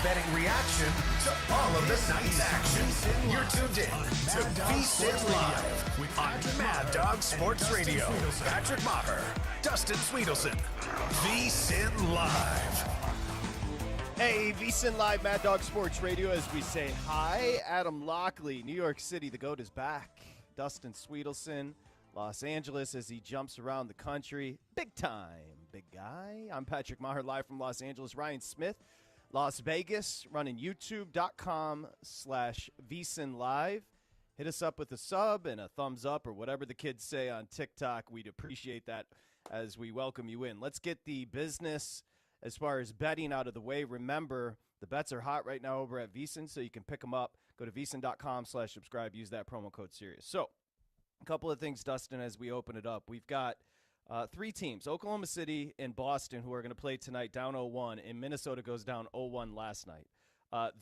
betting reaction to all of the night's action. You're tuned in to VSiN Live on Mad Dog Sports Radio. Patrick Meagher, Dustin Swedelson, VSiN Live. Hey, VSiN Live, Mad Dog Sports Radio, as we say hi. Adam Lockley, New York City, the GOAT is back. Dustin Swedelson, Los Angeles, as he jumps around the country. Big time, big guy. I'm Patrick Meagher, live from Los Angeles. Ryan Smith, Las Vegas, running youtube.com/VSiN Live. Hit us up with a sub and a thumbs up or whatever the kids say on TikTok. We'd appreciate that as we welcome you in. Let's get the business as far as betting out of the way. Remember, the bets are hot right now over at VSiN, so you can pick them up. Go to VSiN.com/subscribe. Use that promo code SIRIUS. So, a couple of things, Dustin, as we open it up. We've got three teams, Oklahoma City and Boston, who are going to play tonight down 0-1, and Minnesota goes down 0-1 last night.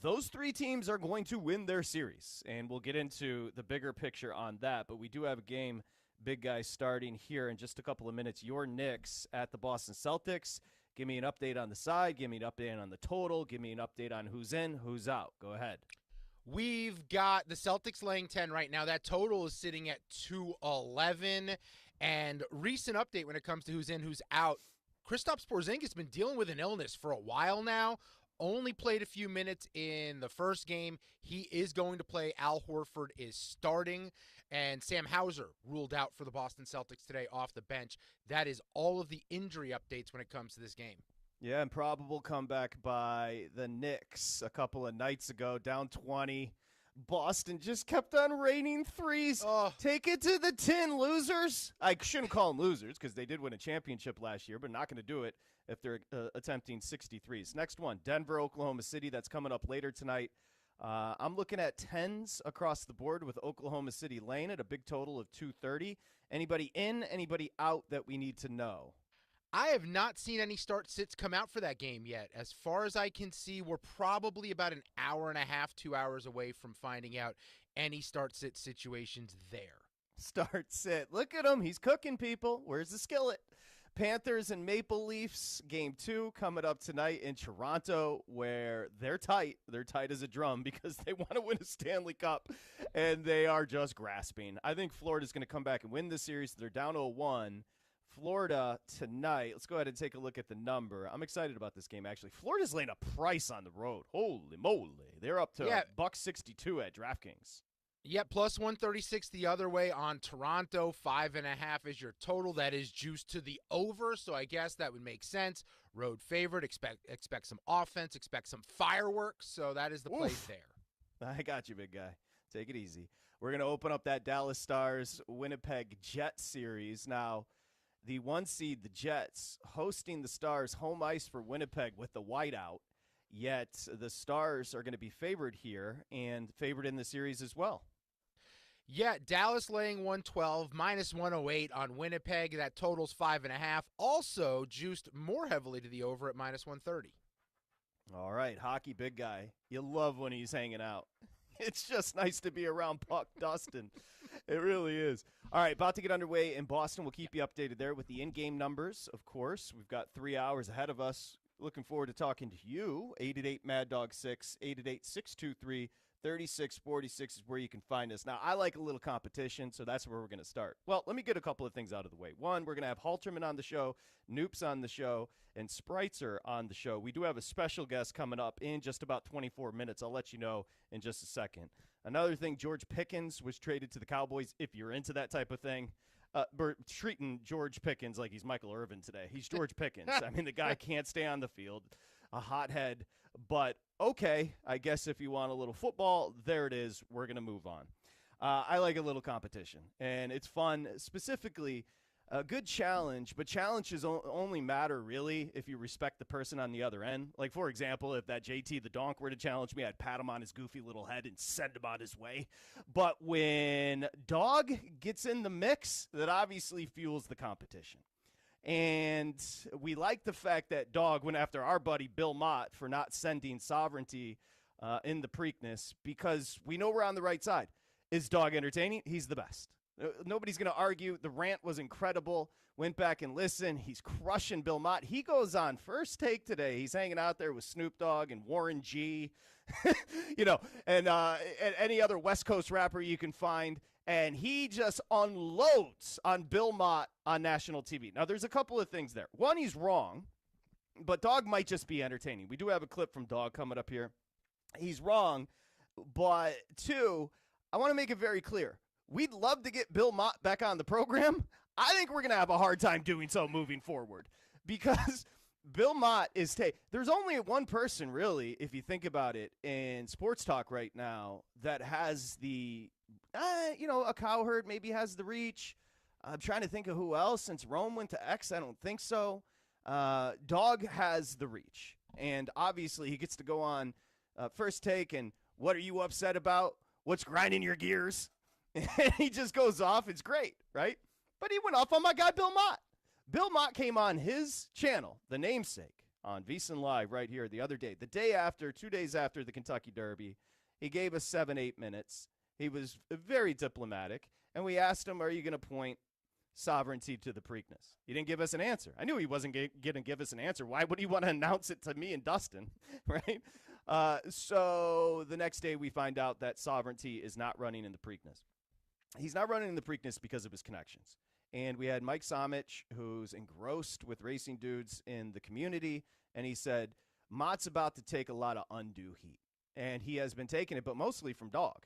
Those three teams are going to win their series, and we'll get into the bigger picture on that. But we do have a game, big guy, starting here in just a couple of minutes. Your Knicks at the Boston Celtics. Give me an update on the side. Give me an update on the total. Give me an update on who's in, who's out. Go ahead. We've got the Celtics laying 10 right now. That total is sitting at 211. And recent update when it comes to who's in, who's out. Kristaps Porzingis has been dealing with an illness for a while now. Only played a few minutes in the first game. He is going to play. Al Horford is starting. And Sam Hauser ruled out for the Boston Celtics today off the bench. That is all of the injury updates when it comes to this game. Yeah, and probable comeback by the Knicks a couple of nights ago, down 20. Boston just kept on raining threes. Take it to the tin, losers. I shouldn't call them losers because they did win a championship last year, but not going to do it if they're attempting 63s. Next one, Denver, Oklahoma City. That's coming up later tonight. I'm looking at 10s across the board with Oklahoma City laying at a big total of 230. Anybody in, anybody out that we need to know? I have not seen any start-sits come out for that game yet. As far as I can see, we're probably about an hour and a half, 2 hours away from finding out any start-sit situations there. Start-sit. Look at him. He's cooking, people. Where's the skillet? Panthers and Maple Leafs, game 2 coming up tonight in Toronto, where they're tight. They're tight as a drum because they want to win a Stanley Cup, and they are just grasping. I think Florida's going to come back and win this series. They're down 0-1. Florida tonight. Let's go ahead and take a look at the number. I'm excited about this game, actually. Florida's laying a price on the road. Holy moly. They're up to $1.62 at DraftKings. Yeah, plus 136 the other way on Toronto. 5.5 is your total. That is juiced to the over, so I guess that would make sense. Road favorite. Expect some offense. Expect some fireworks. So that is the place there. I got you, big guy. Take it easy. We're going to open up that Dallas Stars Winnipeg Jets series. Now, the 1 seed, the Jets, hosting the Stars home ice for Winnipeg with the whiteout. Yet the Stars are going to be favored here and favored in the series as well. Yeah, Dallas laying 112, minus 108 on Winnipeg. That totals 5.5. Also juiced more heavily to the over at minus 130. All right, hockey big guy. You love when he's hanging out. It's just nice to be around Puck Dustin. It really is. All right, about to get underway in Boston. We'll keep you updated there with the in-game numbers, of course. We've got 3 hours ahead of us. Looking forward to talking to you. 888-MAD-DOG-6, 888-623-3646 is where you can find us. Now, I like a little competition, so that's where we're going to start. Well, let me get a couple of things out of the way. One, we're going to have Halterman on the show, Noops on the show, and Spreitzer on the show. We do have a special guest coming up in just about 24 minutes. I'll let you know in just a second. Another thing, George Pickens was traded to the Cowboys, if you're into that type of thing. Treating George Pickens like he's Michael Irvin today. He's George Pickens. I mean, the guy can't stay on the field, a hothead. But, okay, I guess if you want a little football, there it is. We're going to move on. I like a little competition, and it's fun. Specifically, a good challenge, but challenges only matter, really, if you respect the person on the other end. Like, for example, if that JT the Donk were to challenge me, I'd pat him on his goofy little head and send him on his way. But when Dog gets in the mix, that obviously fuels the competition. And we like the fact that Dog went after our buddy Bill Mott for not sending sovereignty in the Preakness, because we know we're on the right side. Is Dog entertaining? He's the best. Nobody's going to argue. The rant was incredible. Went back and listened. He's crushing Bill Mott. He goes on First Take today. He's hanging out there with Snoop Dogg and Warren G, and any other West Coast rapper you can find. And he just unloads on Bill Mott on national TV. Now, there's a couple of things there. One, he's wrong, but Dog might just be entertaining. We do have a clip from Dog coming up here. He's wrong, but two, I want to make it very clear. We'd love to get Bill Mott back on the program. I think we're going to have a hard time doing so moving forward because Bill Mott is there's only one person, really, if you think about it, in sports talk right now that has the, a Cowherd maybe has the reach. I'm trying to think of who else. Since Rome went to X, I don't think so. Dog has the reach. And obviously he gets to go on First Take and what are you upset about? What's grinding your gears? And he just goes off. It's great, right? But he went off on my guy, Bill Mott. Bill Mott came on his channel, The Namesake, on VSiN Live right here the other day. The day after, 2 days after the Kentucky Derby, he gave us 7-8 minutes. He was very diplomatic. And we asked him, are you going to point sovereignty to the Preakness? He didn't give us an answer. I knew he wasn't going to give us an answer. Why would he want to announce it to me and Dustin, right? So the next day we find out that sovereignty is not running in the Preakness. He's not running in the Preakness because of his connections. And we had Mike Somich, who's engrossed with racing dudes in the community, and he said, Mott's about to take a lot of undue heat. And he has been taking it, but mostly from Dog.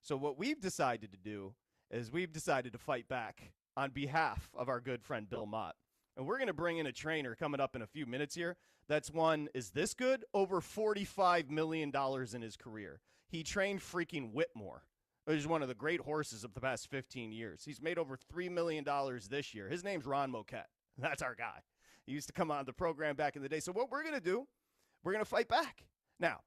So what we've decided to do is we've decided to fight back on behalf of our good friend Bill Mott. And we're going to bring in a trainer coming up in a few minutes here that's won, is this good? Over $45 million in his career. He trained freaking Whitmore, which is one of the great horses of the past 15 years. He's made over $3 million this year. His name's Ron Moquette. That's our guy. He used to come on the program back in the day. So what we're going to do, we're going to fight back. Now,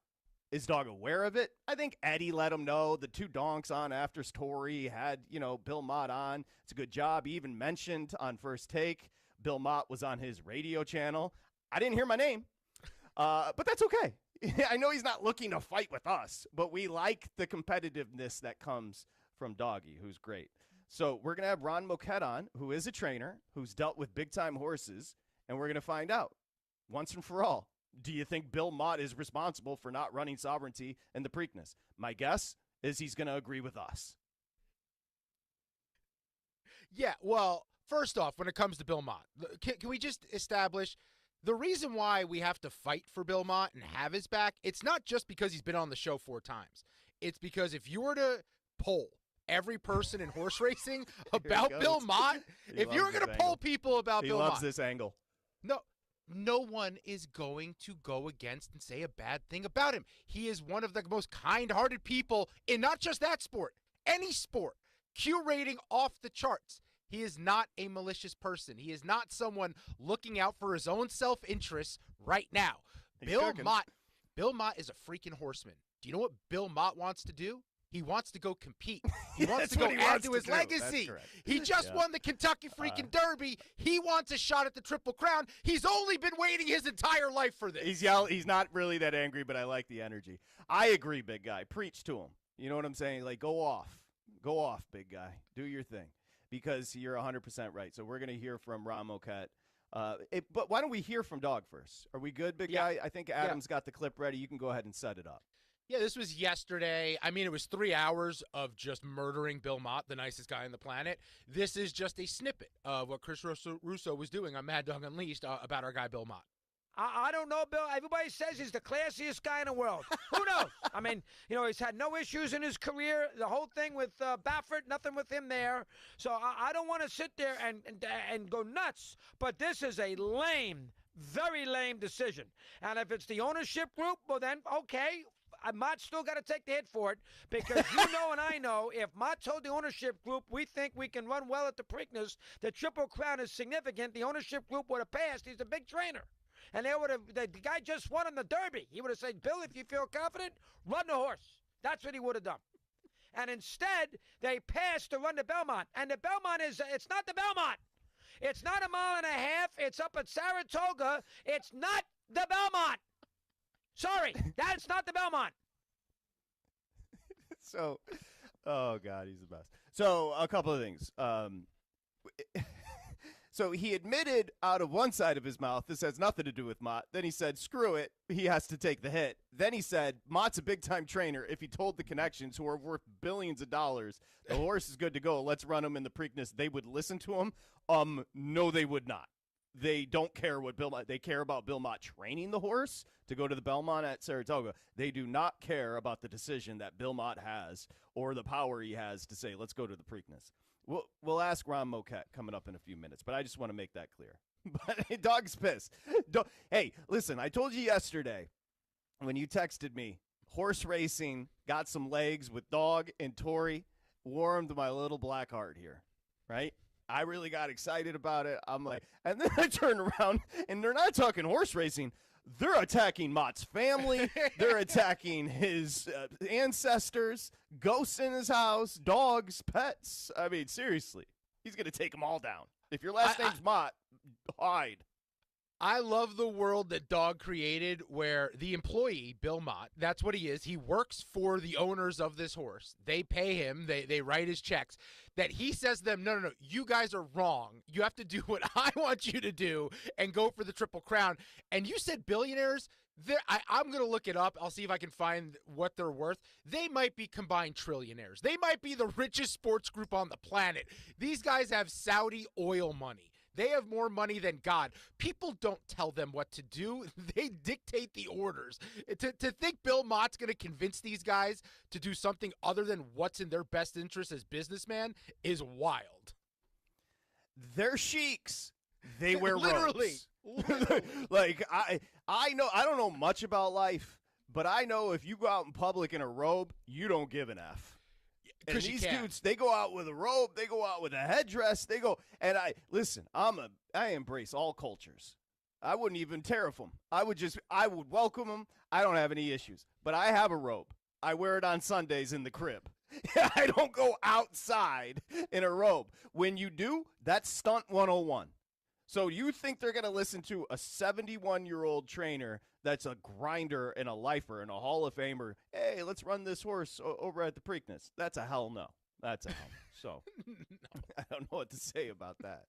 is Dog aware of it? I think Eddie let him know. The two donks on after Story had, Bill Mott on. It's a good job. He even mentioned on First Take, Bill Mott was on his radio channel. I didn't hear my name, but that's okay. I know he's not looking to fight with us, but we like the competitiveness that comes from Doggy, who's great. So we're going to have Ron Moquette on, who is a trainer, who's dealt with big-time horses, and we're going to find out once and for all, do you think Bill Mott is responsible for not running sovereignty in the Preakness? My guess is he's going to agree with us. Yeah, well, first off, when it comes to Bill Mott, can we just establish the reason why we have to fight for Bill Mott and have his back? It's not just because he's been on the show 4 times. It's because if you were to poll every person in horse racing about Bill Mott, if you were going to poll people about Bill Mott. He loves this angle. No one is going to go against and say a bad thing about him. He is one of the most kind-hearted people in not just that sport, any sport. Q rating off the charts. He is not a malicious person. He is not someone looking out for his own self-interest right now. Bill Mott is a freaking horseman. Do you know what Bill Mott wants to do? He wants to go compete. He wants to go add to his legacy. He just won the Kentucky freaking Derby. He wants a shot at the Triple Crown. He's only been waiting his entire life for this. He's not really that angry, but I like the energy. I agree, big guy. Preach to him. You know what I'm saying? Like, go off. Go off, big guy. Do your thing. Because you're 100% right. So we're going to hear from Ron Moquette. But why don't we hear from Dog first? Are we good, big guy? I think Adam's got the clip ready. You can go ahead and set it up. Yeah, this was yesterday. I mean, it was 3 hours of just murdering Bill Mott, the nicest guy on the planet. This is just a snippet of what Chris Russo was doing on Mad Dog Unleashed about our guy Bill Mott. I don't know, Bill. Everybody says he's the classiest guy in the world. Who knows? I mean, he's had no issues in his career. The whole thing with Baffert, nothing with him there. So I don't want to sit there and go nuts. But this is a lame, very lame decision. And if it's the ownership group, well then, okay. Mott's still got to take the hit for it because you know and I know if Mott told the ownership group we think we can run well at the Preakness, the Triple Crown is significant, the ownership group would have passed. He's a big trainer. And the guy just won in the Derby. He would have said, Bill, if you feel confident, run the horse. That's what he would have done. And instead, they passed to run the Belmont. And the Belmont it's not the Belmont. It's not 1.5 miles. It's up at Saratoga. It's not the Belmont. Sorry, that's not the Belmont. So, oh, God, he's the best. So a couple of things. So he admitted out of one side of his mouth, this has nothing to do with Mott. Then he said, screw it, he has to take the hit. Then he said, Mott's a big-time trainer. If he told the connections, who are worth billions of dollars, the horse is good to go, let's run him in the Preakness, they would listen to him? No, they would not. They don't care what Bill Mott, they care about Bill Mott training the horse to go to the Belmont at Saratoga. They do not care about the decision that Bill Mott has or the power he has to say, let's go to the Preakness. We'll ask Ron Moquette coming up in a few minutes, but I just want to make that clear. But Dog's pissed. Hey, listen, I told you yesterday when you texted me, horse racing, got some legs with Dog and Tori, warmed my little black heart here, right? I really got excited about it. I'm like, and then I turn around, and they're not talking horse racing. They're attacking Mott's family. They're attacking his ancestors, ghosts in his house, dogs, pets. I mean, seriously, he's going to take them all down. If your last name's Mott, hide. I love the world that Dog created where the employee, Bill Mott, that's what he is. He works for the owners of this horse. They pay him. They write his checks. That he says to them, no, you guys are wrong. You have to do what I want you to do and go for the Triple Crown. And you said billionaires. I'm going to look it up. I'll see if I can find what they're worth. They might be combined trillionaires. They might be the richest sports group on the planet. These guys have Saudi oil money. They have more money than God. People don't tell them what to do. They dictate the orders. To think Bill Mott's going to convince these guys to do something other than what's in their best interest as businessman is wild. They're sheiks. They wear Literally. robes. Like, I know, I don't know much about life, but I know if you go out in public in a robe, you don't give an F. And these dudes, they go out with a robe, they go out with a headdress, they go, and I embrace all cultures. I wouldn't even tariff them. I would welcome them. I don't have any issues. But I have a robe. I wear it on Sundays in the crib. I don't go outside in a robe. When you do, that's stunt 101. So you think they're going to listen to a 71-year-old trainer that's a grinder and a lifer and a Hall of Famer? Hey, let's run this horse over at the Preakness. That's a hell no. That's a hell no. So no. I don't know what to say about that.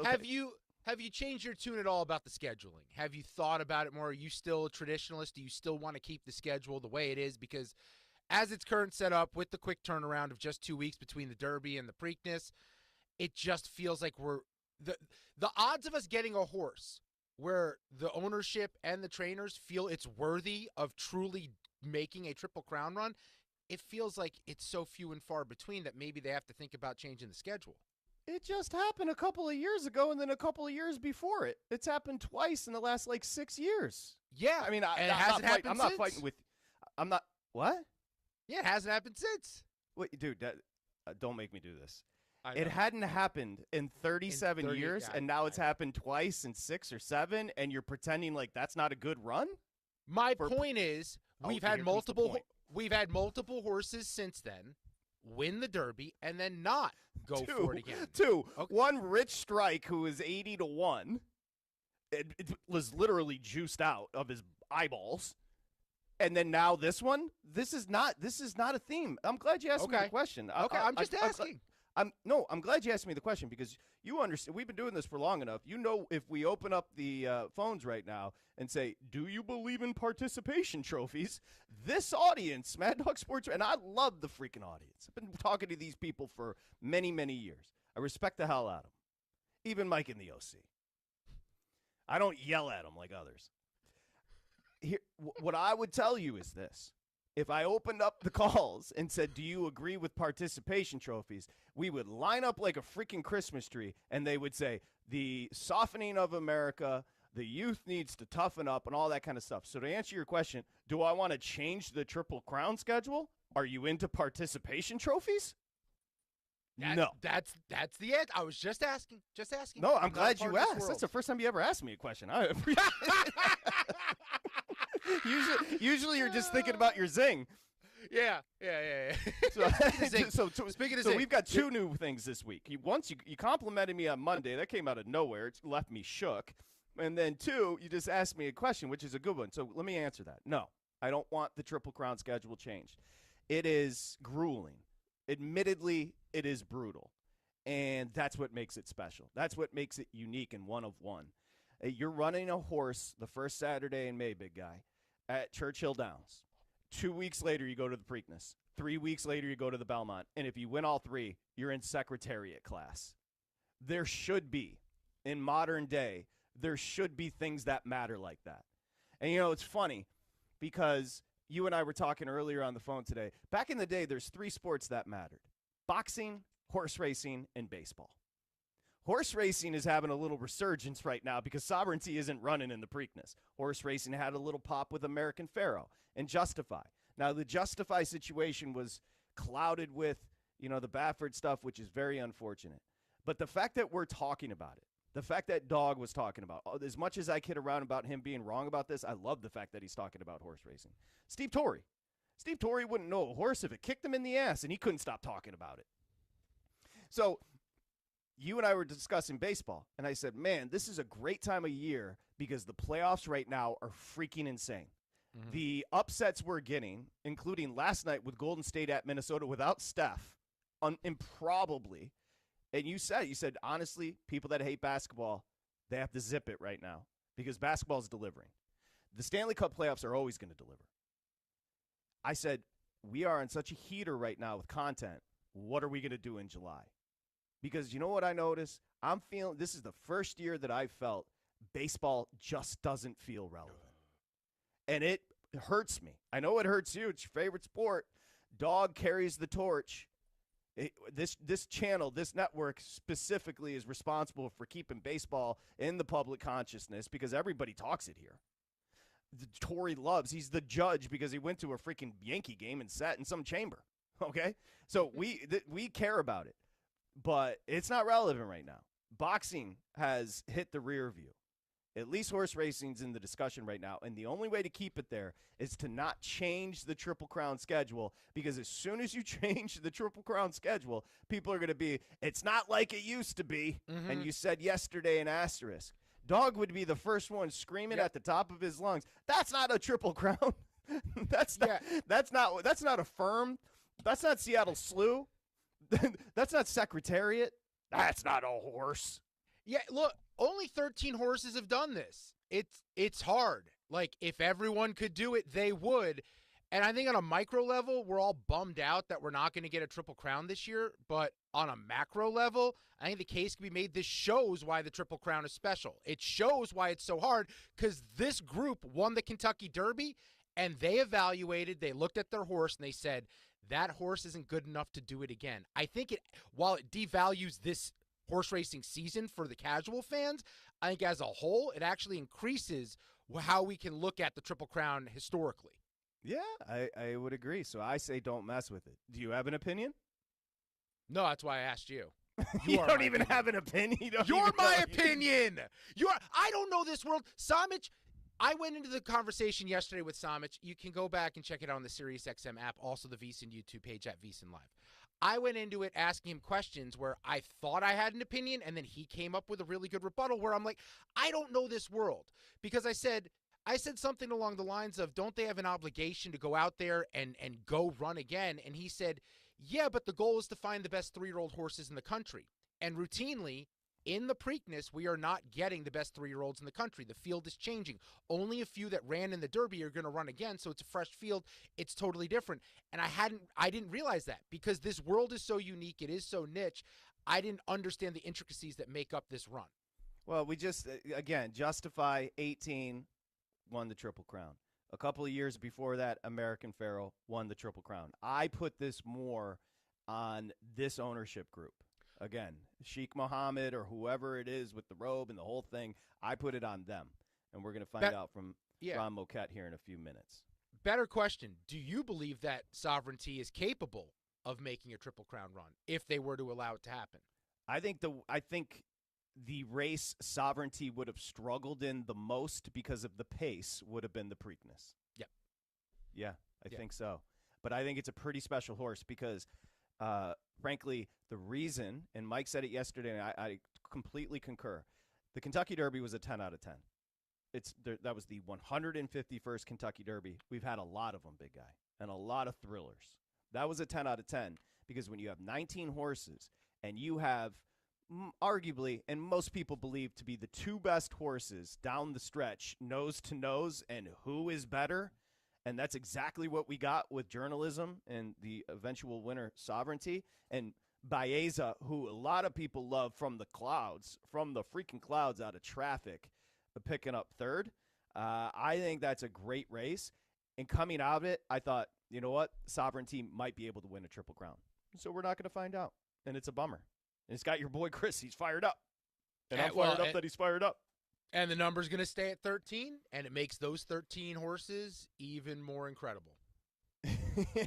Have you changed your tune at all about the scheduling? Have you thought about it more? Are you still a traditionalist? Do you still want to keep the schedule the way it is? Because as it's current set up with the quick turnaround of just 2 weeks between the Derby and the Preakness, it just feels like the odds of us getting a horse where the ownership and the trainers feel it's worthy of truly making a Triple Crown run, it feels like it's so few and far between that maybe they have to think about changing the schedule. It just happened a couple of years ago and then a couple of years before it. It's happened twice in the last, 6 years. Yeah. I mean, I'm not fighting with – I'm not – what? Yeah, it hasn't happened since. Wait, dude, don't make me do this. It hadn't happened in 37 years, and now it's happened twice in 6 or 7, and you're pretending like that's not a good run? My point is we've had multiple horses since then win the Derby and then not go for it again. Okay. One Rich Strike who is 80-1. It was literally juiced out of his eyeballs. And then now this one, this is not a theme. I'm glad you asked me the question. Okay, I'm just asking. I'm glad you asked me the question because you understand. We've been doing this for long enough. You know, if we open up the phones right now and say, "Do you believe in participation trophies?" This audience, Mad Dog Sports, and I love the freaking audience. I've been talking to these people for many, many years. I respect the hell out of them, even Mike in the OC. I don't yell at them like others. Here, what I would tell you is this. If I opened up the calls and said, do you agree with participation trophies, we would line up like a freaking Christmas tree, and they would say, the softening of America, the youth needs to toughen up, and all that kind of stuff. So to answer your question, do I want to change the Triple Crown schedule? Are you into participation trophies? No. That's the end. I was just asking. No, I'm glad you asked. That's the first time you ever asked me a question. I appreciate it. Usually you're just thinking about your zing. Yeah. So speaking of zing, we've got 2 new things this week. You complimented me on Monday. That came out of nowhere. It left me shook. And then 2, you just asked me a question, which is a good one. So let me answer that. No, I don't want the Triple Crown schedule changed. It is grueling. Admittedly, it is brutal, and that's what makes it special. That's what makes it unique and one of one. You're running a horse the first Saturday in May, big guy, at Churchill Downs. 2 weeks later, you go to the Preakness. 3 weeks later, you go to the Belmont. And if you win all three, you're in Secretariat class. There should be, in modern day, there should be things that matter like that. And, it's funny because you and I were talking earlier on the phone today. Back in the day, there's 3 sports that mattered: boxing, horse racing, and baseball. Horse racing is having a little resurgence right now because Sovereignty isn't running in the Preakness. Horse racing had a little pop with American Pharoah and Justify. Now, the Justify situation was clouded with, the Baffert stuff, which is very unfortunate. But the fact that we're talking about it, the fact that Dog was talking about, as much as I kid around about him being wrong about this, I love the fact that he's talking about horse racing. Steve Torrey wouldn't know a horse if it kicked him in the ass, and he couldn't stop talking about it. So you and I were discussing baseball, and I said, man, this is a great time of year because the playoffs right now are freaking insane. Mm-hmm. The upsets we're getting, including last night with Golden State at Minnesota without Steph, improbably. And you said, honestly, people that hate basketball, they have to zip it right now because basketball is delivering. The Stanley Cup playoffs are always going to deliver. I said, we are on such a heater right now with content. What are we going to do in July? Because you know what I noticed? I'm feeling this is the first year that I felt baseball just doesn't feel relevant. And it hurts me. I know it hurts you. It's your favorite sport. Dog carries the torch. This channel, this network specifically is responsible for keeping baseball in the public consciousness because everybody talks it here. Torrey loves. He's the judge because he went to a freaking Yankee game and sat in some chamber. Okay? So we care about it. But it's not relevant right now. Boxing has hit the rear view. At least horse racing's in the discussion right now. And the only way to keep it there is to not change the Triple Crown schedule, because as soon as you change the Triple Crown schedule, people are going to be, it's not like it used to be. Mm-hmm. And you said yesterday an asterisk. Dog would be the first one screaming at the top of his lungs. That's not a Triple Crown. That's not a firm. That's not Seattle Slew. That's not Secretariat. That's not a horse. Yeah, look, only 13 horses have done this. It's hard. Like, if everyone could do it, they would. And I think on a micro level, we're all bummed out that we're not going to get a Triple Crown this year. But on a macro level, I think the case can be made. This shows why the Triple Crown is special. It shows why it's so hard, because this group won the Kentucky Derby, and they evaluated, they looked at their horse, and they said, that horse isn't good enough to do it again. I think while it devalues this horse racing season for the casual fans, I think as a whole, it actually increases how we can look at the Triple Crown historically. Yeah, I would agree. So I say don't mess with it. Do you have an opinion? No, that's why I asked you. You don't even have an opinion. You're my opinion. I don't know this world. Samich, I went into the conversation yesterday with Samich. You can go back and check it out on the SiriusXM app, also the VSiN YouTube page at VSiN Live. I went into it asking him questions where I thought I had an opinion, and then he came up with a really good rebuttal where I'm like, I don't know this world. Because I said something along the lines of, don't they have an obligation to go out there and go run again? And he said, yeah, but the goal is to find the best 3-year-old horses in the country. And routinely, in the Preakness, we are not getting the best 3-year-olds in the country. The field is changing. Only a few that ran in the Derby are going to run again, so it's a fresh field. It's totally different. And I didn't realize that because this world is so unique. It is so niche. I didn't understand the intricacies that make up this run. Well, we just, again, Justify 18 won the Triple Crown. A couple of years before that, American Pharoah won the Triple Crown. I put this more on this ownership group. Again, Sheikh Mohammed or whoever it is with the robe and the whole thing, I put it on them. And we're going to find out from Ron Moquette here in a few minutes. Better question. Do you believe that Sovereignty is capable of making a Triple Crown run if they were to allow it to happen? I think the race Sovereignty would have struggled in the most because of the pace would have been the Preakness. Yep. Yeah, I think so. But I think it's a pretty special horse because frankly, the reason, and Mike said it yesterday, and I completely concur, the Kentucky Derby was a 10 out of 10. That was the 151st Kentucky Derby. We've had a lot of them, big guy, and a lot of thrillers. That was a 10 out of 10 because when you have 19 horses and you have arguably, and most people believe to be the two best horses down the stretch, nose to nose, and who is better? And that's exactly what we got with journalism and the eventual winner, Sovereignty. And Baeza, who a lot of people love from the clouds, from the freaking clouds out of traffic, picking up third. I think that's a great race. And coming out of it, I thought, you know what? Sovereignty might be able to win a Triple Crown. So we're not going to find out. And it's a bummer. And it's got your boy Chris. He's fired up. And I'm fired up that he's fired up. And the number's going to stay at 13, and it makes those 13 horses even more incredible.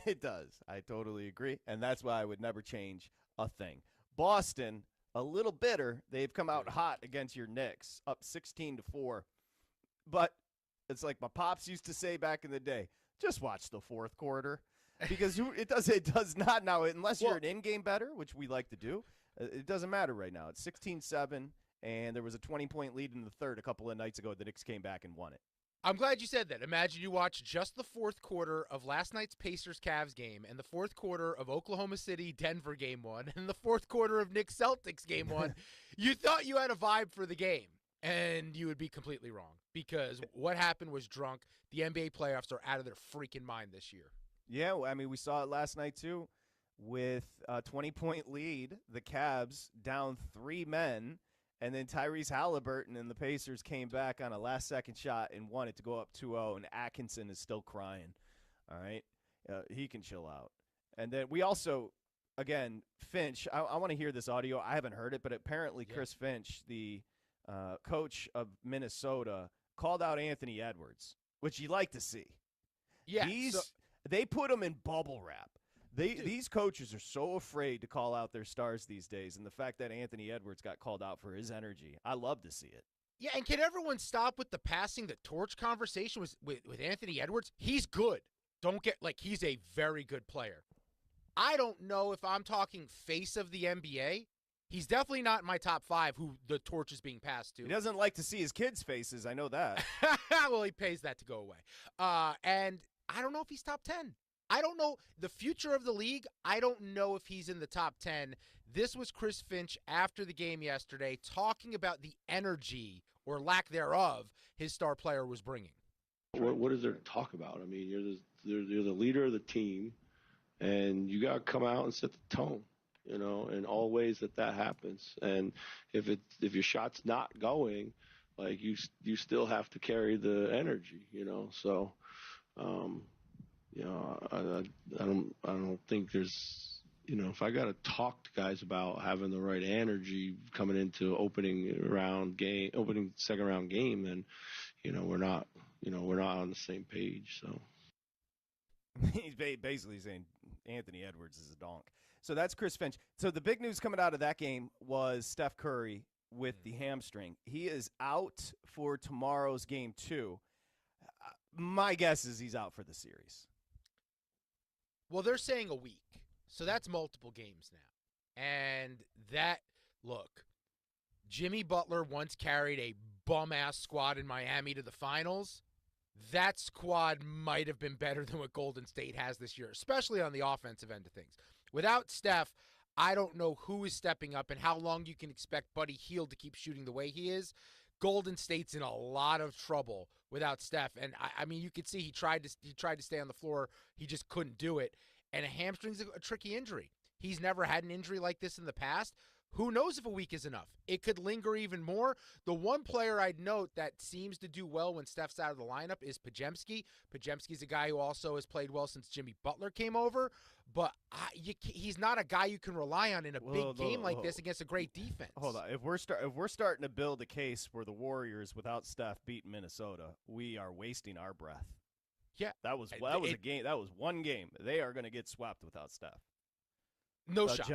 It does. I totally agree. And that's why I would never change a thing. Boston, a little bitter. They've come out hot against your Knicks, up 16-4. But it's like my pops used to say back in the day, just watch the fourth quarter. Because it does not now, unless you're an in-game bettor, which we like to do. It doesn't matter right now. It's 16-7. And there was a 20-point lead in the third a couple of nights ago. The Knicks came back and won it. I'm glad you said that. Imagine you watch just the fourth quarter of last night's Pacers-Cavs game and the fourth quarter of Oklahoma City-Denver game 1 and the fourth quarter of Knicks-Celtics game 1. You thought you had a vibe for the game, and you would be completely wrong because what happened was drunk. The NBA playoffs are out of their freaking mind this year. Yeah, I mean, we saw it last night too with a 20-point lead, the Cavs down 3 men. And then Tyrese Halliburton and the Pacers came back on a last-second shot and won it to go up 2-0, and Atkinson is still crying. All right? He can chill out. And then we also, again, Finch, I want to hear this audio. I haven't heard it, but apparently Chris Finch, the coach of Minnesota, called out Anthony Edwards, which you like to see. Yeah. They put him in bubble wrap. These coaches are so afraid to call out their stars these days, and the fact that Anthony Edwards got called out for his energy, I love to see it. Yeah, and can everyone stop with the passing the torch conversation with Anthony Edwards? He's good. He's a very good player. I don't know if I'm talking face of the NBA. He's definitely not in my top 5 who the torch is being passed to. He doesn't like to see his kids' faces. I know that. Well, he pays that to go away. And I don't know if he's top 10. I don't know the future of the league. I don't know if he's in the top 10. This was Chris Finch after the game yesterday talking about the energy or lack thereof his star player was bringing. What is there to talk about? I mean, you're the leader of the team, and you got to come out and set the tone, in all ways that happens. And if your shot's not going, like you still have to carry the energy, So, I don't think there's, if I got to talk to guys about having the right energy coming into opening second round game, then, we're not on the same page. So he's basically saying Anthony Edwards is a donk. So that's Chris Finch. So the big news coming out of that game was Steph Curry with the hamstring. He is out for tomorrow's game 2. My guess is he's out for the series. Well, they're saying a week, so that's multiple games now. And look, Jimmy Butler once carried a bum-ass squad in Miami to the finals. That squad might have been better than what Golden State has this year, especially on the offensive end of things. Without Steph, I don't know who is stepping up and how long you can expect Buddy Hield to keep shooting the way he is. Golden State's in a lot of trouble without Steph, and I mean, you could see he tried to stay on the floor, he just couldn't do it. And a hamstring's a tricky injury. He's never had an injury like this in the past. Who knows if a week is enough? It could linger even more. The one player I'd note that seems to do well when Steph's out of the lineup is Podziemski. Podziemski's a guy who also has played well since Jimmy Butler came over, but he's not a guy you can rely on in a big game like this against a great defense. Hold on. If we're starting to build a case for the Warriors without Steph beating Minnesota, we are wasting our breath. Yeah. That was a game. That was one game. They are going to get swept without Steph. No shot.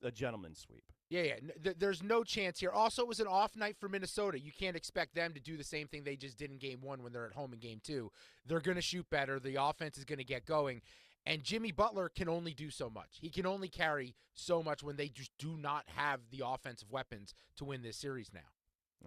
A gentleman's sweep. Yeah. There's no chance here. Also, it was an off night for Minnesota. You can't expect them to do the same thing they just did in game 1 when they're at home in game 2. They're going to shoot better. The offense is going to get going. And Jimmy Butler can only do so much. He can only carry so much when they just do not have the offensive weapons to win this series now.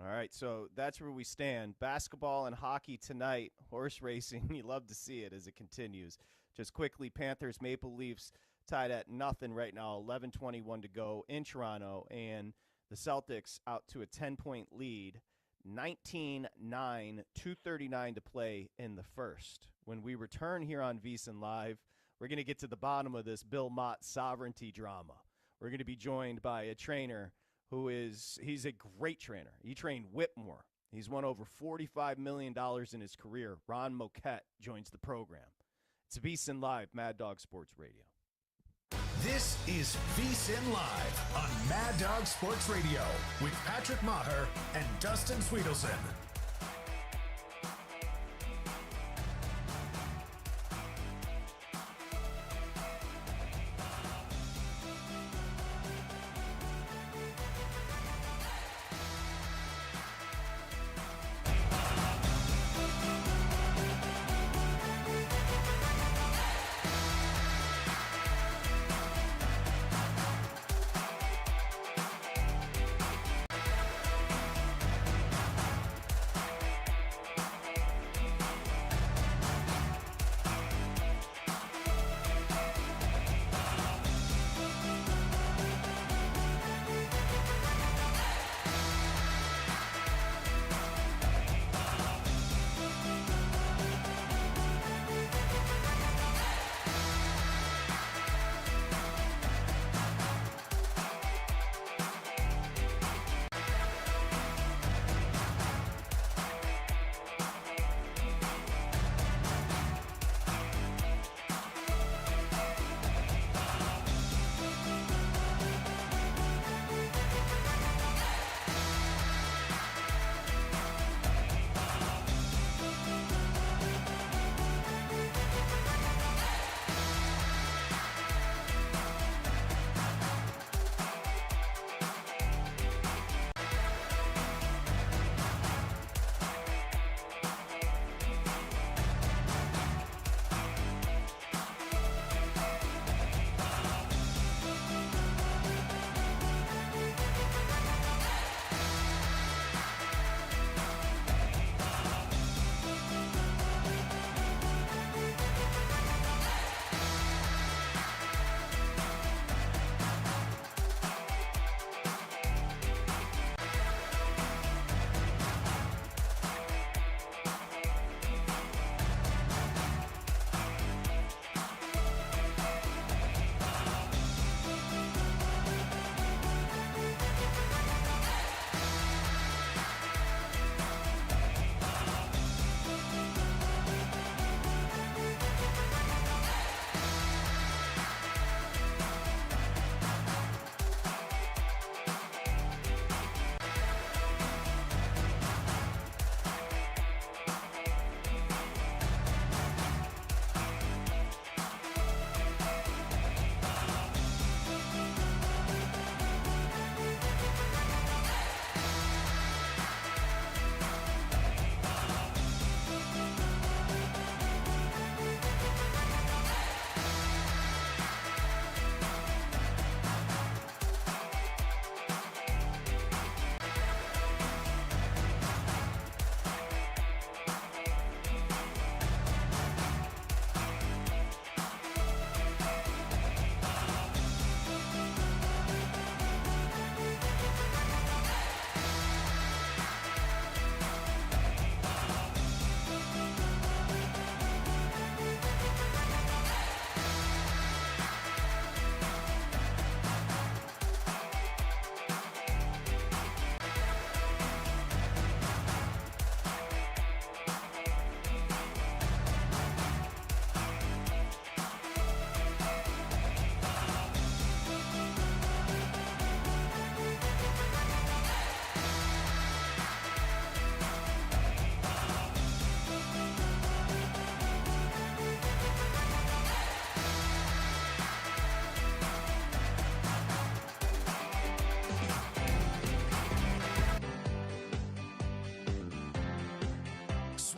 All right, so that's where we stand. Basketball and hockey tonight. Horse racing, you love to see it as it continues. Just quickly, Panthers, Maple Leafs tied at nothing right now, 11:21 to go in Toronto, and the Celtics out to a 10-point lead, 19-9, 2:39 to play in the first. When we return here on VSiN Live, we're going to get to the bottom of this Bill Mott sovereignty drama. We're going to be joined by a trainer he's a great trainer. He trained Whitmore. He's won over $45 million in his career. Ron Moquette joins the program. It's VSiN Live, Mad Dog Sports Radio. This is VSiN Live on Mad Dog Sports Radio with Patrick Meagher and Dustin Swedelson.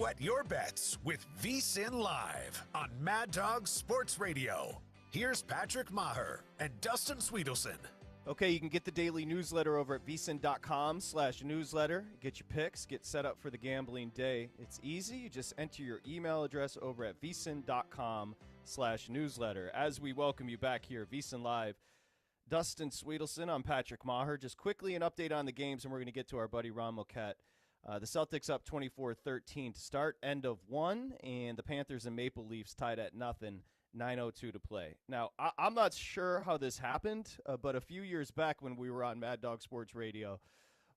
Sweat your bets with VSiN Live on Mad Dog Sports Radio. Here's Patrick Meagher and Dustin Swedelson. Okay, you can get the daily newsletter over at vsin.com/newsletter. Get your picks, get set up for the gambling day. It's easy. You just enter your email address over at vsin.com VSiN.com/newsletter. As we welcome you back here, VSiN Live, Dustin Swedelson, I'm Patrick Maher. Just quickly an update on the games, and we're going to get to our buddy Ron Moquette. The Celtics up 24-13 to start, end of one, and the Panthers and Maple Leafs tied at nothing, 9:02 to play. Now, I'm not sure how this happened, but a few years back when we were on Mad Dog Sports Radio,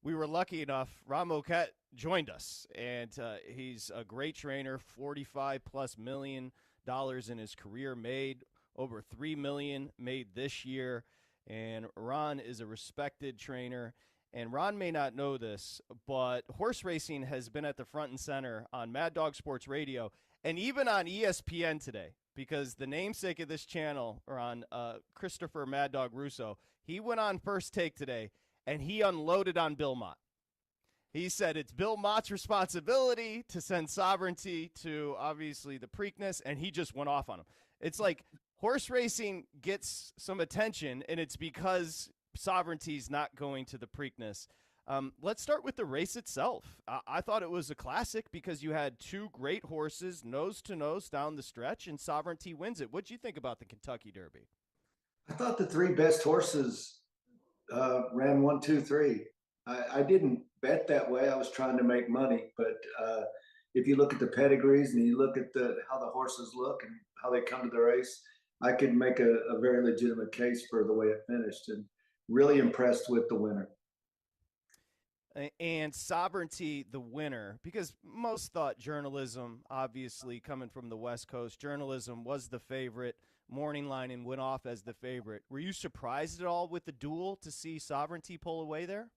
we were lucky enough, Ron Moquette joined us, and he's a great trainer, $45+ million in his career made, over $3 million made this year, and Ron is a respected trainer. And Ron may not know this, but horse racing has been at the front and center on Mad Dog Sports Radio and even on ESPN today, because the namesake of this channel, Ron, Christopher Mad Dog Russo, he went on First Take today, and he unloaded on Bill Mott. He said it's Bill Mott's responsibility to send Sovereignty to, obviously, the Preakness, and he just went off on him. It's like horse racing gets some attention, and it's because Sovereignty's not going to the Preakness. Let's start with the race itself. I thought it was a classic because you had two great horses nose to nose down the stretch, and Sovereignty wins it. What'd you think about the Kentucky Derby? I thought the three best horses ran 1, 2, 3. I didn't bet that way. I was trying to make money, but if you look at the pedigrees and you look at how the horses look and how they come to the race, I could make a very legitimate case for the way it finished, and really impressed with the winner. And Sovereignty, the winner, because most thought journalism, obviously coming from the West Coast, journalism was the favorite. Morning Line and went off as the favorite. Were you surprised at all with the duel to see Sovereignty pull away there?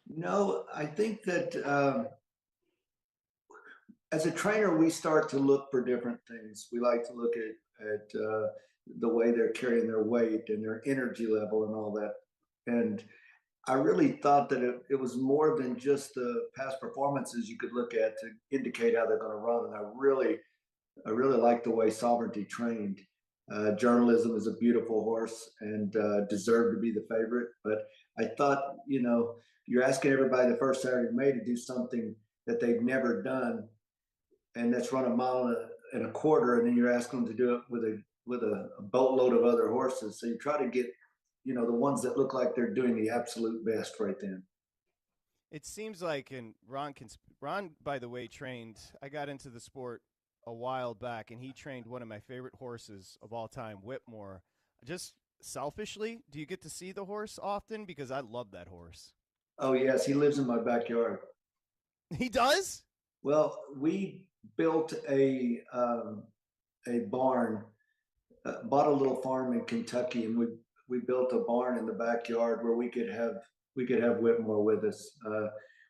No, I think that as a trainer, we start to look for different things. We like to look at the way they're carrying their weight and their energy level and all that. And I really thought that it was more than just the past performances you could look at to indicate how they're going to run. And I really like the way Sovereignty trained. Journalism is a beautiful horse and deserved to be the favorite. But I thought, you're asking everybody the first Saturday of May to do something that they've never done, and that's run 1.25 miles, and then you're asking them to do it with a boatload of other horses. So you try to get, the ones that look like they're doing the absolute best right then. It seems like, and Ron, by the way, trained, I got into the sport a while back, and he trained one of my favorite horses of all time, Whitmore. Just selfishly, do you get to see the horse often? Because I love that horse. Oh, yes. He lives in my backyard. He does? Well, we built a barn, bought a little farm in Kentucky, and we built a barn in the backyard where we could have Whitmore with us.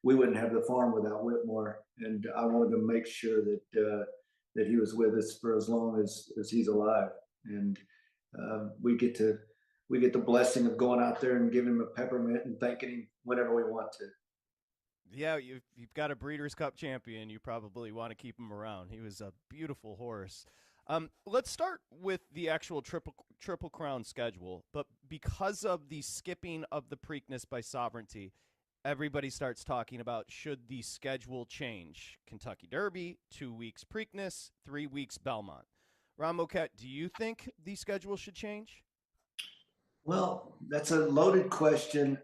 We wouldn't have the farm without Whitmore, and I wanted to make sure that he was with us for as long as he's alive. And we get the blessing of going out there and giving him a peppermint and thanking him whenever we want to. Yeah, you've got a Breeders' Cup champion. You probably want to keep him around. He was a beautiful horse. Let's start with the actual Triple Crown schedule. But because of the skipping of the Preakness by Sovereignty, everybody starts talking about, should the schedule change? Kentucky Derby, 2 weeks Preakness, 3 weeks Belmont. Ron Moquette, do you think the schedule should change? Well, that's a loaded question.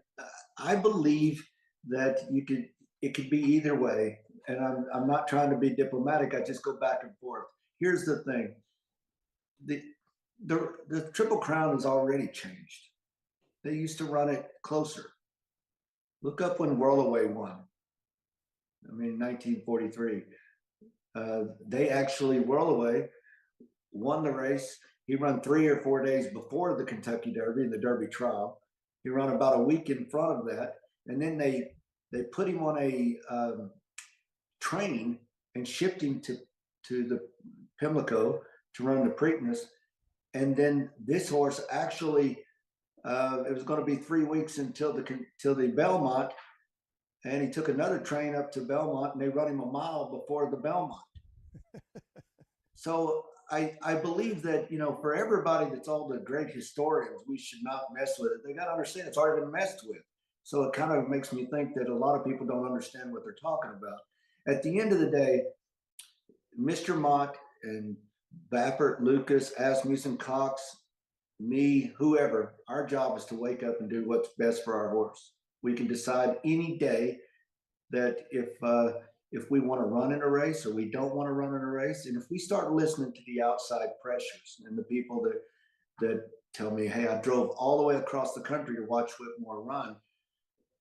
I believe that it could be either way. And I'm not trying to be diplomatic. I just go back and forth. Here's the thing. The Triple Crown has already changed. They used to run it closer. Look up when Whirlaway won. 1943. They actually, Whirlaway won the race. He ran 3 or 4 days before the Kentucky Derby and the Derby trial. He ran about a week in front of that. And then they put him on a train and shipped him to the Pimlico to run the Preakness. And then this horse actually, it was going to be 3 weeks until the Belmont. And he took another train up to Belmont, and they run him a mile before the Belmont. So I believe that, for everybody that's all the great historians, we should not mess with it. They got to understand it's already been messed with. So it kind of makes me think that a lot of people don't understand what they're talking about. At the end of the day, Mr. Mott and Baffert, Lucas, Asmussen, Cox, me, whoever, our job is to wake up and do what's best for our horse. We can decide any day that if we want to run in a race or we don't want to run in a race, and if we start listening to the outside pressures and the people that tell me, hey, I drove all the way across the country to watch Whitmore run.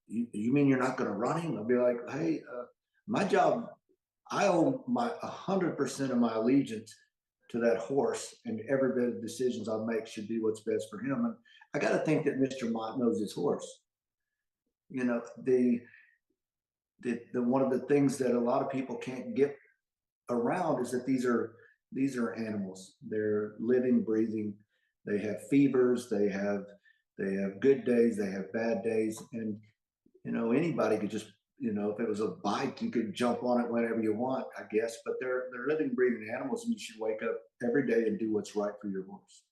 You mean you're not going to run him? I'll be like, hey, my job, I owe my 100% of my allegiance to that horse, and every bit of decisions I make should be what's best for him. And I got to think that Mr. Mott knows his horse. You know, the one of the things that a lot of people can't get around is that these are animals. They're living, breathing. They have fevers. They have good days. They have bad days. And anybody could just, if it was a bike, you could jump on it whenever you want, I guess. But they're living, breathing animals, and you should wake up every day and do what's right for your horse.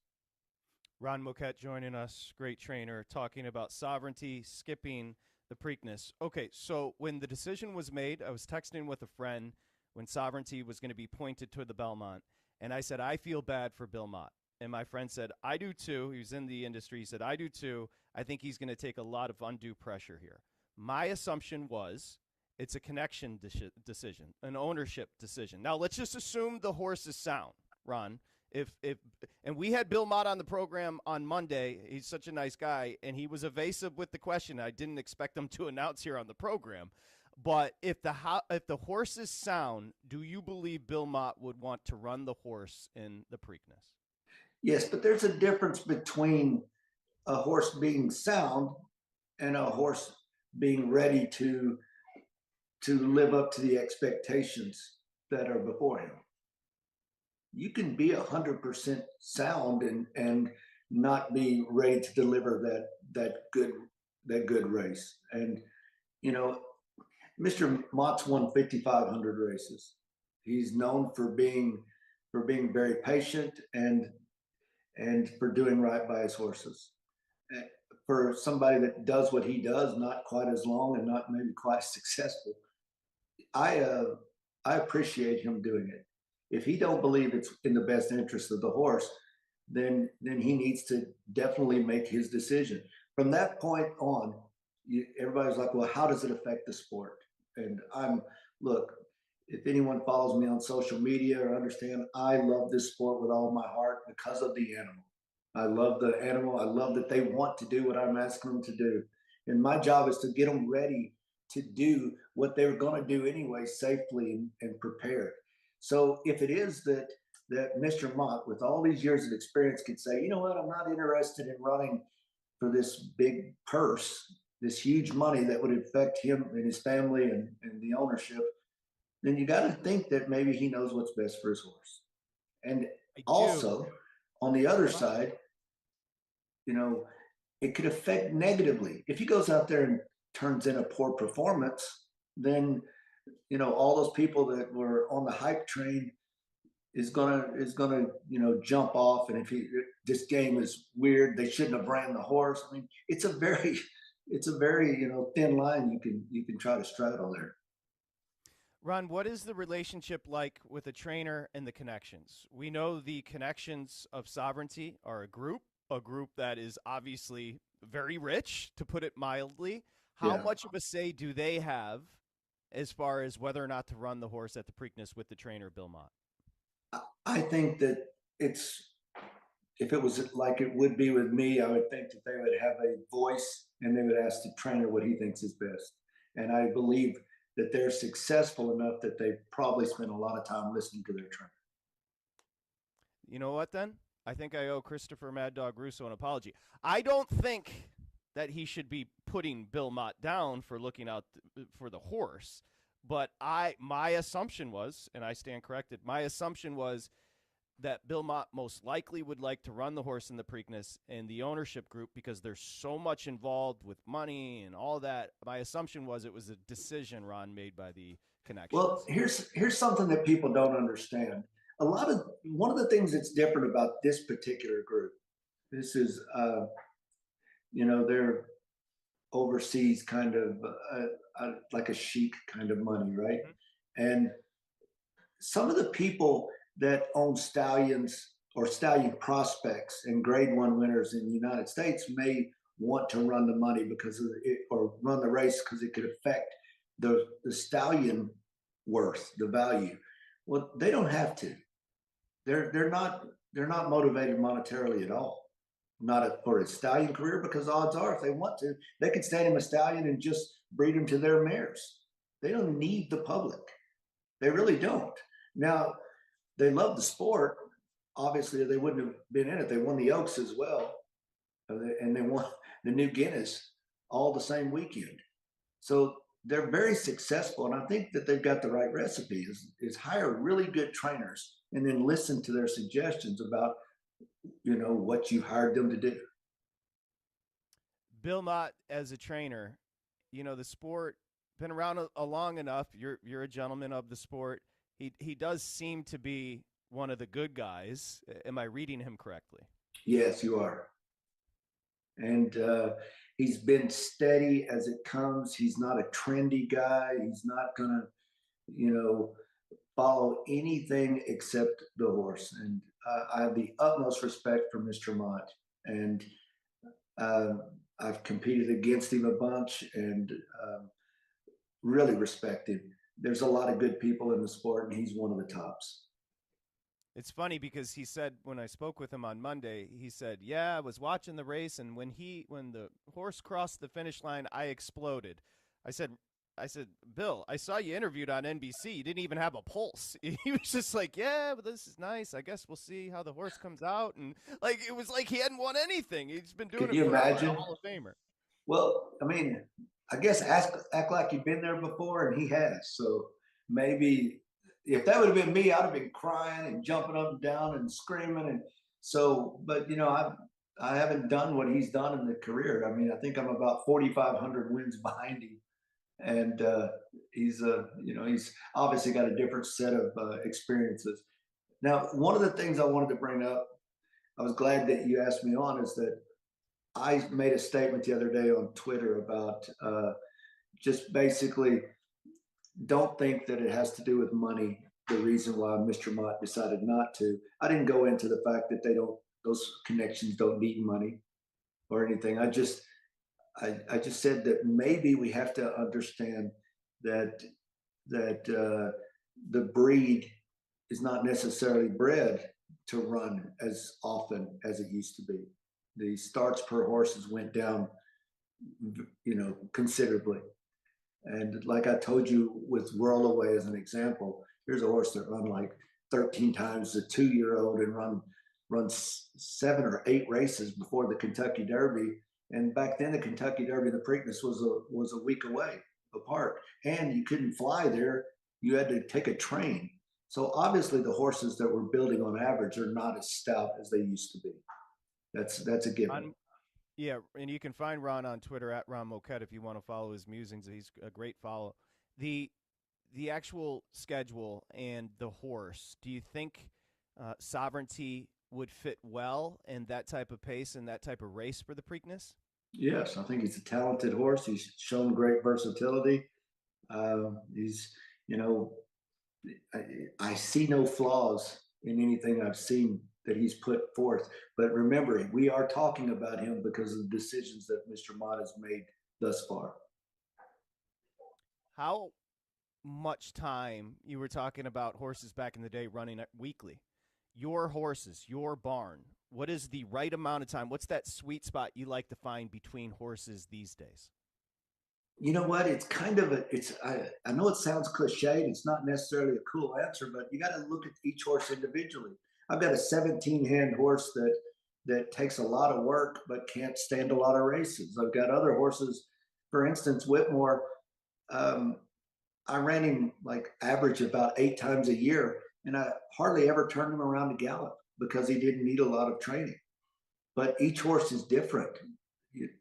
Ron Moquette joining us, great trainer, talking about sovereignty, skipping the Preakness. Okay, so when the decision was made, I was texting with a friend when sovereignty was going to be pointed to the Belmont, and I said, I feel bad for Bill Mott. And my friend said, I do too. He was in the industry. He said, I do too. I think he's going to take a lot of undue pressure here. My assumption was it's a connection decision, an ownership decision. Now, let's just assume the horse is sound, Ron. And we had Bill Mott on the program on Monday. He's such a nice guy, and he was evasive with the question. I didn't expect him to announce here on the program. But if the horse is sound, do you believe Bill Mott would want to run the horse in the Preakness? Yes, but there's a difference between a horse being sound and a horse being ready to live up to the expectations that are before him. You can be 100% sound and not be ready to deliver that good race. And Mr. Mott's won 5,500 races. He's known for being very patient and for doing right by his horses. For somebody that does what he does, not quite as long and not maybe quite successful, I appreciate him doing it. If he don't believe it's in the best interest of the horse, then he needs to definitely make his decision. From that point on, everybody's like, well, how does it affect the sport? And look, if anyone follows me on social media or understand, I love this sport with all my heart because of the animal. I love the animal. I love that they want to do what I'm asking them to do. And my job is to get them ready to do what they're going to do anyway, safely and prepared. So if it is that Mr. Mott, with all these years of experience, could say, you know what, I'm not interested in running for this big purse, this huge money that would affect him and his family and the ownership, then you got to think that maybe he knows what's best for his horse. And also, on the other side, it could affect negatively. If he goes out there and turns in a poor performance, then all those people that were on the hype train is gonna jump off. And if this game is weird, they shouldn't have ran the horse. I mean, it's a very thin line you can try to straddle there. Ron, what is the relationship like with a trainer and the connections? We know the connections of Sovereignty are a group that is obviously very rich, to put it mildly. How much of a say do they have as far as whether or not to run the horse at the Preakness with the trainer, Bill Mott? I think that if it was like it would be with me, I would think that they would have a voice and they would ask the trainer what he thinks is best. And I believe that they're successful enough that they probably spend a lot of time listening to their trainer. You know what, then? I think I owe Christopher Mad Dog Russo an apology. I don't think that he should be putting Bill Mott down for looking out for the horse. But my assumption was, and I stand corrected, my assumption was that Bill Mott most likely would like to run the horse in the Preakness and the ownership group, because there's so much involved with money and all that. My assumption was it was a decision, Ron, made by the connections. Well, here's something that people don't understand. One of the things that's different about this particular group, this is, they're overseas kind of like a chic kind of money, right? Mm-hmm. And some of the people that own stallions or stallion prospects and grade one winners in the United States may want to run the money because of it, or run the race because it could affect the stallion worth, the value. Well, they don't have to. They're not motivated monetarily at all. Not for a stallion career, because odds are, if they want to, they could stand him a stallion and just breed him to their mares. They don't need the public. They really don't. Now, they love the sport. Obviously, they wouldn't have been in it. They won the Oaks as well, and they won the New Guinness all the same weekend. So they're very successful, and I think that they've got the right recipe: is hire really good trainers and then listen to their suggestions about what you hired them to do. Bill Mott, as a trainer, the sport been around a long enough. You're a gentleman of the sport. He does seem to be one of the good guys. Am I reading him correctly? Yes, you are. And he's been steady as it comes. He's not a trendy guy. He's not going to, follow anything except the horse. And I have the utmost respect for Mr. Mott. And I've competed against him a bunch and really respect him. There's a lot of good people in the sport, and he's one of the tops. It's funny because he said, when I spoke with him on Monday, he said, yeah, I was watching the race, and when the horse crossed the finish line, I exploded. I said, Bill, I saw you interviewed on NBC. You didn't even have a pulse. He was just like, yeah, but this is nice. I guess we'll see how the horse comes out. And it was like he hadn't won anything. He's been doing Can it you for imagine? a Hall of Famer. Well, I mean, I guess act like you've been there before, and he has. So maybe if that would have been me, I'd have been crying and jumping up and down and screaming. And so, but I haven't done what he's done in the career. I mean, I think I'm about 4,500 wins behind him, and he's obviously got a different set of experiences. Now, one of the things I wanted to bring up, I was glad that you asked me on, is that I made a statement the other day on Twitter about just basically don't think that it has to do with money. The reason why Mr. Mott decided not to. I didn't go into the fact that those connections don't need money or anything. I just said that maybe we have to understand that the breed is not necessarily bred to run as often as it used to be. The starts per horses went down, considerably. And like I told you with Rollaway as an example, here's a horse that run like 13 times the 2-year-old and run 7 or 8 races before the Kentucky Derby. And back then, the Kentucky Derby and the Preakness was a week away apart, and you couldn't fly there. You had to take a train. So obviously, the horses that we're building on average are not as stout as they used to be. That's a given. Yeah, and you can find Ron on Twitter at Ron Moquette if you want to follow his musings. He's a great follow. The actual schedule and the horse, do you think Sovereignty would fit well in that type of pace and that type of race for the Preakness? Yes, I think he's a talented horse. He's shown great versatility. He's, I see no flaws in anything I've seen that he's put forth. But remember, we are talking about him because of the decisions that Mr. Mott has made thus far. How much time, you were talking about horses back in the day running weekly, your horses, your barn, what is the right amount of time? What's that sweet spot you like to find between horses these days? You know what? It's kind of I know it sounds cliched. It's not necessarily a cool answer, but you got to look at each horse individually. I've got a 17-hand horse that takes a lot of work but can't stand a lot of races. I've got other horses, for instance, Whitmore. I ran him like average about 8 times a year, and I hardly ever turned him around to gallop because he didn't need a lot of training. But each horse is different.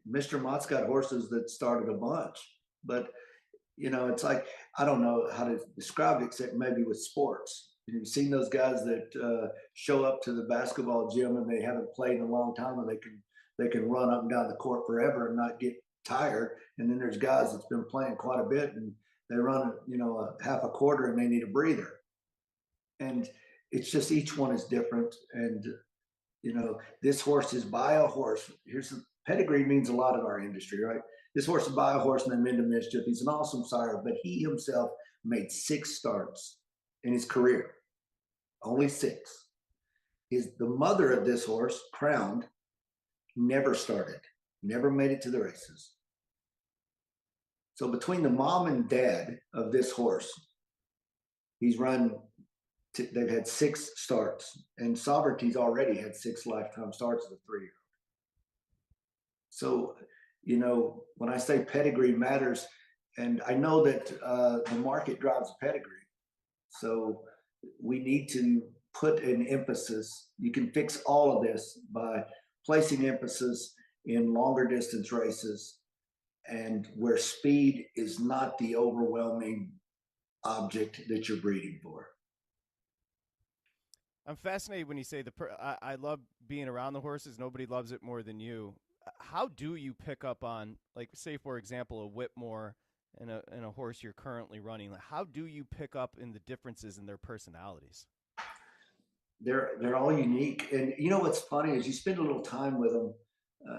Mr. Mott's got horses that started a bunch, but it's like, I don't know how to describe it except maybe with sports. You've seen those guys that show up to the basketball gym and they haven't played in a long time, and they can run up and down the court forever and not get tired. And then there's guys that's been playing quite a bit and they run a half a quarter and they need a breather. And it's just each one is different. And, this horse is by a horse. Pedigree means a lot in our industry, right? This horse is by a horse named Into Mischief. He's an awesome sire, but he himself made 6 starts in his career. Only 6. The mother of this horse, Crowned, never started, never made it to the races. So between the mom and dad of this horse, they've had 6 starts, and Sovereignty's already had 6 lifetime starts as a 3-year-old. So, when I say pedigree matters, and I know that the market drives pedigree, so we need to put an emphasis. You can fix all of this by placing emphasis in longer distance races, and where speed is not the overwhelming object that you're breeding for. I'm fascinated when you say I love being around the horses. Nobody loves it more than you. How do you pick up on, like, say, for example, a Whitmore and a horse you're currently running? How do you pick up in the differences in their personalities? They're all unique. And what's funny is you spend a little time with them.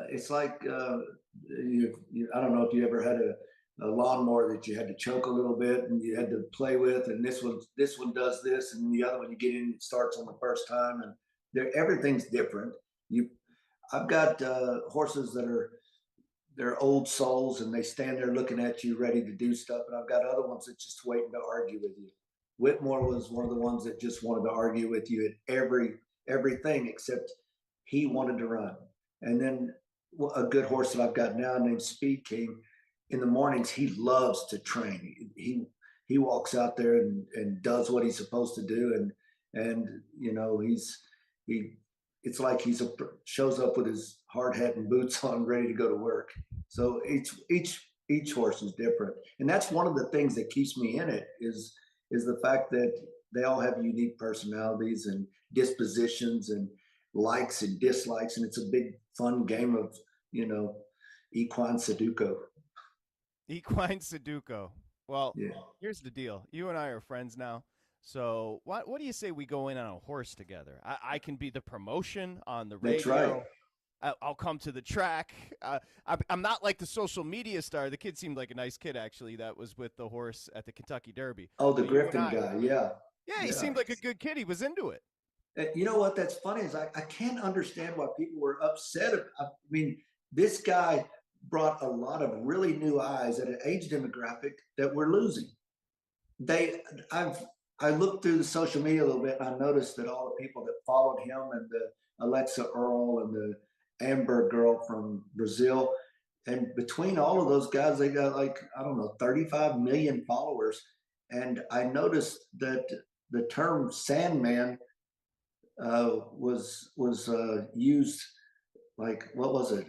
It's like, I don't know if you ever had a lawnmower that you had to choke a little bit and you had to play with, and this one does this, and the other one you get in, it starts on the first time, and everything's different. I've got horses they're old souls, and they stand there looking at you ready to do stuff, and I've got other ones that just waiting to argue with you. Whitmore was one of the ones that just wanted to argue with you at everything except he wanted to run. And then a good horse that I've got now named Speed King, in the mornings, he loves to train. He walks out there and does what he's supposed to do. And it's like shows up with his hard hat and boots on, ready to go to work. So each horse is different. And that's one of the things that keeps me in it is the fact that they all have unique personalities and dispositions and likes and dislikes. And it's a big fun game of, equine Sudoku. Equine Sudoku. Well, yeah. Here's the deal. You and I are friends now. So what do you say we go in on a horse together? I can be the promotion on the radio. That's right. I'll come to the track. I'm not like the social media star. The kid seemed like a nice kid, actually, that was with the horse at the Kentucky Derby. Oh, the Griffin guy, yeah. Yeah, he seemed like a good kid. He was into it. You know what? That's funny is I can't understand why people were upset. I mean, this guy brought a lot of really new eyes at an age demographic that we're losing. I looked through the social media a little bit, and I noticed that all the people that followed him and the Alexa Earl and the Amber girl from Brazil, and between all of those guys, they got 35 million followers. And I noticed that the term Sandman was used, like, what was it,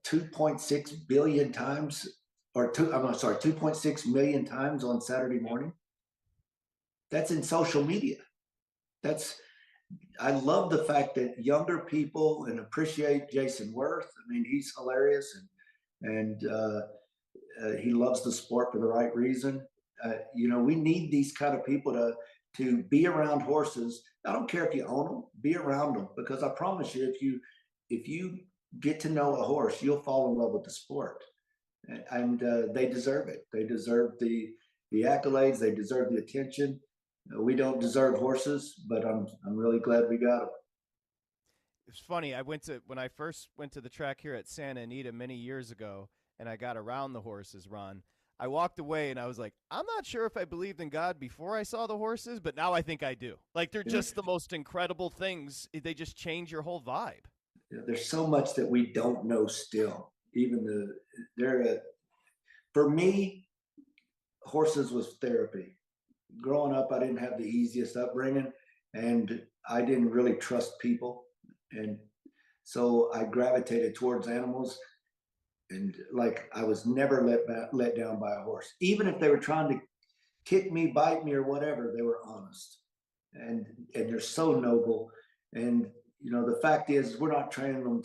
2.6 billion times, or 2.6 million times on Saturday morning. That's in social media. I love the fact that younger people and appreciate Jason Worth. I mean, he's hilarious, and he loves the sport for the right reason. We need these kind of people to be around horses. I don't care if you own them, be around them, because I promise you, if you get to know a horse, you'll fall in love with the sport. And they deserve it. They deserve the accolades. They deserve the attention. We don't deserve horses, but I'm really glad we got them. It's funny. When I first went to the track here at Santa Anita many years ago, and I got around the horses, Ron, I walked away and I was like, I'm not sure if I believed in God before I saw the horses, but now I think I do. Like, they're just the most incredible things. They just change your whole vibe. There's so much that we don't know still. For me, horses was therapy. Growing up, I didn't have the easiest upbringing, and I didn't really trust people. And so I gravitated towards animals, and I was never let down by a horse. Even if they were trying to kick me, bite me, or whatever, they were honest. And they're so noble. And the fact is, we're not training them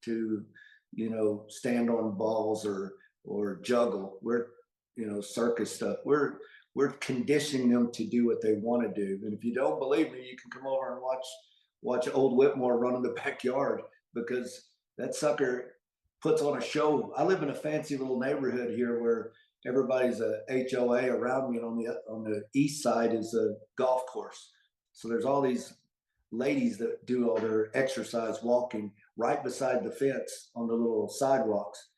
to stand on balls or juggle. We're circus stuff. we're conditioning them to do what they want to do. And if you don't believe me, you can come over and watch old Whitmore run in the backyard, because that sucker puts on a show. I live in a fancy little neighborhood here where everybody's a HOA around me, and on the east side is a golf course. So there's all these ladies that do all their exercise walking right beside the fence on the little sidewalks.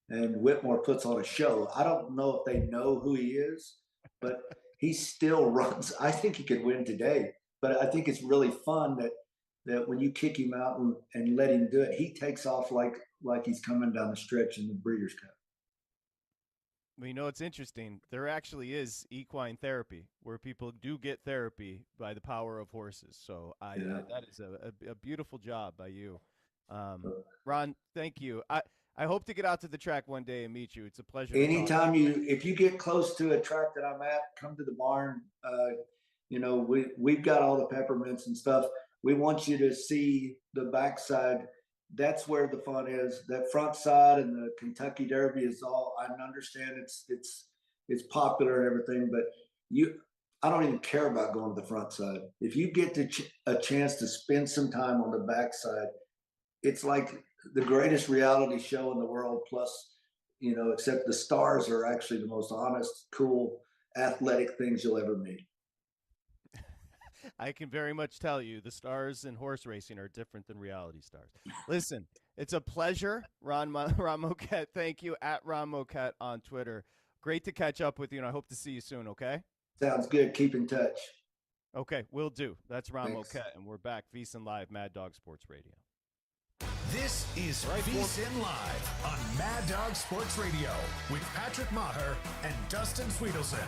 And Whitmore puts on a show. I don't know if they know who he is, but he still runs. I think he could win today, but I think it's really fun that when you kick him out and let him do it, he takes off like he's coming down the stretch in the Breeders' Cup. Well, you know, it's interesting. There actually is equine therapy where people do get therapy by the power of horses. So that is a beautiful job by you. Ron, thank you. I hope to get out to the track one day and meet you. It's a pleasure. Anytime if you get close to a track that I'm at, come to the barn. We've got all the peppermints and stuff. We want you to see the backside. That's where the fun is. That front side and the Kentucky Derby is all. I understand it's popular and everything, but I don't even care about going to the front side. If you get a chance to spend some time on the backside, it's like the greatest reality show in the world. Plus, except the stars are actually the most honest, cool, athletic things you'll ever meet. I can very much tell you the stars in horse racing are different than reality stars. Listen, it's a pleasure. Ron Moquett, thank you, at Ron Moquett on Twitter. Great to catch up with you, and I hope to see you soon, okay? Sounds good. Keep in touch. Okay, will do. That's Ron Moquett, and we're back. VSiN Live, Mad Dog Sports Radio. This is VSiN Live on Mad Dog Sports Radio with Patrick Meagher and Dustin Swedelson.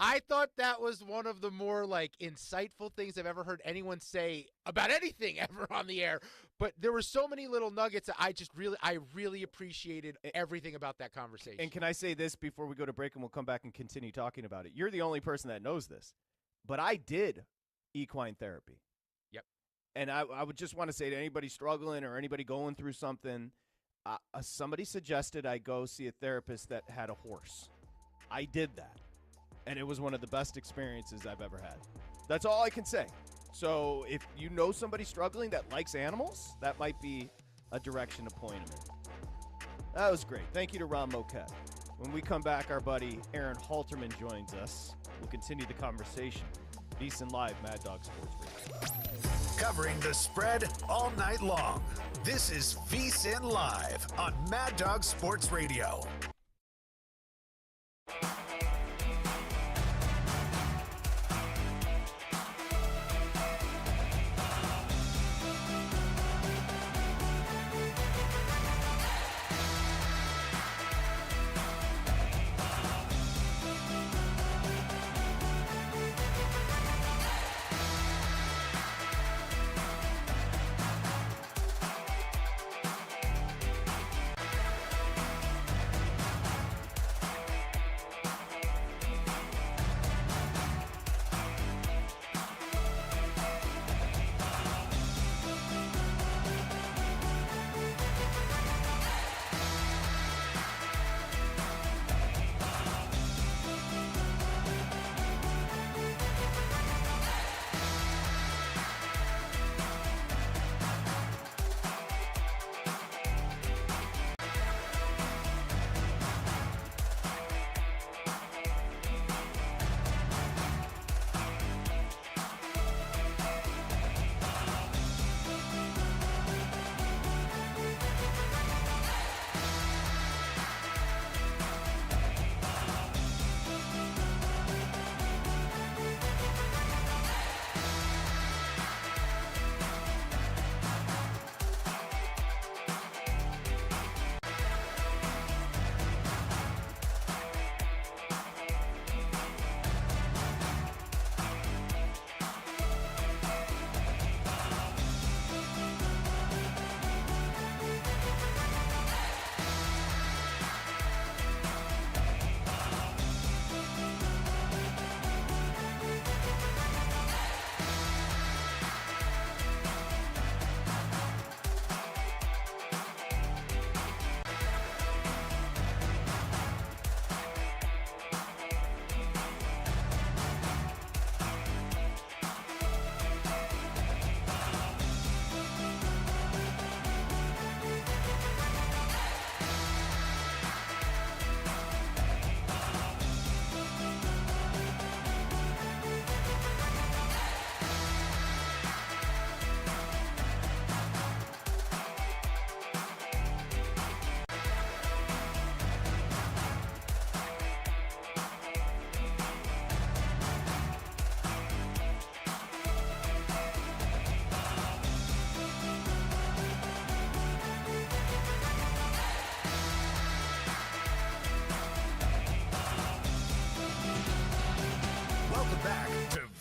I thought that was one of the more like insightful things I've ever heard anyone say about anything ever on the air. But there were so many little nuggets that I really appreciated everything about that conversation. And can I say this before we go to break and we'll come back and continue talking about it? You're the only person that knows this, but I did equine therapy. Yep. And I would just want to say to anybody struggling or anybody going through something, somebody suggested I go see a therapist that had a horse. I did that. And it was one of the best experiences I've ever had. That's all I can say. So if you know somebody struggling that likes animals, that might be a direction to point them in. That was great. Thank you to Ron Moquette. When we come back, our buddy Aaron Halterman joins us. We'll continue the conversation. VSiN Live, Mad Dog Sports Radio. Covering the spread all night long. This is VSiN Live on Mad Dog Sports Radio.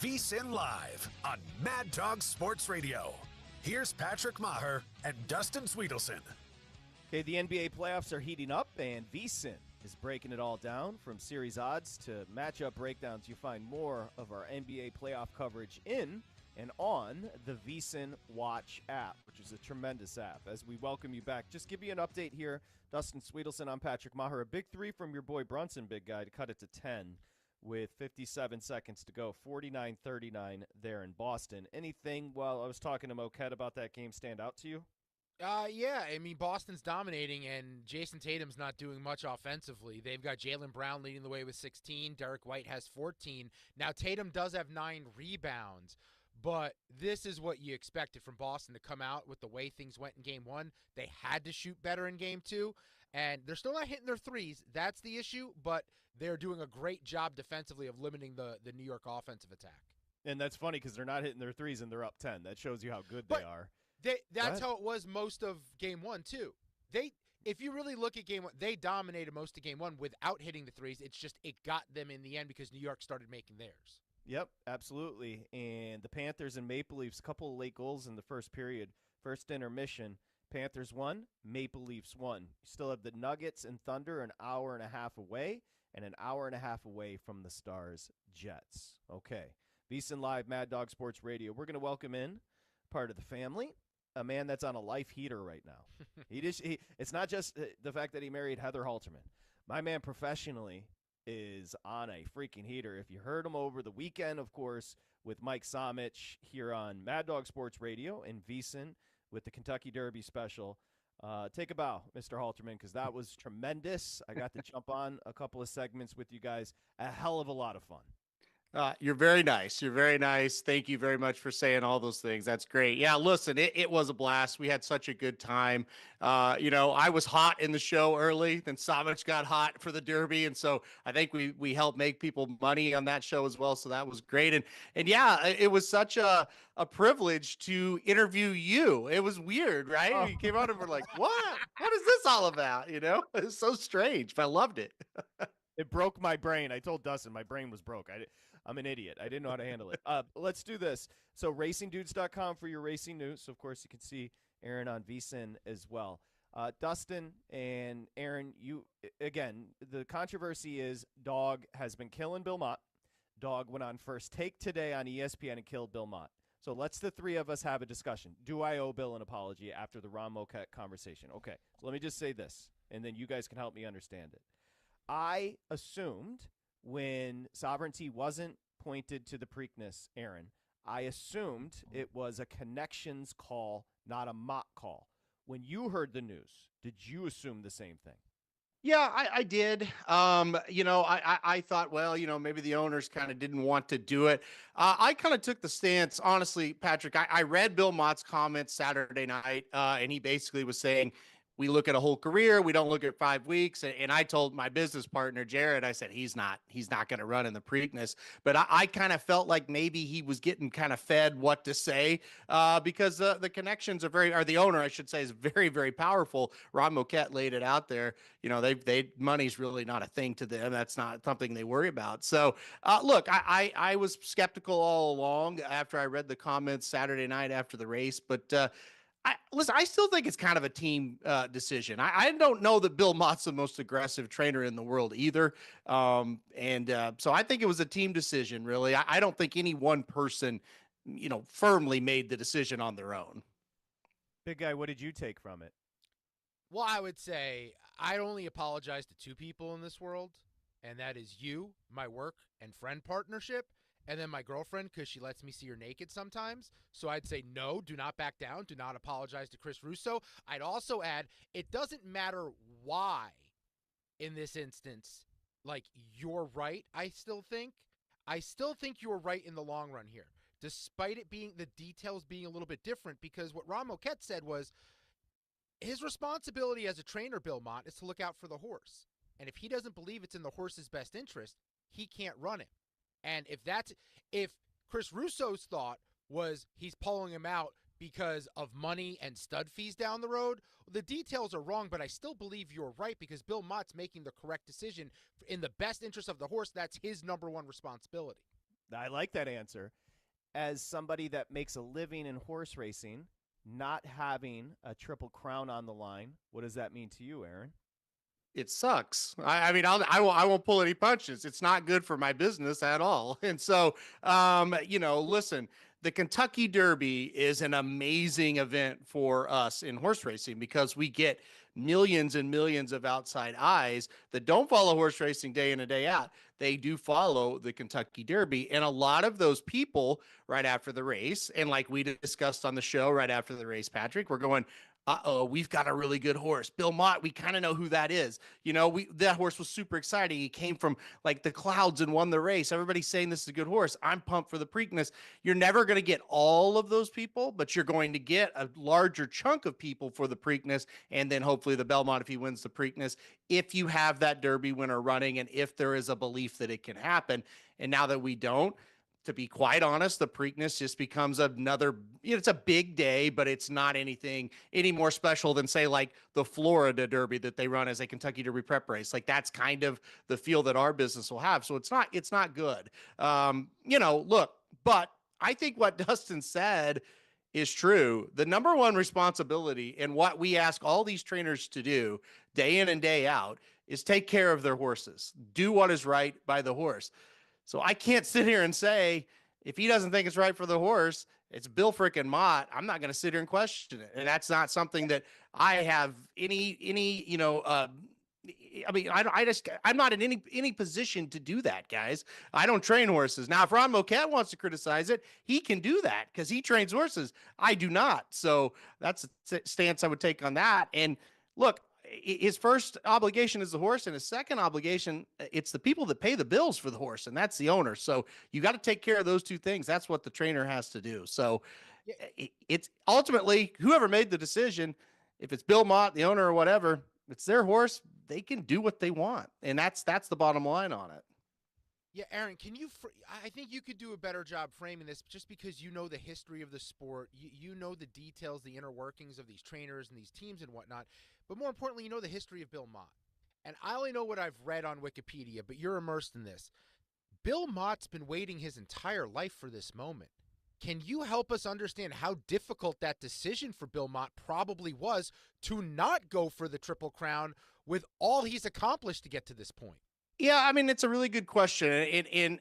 VSiN Live on Mad Dog Sports Radio. Here's Patrick Maher and Dustin Swedelson. Okay, the NBA playoffs are heating up, and VSiN is breaking it all down. From series odds to matchup breakdowns, you find more of our NBA playoff coverage in and on the VSiN Watch app, which is a tremendous app. As we welcome you back, just give you an update here. Dustin Swedelson, I'm Patrick Maher. A big three from your boy Brunson, big guy, to cut it to 10 with 57 seconds to go. 49-39 there in Boston. Anything, while I was talking to Moquette about that game, stand out to you? Yeah, I mean, Boston's dominating, and Jason Tatum's not doing much offensively. They've got Jaylen Brown leading the way with 16. Derek White has 14. Now, Tatum does have 9 rebounds, but this is what you expected from Boston to come out with the way things went in Game 1. They had to shoot better in Game 2, and they're still not hitting their threes. That's the issue, but they're doing a great job defensively of limiting the New York offensive attack. And that's funny because they're not hitting their threes and they're up 10. That shows you how good they are. That's how it was most of Game 1, too. if you really look at game one, they dominated most of game one without hitting the threes. It's just it got them in the end because New York started making theirs. Yep, absolutely. And the Panthers and Maple Leafs, a couple of late goals in the first period, first intermission. Panthers won, Maple Leafs won. You still have the Nuggets and Thunder an hour and a half away, and an hour and a half away from the Stars Jets. Okay. VSiN Live, Mad Dog Sports Radio. We're going to welcome in part of the family, a man that's on a life heater right now. It's not just the fact that he married Heather Halterman. My man professionally is on a freaking heater. If you heard him over the weekend, of course, with Mike Somich here on Mad Dog Sports Radio and VSiN with the Kentucky Derby special. Take a bow, Mr. Halterman, because that was tremendous. I got to jump on a couple of segments with you guys. A hell of a lot of fun. You're very nice. You're very nice. Thank you very much for saying all those things. That's great. Yeah, listen, it was a blast. We had such a good time. I was hot in the show early, then Savage got hot for the Derby. And so I think we helped make people money on that show as well. So that was great. And yeah, it was such a privilege to interview you. It was weird, right? Oh. We came out and we're like, what is this all about? It's so strange, but I loved it. It broke my brain. I told Dustin my brain was broke. I'm an idiot. I didn't know how to handle it. Let's do this. So racingdudes.com for your racing news. So, of course, you can see Aaron on VSiN as well. Dustin and Aaron, again, the controversy is Dog has been killing Bill Mott. Dog went on First Take today on ESPN and killed Bill Mott. So let's the three of us have a discussion. Do I owe Bill an apology after the Ron Moquette conversation? Okay, so let me just say this, and then you guys can help me understand it. I assumed when sovereignty wasn't pointed to the Preakness, Aaron, I assumed it was a connections call, not a Mott call. When you heard the news, did you assume the same thing? Yeah, I did. I thought, well, maybe the owners kind of didn't want to do it. I kind of took the stance, honestly, Patrick. I read Bill Mott's comments Saturday night, and he basically was saying, we look at a whole career. We don't look at 5 weeks. And I told my business partner, Jared, I said, he's not going to run in the Preakness. But I kind of felt like maybe he was getting kind of fed what to say because the connections are the owner, I should say, is very, very powerful. Ron Moquette laid it out there. Money's really not a thing to them. That's not something they worry about. So look, I was skeptical all along after I read the comments Saturday night after the race, but I still think it's kind of a team decision. I don't know that Bill Mott's the most aggressive trainer in the world either. So I think it was a team decision, really. I don't think any one person, firmly made the decision on their own. Big guy, what did you take from it? Well, I would say I only apologize to two people in this world, and that is you, my work and friend partnership, and then my girlfriend, because she lets me see her naked sometimes. So I'd say, no, do not back down. Do not apologize to Chris Russo. I'd also add, it doesn't matter why in this instance, you're right, I still think. I still think you're right in the long run here, despite it being the details being a little bit different, because what Ron Moquette said was his responsibility as a trainer, Bill Mott, is to look out for the horse. And if he doesn't believe it's in the horse's best interest, he can't run it. And if Chris Russo's thought was he's pulling him out because of money and stud fees down the road, the details are wrong, but I still believe you're right because Bill Mott's making the correct decision in the best interest of the horse. That's his number one responsibility. I like that answer. As somebody that makes a living in horse racing, not having a Triple Crown on the line, what does that mean to you, Aaron? It sucks. I mean, I won't pull any punches. It's not good for my business at all. And so, listen, the Kentucky Derby is an amazing event for us in horse racing because we get millions and millions of outside eyes that don't follow horse racing day in and day out. They do follow the Kentucky Derby. And a lot of those people right after the race, and like we discussed on the show right after the race, Patrick, we're going, we've got a really good horse. Bill Mott, we kind of know who that is. That horse was super exciting. He came from the clouds and won the race. Everybody's saying this is a good horse. I'm pumped for the Preakness. You're never going to get all of those people, but you're going to get a larger chunk of people for the Preakness, and then hopefully the Belmont if he wins the Preakness, if you have that Derby winner running and if there is a belief that it can happen. And now that we don't, to be quite honest, the Preakness just becomes another, it's a big day, but it's not anything any more special than, say, like the Florida Derby that they run as a Kentucky Derby prep race. Like, that's kind of the feel that our business will have. So it's not good. Look, but I think what Dustin said is true. The number one responsibility and what we ask all these trainers to do day in and day out is take care of their horses, do what is right by the horse. So I can't sit here and say, if he doesn't think it's right for the horse, it's Bill frickin' Mott. I'm not going to sit here and question it. And that's not something that I have I'm not in any position to do that, guys. I don't train horses. Now, if Ron Moquette wants to criticize it, he can do that because he trains horses. I do not. So that's a stance I would take on that. And look, his first obligation is the horse, and his second obligation, it's the people that pay the bills for the horse, and that's the owner. So you got to take care of those two things. That's what the trainer has to do. So it's ultimately whoever made the decision, if it's Bill Mott, the owner, or whatever, it's their horse. They can do what they want, and that's the bottom line on it. Yeah, Aaron, I think you could do a better job framing this just because you know the history of the sport. You know the details, the inner workings of these trainers and these teams and whatnot. But more importantly, you know the history of Bill Mott. And I only know what I've read on Wikipedia, but you're immersed in this. Bill Mott's been waiting his entire life for this moment. Can you help us understand how difficult that decision for Bill Mott probably was to not go for the Triple Crown with all he's accomplished to get to this point? Yeah, I mean, it's a really good question. And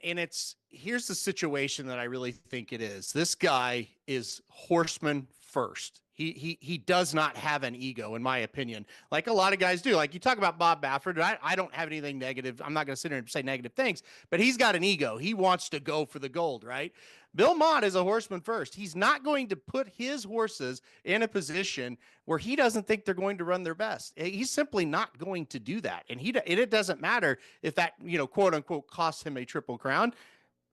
here's the situation that I really think it is. This guy is horseman first. He does not have an ego, in my opinion, like a lot of guys do. Like you talk about Bob Baffert. I don't have anything negative. I'm not going to sit here and say negative things, but he's got an ego. He wants to go for the gold, right? Bill Mott is a horseman first. He's not going to put his horses in a position where he doesn't think they're going to run their best. He's simply not going to do that. And it doesn't matter if that, quote unquote, costs him a Triple Crown.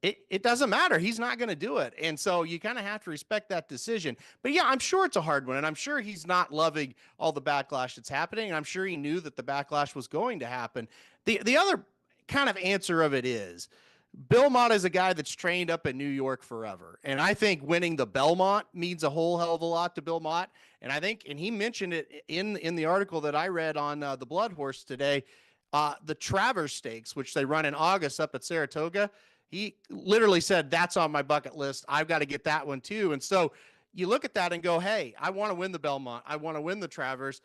It doesn't matter. He's not going to do it. And so you kind of have to respect that decision. But yeah, I'm sure it's a hard one. And I'm sure he's not loving all the backlash that's happening. And I'm sure he knew that the backlash was going to happen. The other kind of answer of it is Bill Mott is a guy that's trained up in New York forever. And I think winning the Belmont means a whole hell of a lot to Bill Mott. And I think, and he mentioned it in the article that I read on the Blood Horse today, the Travers Stakes, which they run in August up at Saratoga. He literally said, that's on my bucket list. I've got to get that one too. And so you look at that and go, hey, I want to win the Belmont. I want to win the Travers.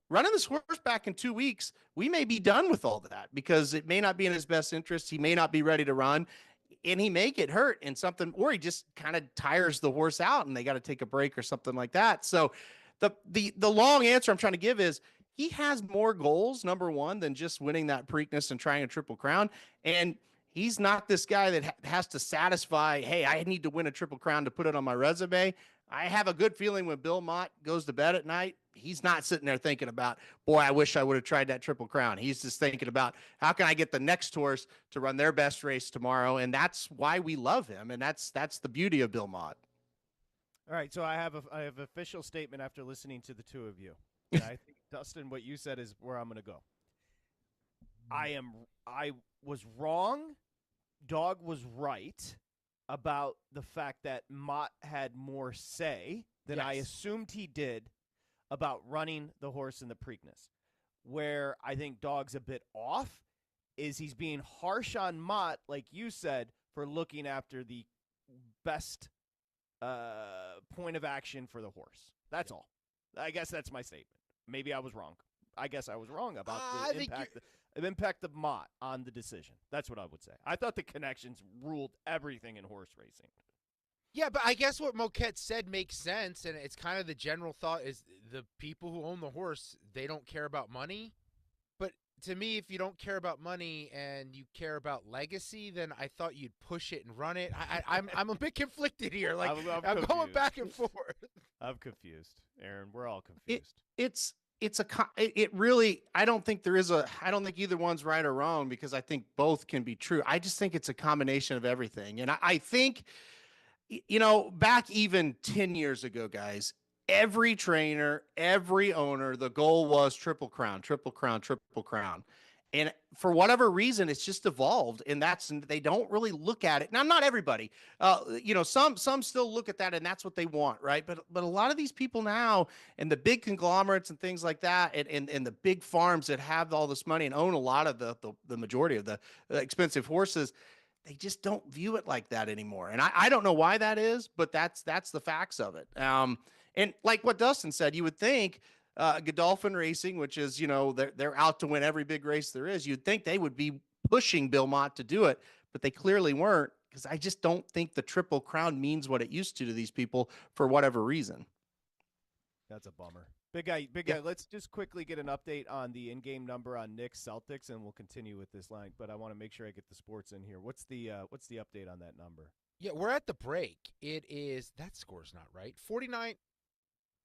Running this horse back in 2 weeks, we may be done with all that because it may not be in his best interest. He may not be ready to run, and he may get hurt in something, or he just kind of tires the horse out and they got to take a break or something like that. So the long answer I'm trying to give is he has more goals, number one, than just winning that Preakness and trying a Triple Crown. And he's not this guy that has to satisfy, hey, I need to win a Triple Crown to put it on my resume. I have a good feeling when Bill Mott goes to bed at night, he's not sitting there thinking about, boy, I wish I would have tried that Triple Crown. He's just thinking about, how can I get the next horse to run their best race tomorrow? And that's why we love him. And that's the beauty of Bill Mott. All right, so I have an official statement after listening to the two of you. And I think, Dustin, what you said is where I'm going to go. I was wrong. Dog was right about the fact that Mott had more say than I assumed he did about running the horse in the Preakness. Where I think Dog's a bit off is he's being harsh on Mott, like you said, for looking after the best point of action for the horse. That's all. I guess that's my statement. Maybe I was wrong. I guess I was wrong about the impact of Mott on the decision. That's what I would say. I thought the connections ruled everything in horse racing. Yeah, but I guess what Moquette said makes sense, and it's kind of the general thought is the people who own the horse, they don't care about money. But to me, if you don't care about money and you care about legacy, then I thought you'd push it and run it. I'm a bit conflicted here. Like I'm going back and forth. I'm confused, Aaron. We're all confused. I don't think either one's right or wrong because I think both can be true. I just think it's a combination of everything. And I think, back even 10 years ago, guys, every trainer, every owner, the goal was Triple Crown, Triple Crown, Triple Crown. And for whatever reason, it's just evolved, and they don't really look at it. Now, not everybody, some still look at that, and that's what they want, right? But a lot of these people now, and the big conglomerates and things like that, and the big farms that have all this money and own a lot of the majority of the expensive horses, they just don't view it like that anymore. And I don't know why that is, but that's the facts of it. And like what Dustin said, you would think Godolphin Racing, which is, they're out to win every big race there is. You'd think they would be pushing Bill Mott to do it, but they clearly weren't, because I just don't think the Triple Crown means what it used to these people for whatever reason. That's a bummer. Big guy, let's just quickly get an update on the in-game number on Knicks Celtics, and we'll continue with this line. But I want to make sure I get the sports in here. What's the update on that number? Yeah, we're at the break. It is, that score's not right. 49.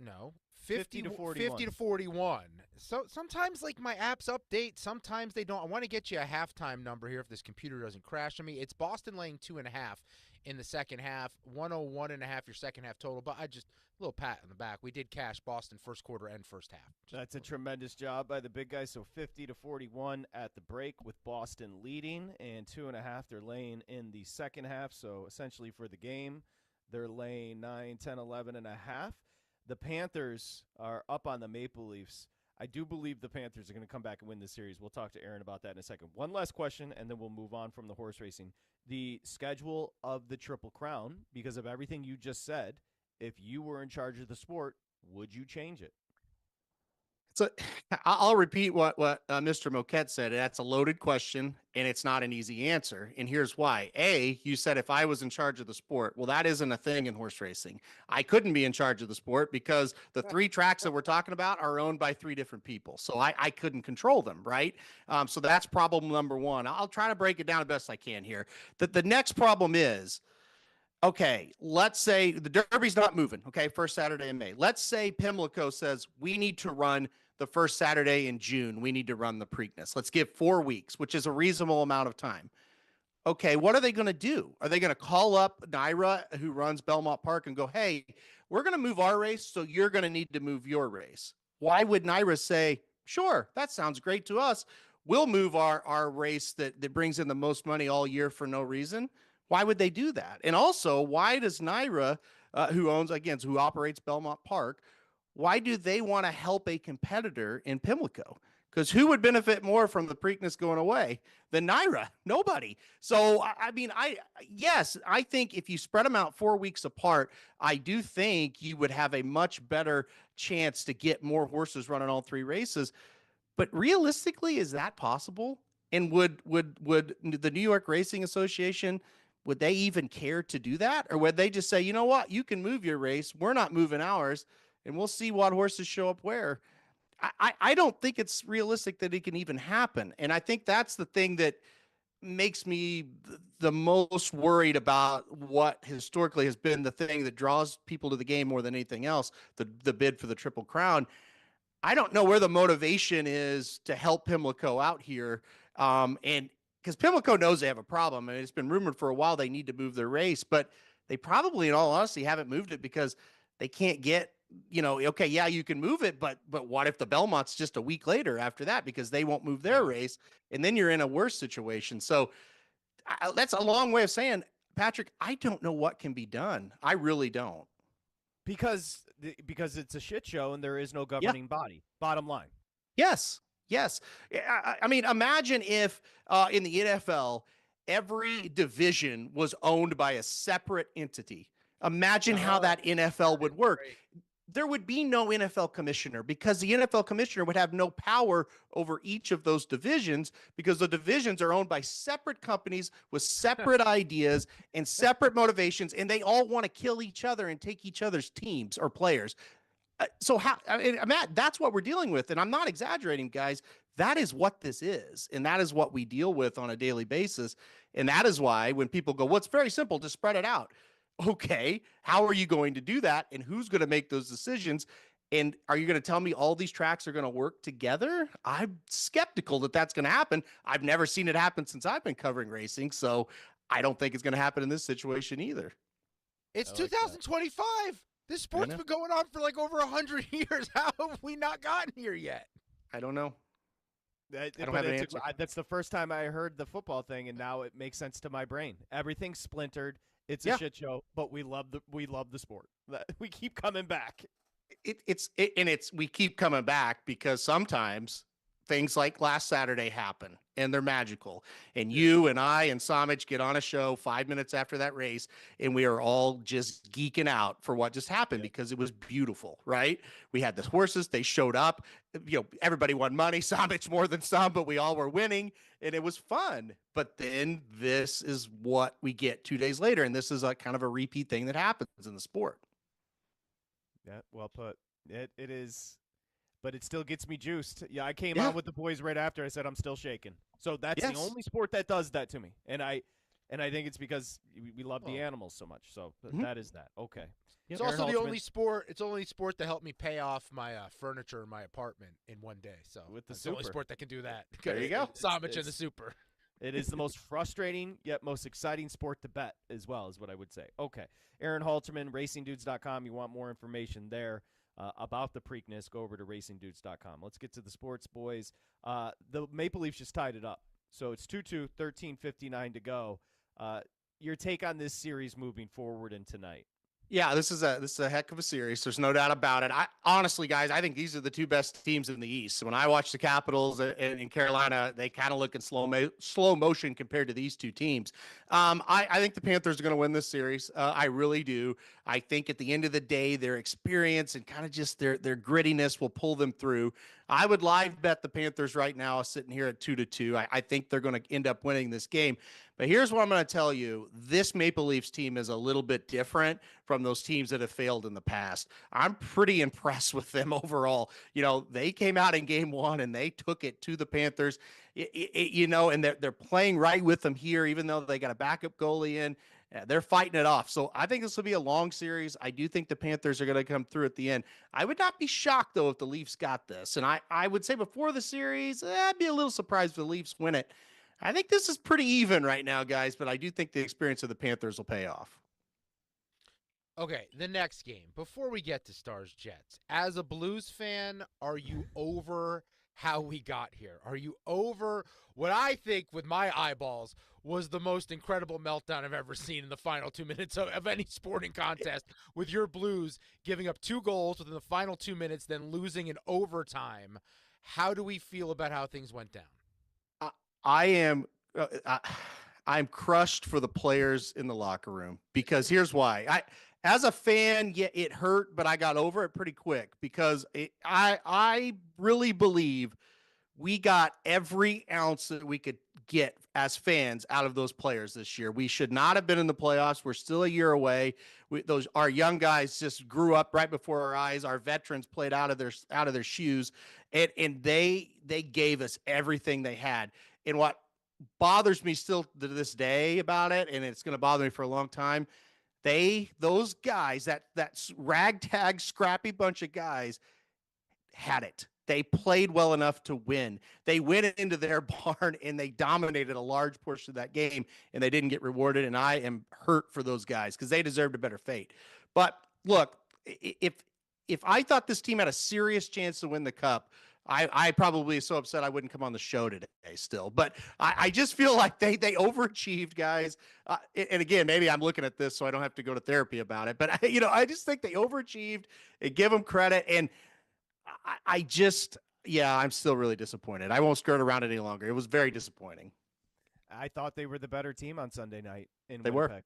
No, 50 to 41. 50 to 41. So sometimes, like, my apps update, sometimes they don't. I want to get you a halftime number here if this computer doesn't crash on me. It's Boston laying 2.5 in the second half, 101.5 your second half total. But a little pat on the back. We did cash Boston first quarter and first half. That's a tremendous job by the big guy. So 50 to 41 at the break, with Boston leading, and 2.5 they're laying in the second half. So essentially for the game, they're laying 9, 10, 11 and a half. The Panthers are up on the Maple Leafs. I do believe the Panthers are going to come back and win this series. We'll talk to Aaron about that in a second. One last question, and then we'll move on from the horse racing. The schedule of the Triple Crown, because of everything you just said, if you were in charge of the sport, would you change it? So I'll repeat what Mr. Moquette said. That's a loaded question, and it's not an easy answer. And here's why. A, you said if I was in charge of the sport. Well, that isn't a thing in horse racing. I couldn't be in charge of the sport because the 3 tracks that we're talking about are owned by 3 different people. So I couldn't control them, right? So that's problem number one. I'll try to break it down the best I can here. The next problem is, okay, let's say the Derby's not moving, okay, first Saturday in May. Let's say Pimlico says we need to run the first Saturday in June. We need to run the Preakness. Let's give 4 weeks, which is a reasonable amount of time. Okay, what are they going to do? Are they going to call up Naira, who runs Belmont Park, and go, hey, we're going to move our race, so you're going to need to move your race? Why would Naira say, sure, that sounds great to us. We'll move our race that brings in the most money all year for no reason? Why would they do that? And also, why does Naira, who operates Belmont Park, why do they want to help a competitor in Pimlico? Because who would benefit more from the Preakness going away than Naira? Nobody. So, I think if you spread them out 4 weeks apart, I do think you would have a much better chance to get more horses running all 3 races. But realistically, is that possible? And would the New York Racing Association, would they even care to do that? Or would they just say, you know what, you can move your race, we're not moving ours, and we'll see what horses show up where? I don't think it's realistic that it can even happen. And I think that's the thing that makes me the most worried about what historically has been the thing that draws people to the game more than anything else, the bid for the Triple Crown. I don't know where the motivation is to help Pimlico out here. And because Pimlico knows they have a problem, and it's been rumored for a while they need to move their race, but they probably, in all honesty, haven't moved it because they can't get, okay, yeah, you can move it, but what if the Belmont's just a week later after that, because they won't move their race, and then you're in a worse situation. So that's a long way of saying, Patrick, I don't know what can be done. I really don't. Because it's a shit show and there is no governing body. Bottom line. Yes. I mean, imagine if in the NFL, every division was owned by a separate entity. Imagine how that NFL would work. There would be no NFL commissioner, because the NFL commissioner would have no power over each of those divisions, because the divisions are owned by separate companies with separate ideas and separate motivations, and they all want to kill each other and take each other's teams or players. Matt, that's what we're dealing with. And I'm not exaggerating, guys. That is what this is. And that is what we deal with on a daily basis. And that is why when people go, well, it's very simple, just spread it out. Okay, how are you going to do that? And who's going to make those decisions? And are you going to tell me all these tracks are going to work together? I'm skeptical that that's going to happen. I've never seen it happen since I've been covering racing. So I don't think it's going to happen in this situation either. It's 2025. This sport's been going on for like over 100 years. How have we not gotten here yet? I don't know. I don't have an answer. That's the first time I heard the football thing, and now it makes sense to my brain. Everything's splintered. It's a shit show, but we love the sport. We keep coming back. We keep coming back because sometimes things like last Saturday happen and they're magical. And you and I and Samich get on a show 5 minutes after that race, and we are all just geeking out for what just happened because it was beautiful, right? We had the horses, they showed up, everybody won money, Samich more than some, but we all were winning and it was fun. But then this is what we get 2 days later. And this is a kind of a repeat thing that happens in the sport. Yeah, well put. It is, but it still gets me juiced. Yeah, I came on with the boys right after. I said I'm still shaking. So that's the only sport that does that to me, and I think it's because we love the animals so much. So that is that. Okay. It's also the only sport. It's the only sport that helped me pay off my furniture in my apartment in one day. So with the only sport that can do that. There you go. Samich and the Super. It is the most frustrating yet most exciting sport to bet as well, is what I would say. Okay. Aaron Halterman, racingdudes.com. You want more information there about the Preakness, go over to racingdudes.com. Let's get to the sports, boys. The Maple Leafs just tied it up. So it's 2-2, 13:59 to go. Your take on this series moving forward and tonight? Yeah, this is a heck of a series. There's no doubt about it. Honestly, guys, I think these are the two best teams in the East. When I watch the Capitals in Carolina, they kind of look in slow motion compared to these two teams. I think the Panthers are going to win this series. I really do. I think at the end of the day, their experience and kind of just their grittiness will pull them through. I would live bet the Panthers right now, sitting here at 2-2. I think they're going to end up winning this game. But here's what I'm going to tell you. This Maple Leafs team is a little bit different from those teams that have failed in the past. I'm pretty impressed with them overall. They came out in game one and they took it to the Panthers, and they're playing right with them here, even though they got a backup goalie in. They're fighting it off. So I think this will be a long series. I do think the Panthers are going to come through at the end. I would not be shocked, though, if the Leafs got this. And I would say before the series, I'd be a little surprised if the Leafs win it. I think this is pretty even right now, guys, but I do think the experience of the Panthers will pay off. Okay, the next game. Before we get to Stars Jets, as a Blues fan, are you over how we got here? Are you over what I think, with my eyeballs, was the most incredible meltdown I've ever seen in the final 2 minutes of any sporting contest, with your Blues giving up 2 goals within the final 2 minutes, then losing in overtime? How do we feel about how things went down? I'm crushed for the players in the locker room, because here's why. As a fan, it hurt, but I got over it pretty quick because I really believe we got every ounce that we could get as fans out of those players this year. We should not have been in the playoffs. We're still a year away. Our young guys just grew up right before our eyes. Our veterans played out of their shoes, and they gave us everything they had. And what bothers me still to this day about it, and it's going to bother me for a long time, those guys, that ragtag, scrappy bunch of guys, had it. They played well enough to win. They went into their barn and they dominated a large portion of that game, and they didn't get rewarded. And I am hurt for those guys because they deserved a better fate. But look, if I thought this team had a serious chance to win the cup, I probably so upset I wouldn't come on the show today still. But I just feel like they overachieved, guys. And again, maybe I'm looking at this so I don't have to go to therapy about it. But, I just think they overachieved, and give them credit. And I'm still really disappointed. I won't skirt around it any longer. It was very disappointing. I thought they were the better team on Sunday night in They Winnipeg.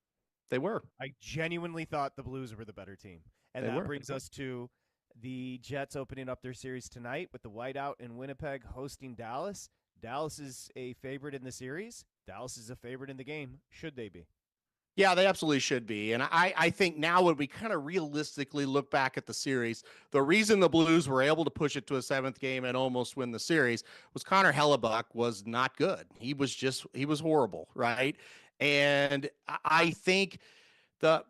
They were. I genuinely thought the Blues were the better team. And that brings us to the Jets opening up their series tonight with the whiteout in Winnipeg hosting Dallas. Dallas is a favorite in the series. Dallas is a favorite in the game. Should they be? Yeah, they absolutely should be. And I think now when we kind of realistically look back at the series, the reason the Blues were able to push it to a 7th game and almost win the series was Connor Hellebuck was not good. He was horrible, right? And I think the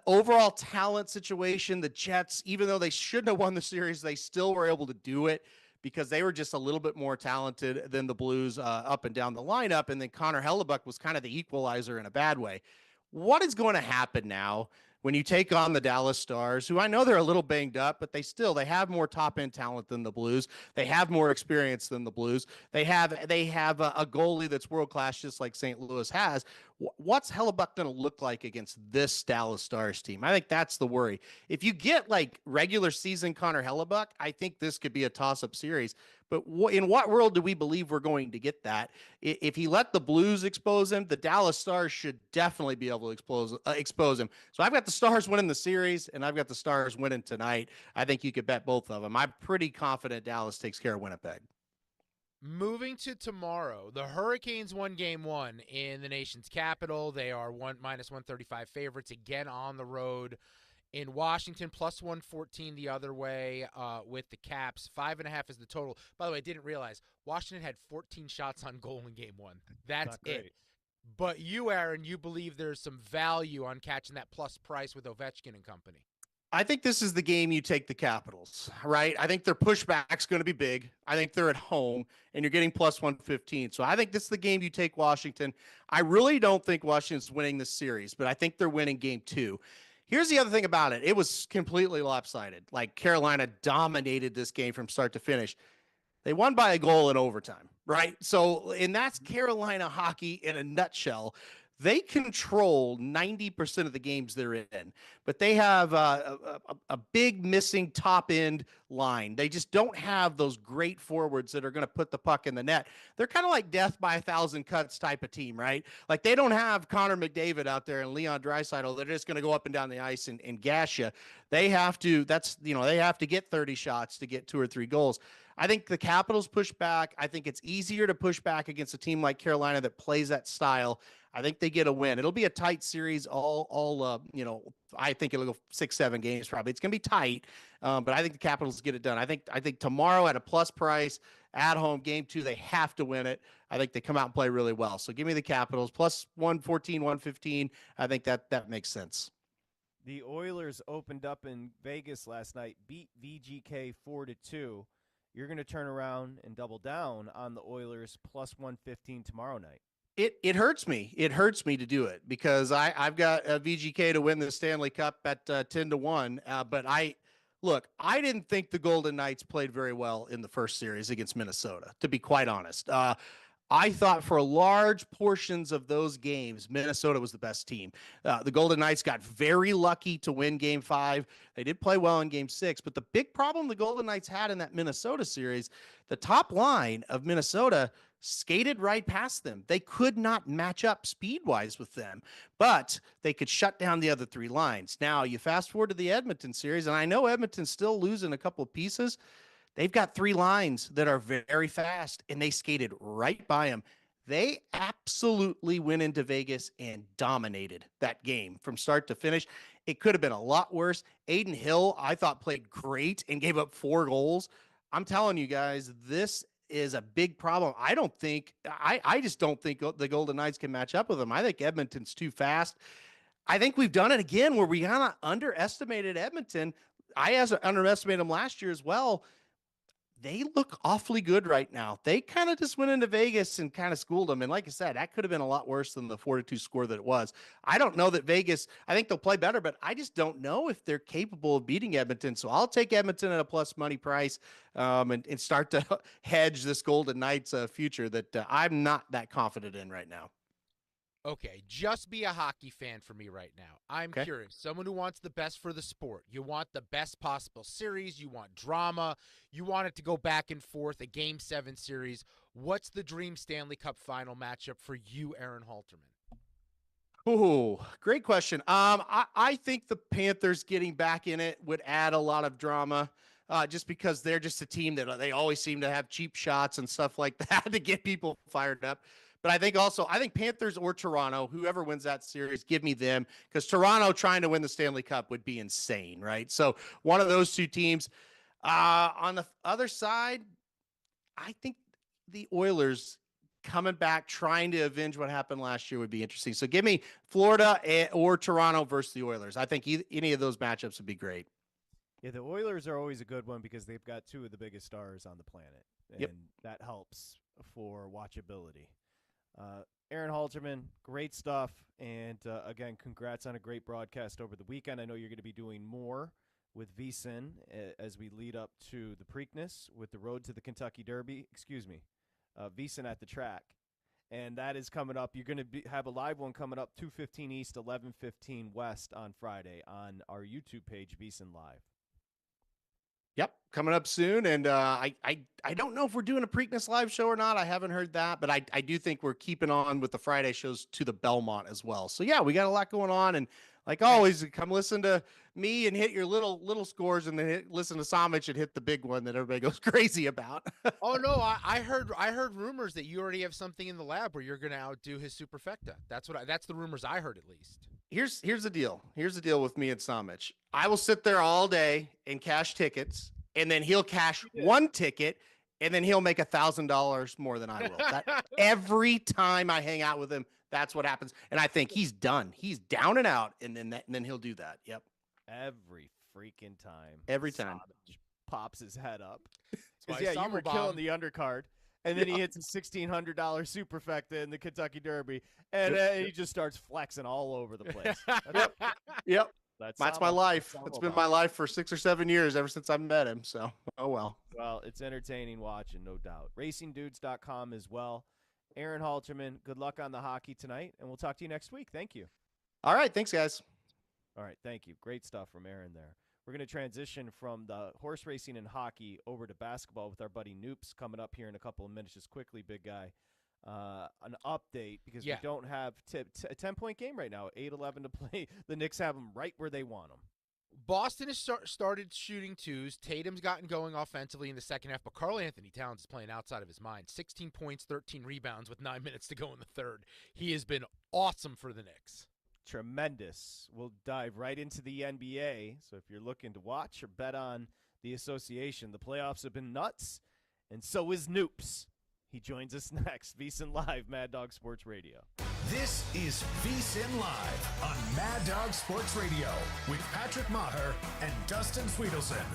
overall talent situation, the Jets, even though they shouldn't have won the series, they still were able to do it because they were just a little bit more talented than the Blues up and down the lineup. And then Connor Hellebuck was kind of the equalizer in a bad way. What is going to happen now? when you take on the Dallas Stars, who I know they're a little banged up, but they have more top end talent than the Blues. They have more experience than the Blues. They have a goalie that's world class, just like St. Louis has. What's Hellebuck going to look like against this Dallas Stars team? I think that's the worry. If you get like regular season Connor Hellebuck, I think this could be a toss up series. But in what world do we believe we're going to get that? If he let the Blues expose him, the Dallas Stars should definitely be able to expose him. So I've got the Stars winning the series, and I've got the Stars winning tonight. I think you could bet both of them. I'm pretty confident Dallas takes care of Winnipeg. Moving to tomorrow, the Hurricanes won Game 1 in the nation's capital. They are minus 135 favorites again on the road in Washington, plus 114 the other way with the Caps. 5.5 is the total. By the way, I didn't realize Washington had 14 shots on goal in Game 1. That's it. But you, Aaron, you believe there's some value on catching that plus price with Ovechkin and company. I think this is the game you take the Capitals, right? I think their pushback's going to be big. I think they're at home, and you're getting plus 115. So I think this is the game you take Washington. I really don't think Washington's winning this series, but I think they're winning Game 2. Here's the other thing about it. It was completely lopsided. Like, Carolina dominated this game from start to finish. They won by a goal in overtime, right? So, and that's Carolina hockey in a nutshell. They control 90% of the games they're in, but they have a big missing top end line. They just don't have those great forwards that are going to put the puck in the net. They're kind of like death by a thousand cuts type of team, right? Like, they don't have Connor McDavid out there and Leon Draisaitl that are just going to go up and down the ice and gash you. They have to, they have to get 30 shots to get 2 or 3 goals. I think the Capitals push back. I think it's easier to push back against a team like Carolina that plays that style. I think they get a win. It'll be a tight series. I think it'll go 6-7 games probably. It's going to be tight, but I think the Capitals get it done. I think tomorrow at a plus price at home, Game 2, they have to win it. I think they come out and play really well. So give me the Capitals plus 114, 115. I think that makes sense. The Oilers opened up in Vegas last night, beat VGK 4-2. You're going to turn around and double down on the Oilers plus 115 tomorrow night. It hurts me. It hurts me to do it because I've got VGK to win the Stanley Cup at 10-1. But I didn't think the Golden Knights played very well in the first series against Minnesota, to be quite honest. I thought for large portions of those games, Minnesota was the best team. The Golden Knights got very lucky to win Game 5. They did play well in Game 6, but the big problem the Golden Knights had in that Minnesota series, the top line of Minnesota skated right past them. They could not match up speed-wise with them, but they could shut down the other 3 lines. Now, you fast forward to the Edmonton series, and I know Edmonton's still losing a couple of pieces. They've got 3 lines that are very fast, and they skated right by them. They absolutely went into Vegas and dominated that game from start to finish. It could have been a lot worse. Aiden Hill, I thought, played great and gave up 4 goals. I'm telling you guys, this is a big problem. I just don't think the Golden Knights can match up with them. I think Edmonton's too fast. I think we've done it again where we kind of underestimated Edmonton. I underestimated them last year as well. They look awfully good right now. They kind of just went into Vegas and kind of schooled them. And like I said, that could have been a lot worse than the 4-2 score that it was. I don't know that Vegas, I think they'll play better, but I just don't know if they're capable of beating Edmonton. So I'll take Edmonton at a plus money price and start to hedge this Golden Knights future that I'm not that confident in right now. Okay, just be a hockey fan for me right now. I'm curious. Someone who wants the best for the sport. You want the best possible series. You want drama. You want it to go back and forth, a Game 7 series. What's the dream Stanley Cup final matchup for you, Aaron Halterman? Oh, great question. I think the Panthers getting back in it would add a lot of drama. Just because they're just a team that they always seem to have cheap shots and stuff like that to get people fired up. But I think Panthers or Toronto, whoever wins that series, give me them because Toronto trying to win the Stanley Cup would be insane, right? So one of those 2 teams. On the other side, I think the Oilers coming back, trying to avenge what happened last year would be interesting. So give me Florida or Toronto versus the Oilers. I think any of those matchups would be great. Yeah, the Oilers are always a good one because they've got 2 of the biggest stars on the planet, and that helps for watchability. Aaron Halterman, great stuff. And again, congrats on a great broadcast over the weekend. I know you're going to be doing more with VSiN as we lead up to the Preakness with the road to the Kentucky Derby. VSiN at the track. And that is coming up. You're going to have a live one coming up 2:15 East, 11:15 West on Friday on our YouTube page, VSiN Live. Yep, coming up soon. And I don't know if we're doing a Preakness live show or not. I haven't heard that, but I do think we're keeping on with the Friday shows to the Belmont as well. So yeah, we got a lot going on. And like always, come listen to me and hit your little scores, and then listen to Samich and hit the big one that everybody goes crazy about. Oh no, I heard rumors that you already have something in the lab where you're going to outdo his superfecta. That's the rumors I heard, at least. Here's the deal. Here's the deal with me and Samich. I will sit there all day and cash tickets, and then he'll cash one ticket, and then he'll make $1,000 more than I will. That, every time I hang out with him, that's what happens. And I think he's done. He's down and out, and then he'll do that. Yep. Every freaking time. Every time. Savage pops his head up. why Yeah, you Summer were Bomb- killing the undercard. And then he hits a $1,600 superfecta in the Kentucky Derby, and he just starts flexing all over the place. Yep. That's That's my Sama. life. Sama It's been Bomb. my life for 6 or 7 years ever since I met him. So, oh well. Well, it's entertaining watching, no doubt. RacingDudes.com as well. Aaron Halterman, good luck on the hockey tonight, and we'll talk to you next week. Thank you. All right. Thanks, guys. All right, thank you. Great stuff from Aaron there. We're going to transition from the horse racing and hockey over to basketball with our buddy Noops coming up here in a couple of minutes. Just quickly, big guy, an update because we don't have a 10-point game right now, 8-11 to play. The Knicks have them right where they want them. Boston has started shooting twos. Tatum's gotten going offensively in the second half, but Karl Anthony Towns is playing outside of his mind. 16 points, 13 rebounds with 9 minutes to go in the third. He has been awesome for the Knicks. Tremendous. We'll dive right into the NBA. So if you're looking to watch or bet on the association, the playoffs have been nuts, and so is Noops. He joins us next. VSiN Live, Mad Dog Sports Radio. This is VSiN Live on Mad Dog Sports Radio with Patrick Meagher and Dustin Swedelson.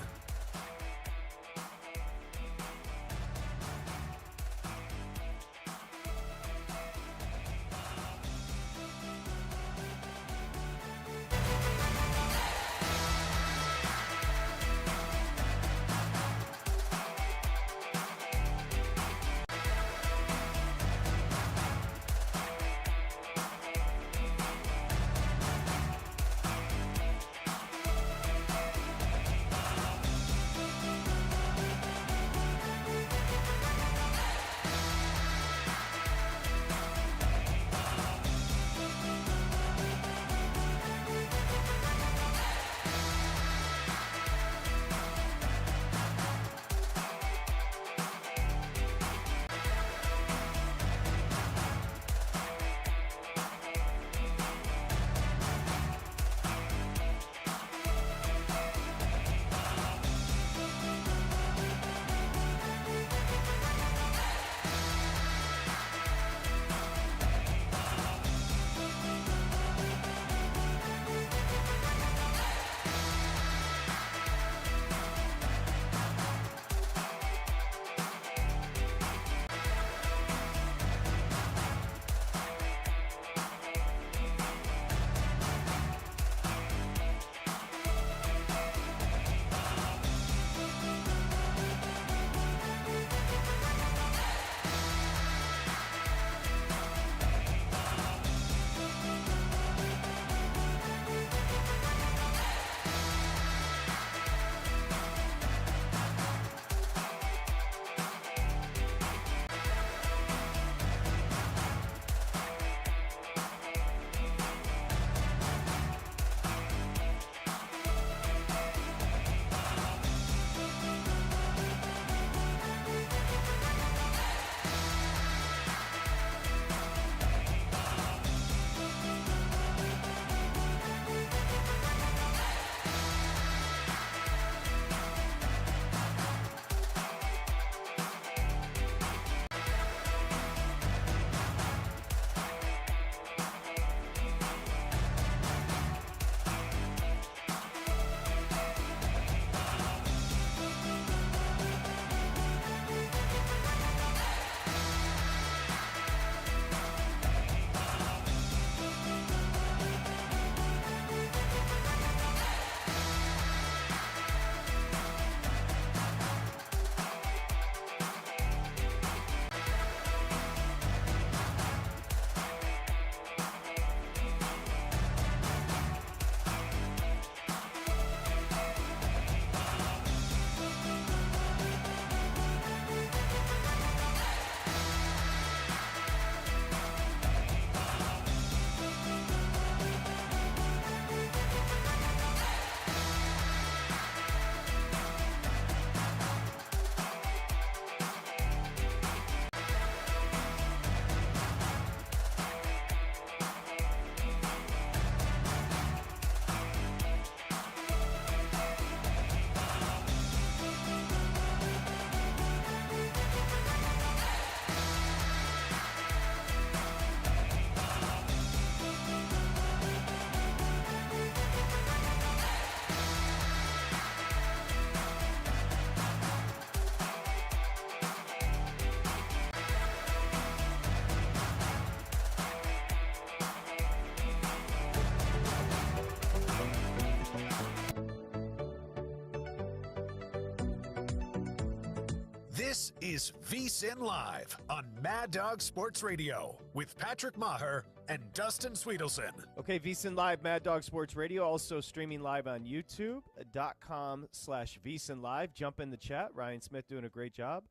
This is VSiN Live on Mad Dog Sports Radio with Patrick Maher and Dustin Swedelson. Okay, VSiN Live, Mad Dog Sports Radio, also streaming live on YouTube.com/VSiN Live. Jump in the chat. Ryan Smith doing a great job.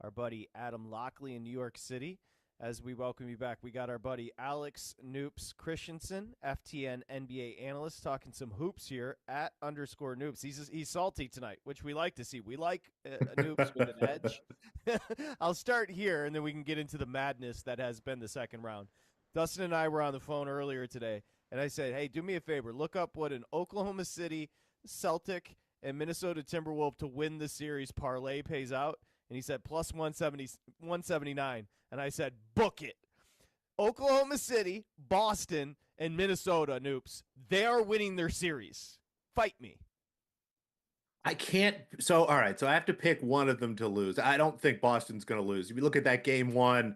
Our buddy Adam Lockley in New York City. As we welcome you back, we got our buddy Alex Noops Christensen, FTN NBA analyst, talking some hoops here at _Noops. He's salty tonight, which we like to see. We like Noops with an edge. I'll start here, and then we can get into the madness that has been the second round. Dustin and I were on the phone earlier today, and I said, hey, do me a favor. Look up what an Oklahoma City Celtic and Minnesota Timberwolves to win the series parlay pays out. And he said, plus 179. And I said, book it. Oklahoma City, Boston, and Minnesota, Noops. They are winning their series. Fight me. I can't. So, all right. So I have to pick one of them to lose. I don't think Boston's going to lose. If you look at that game one,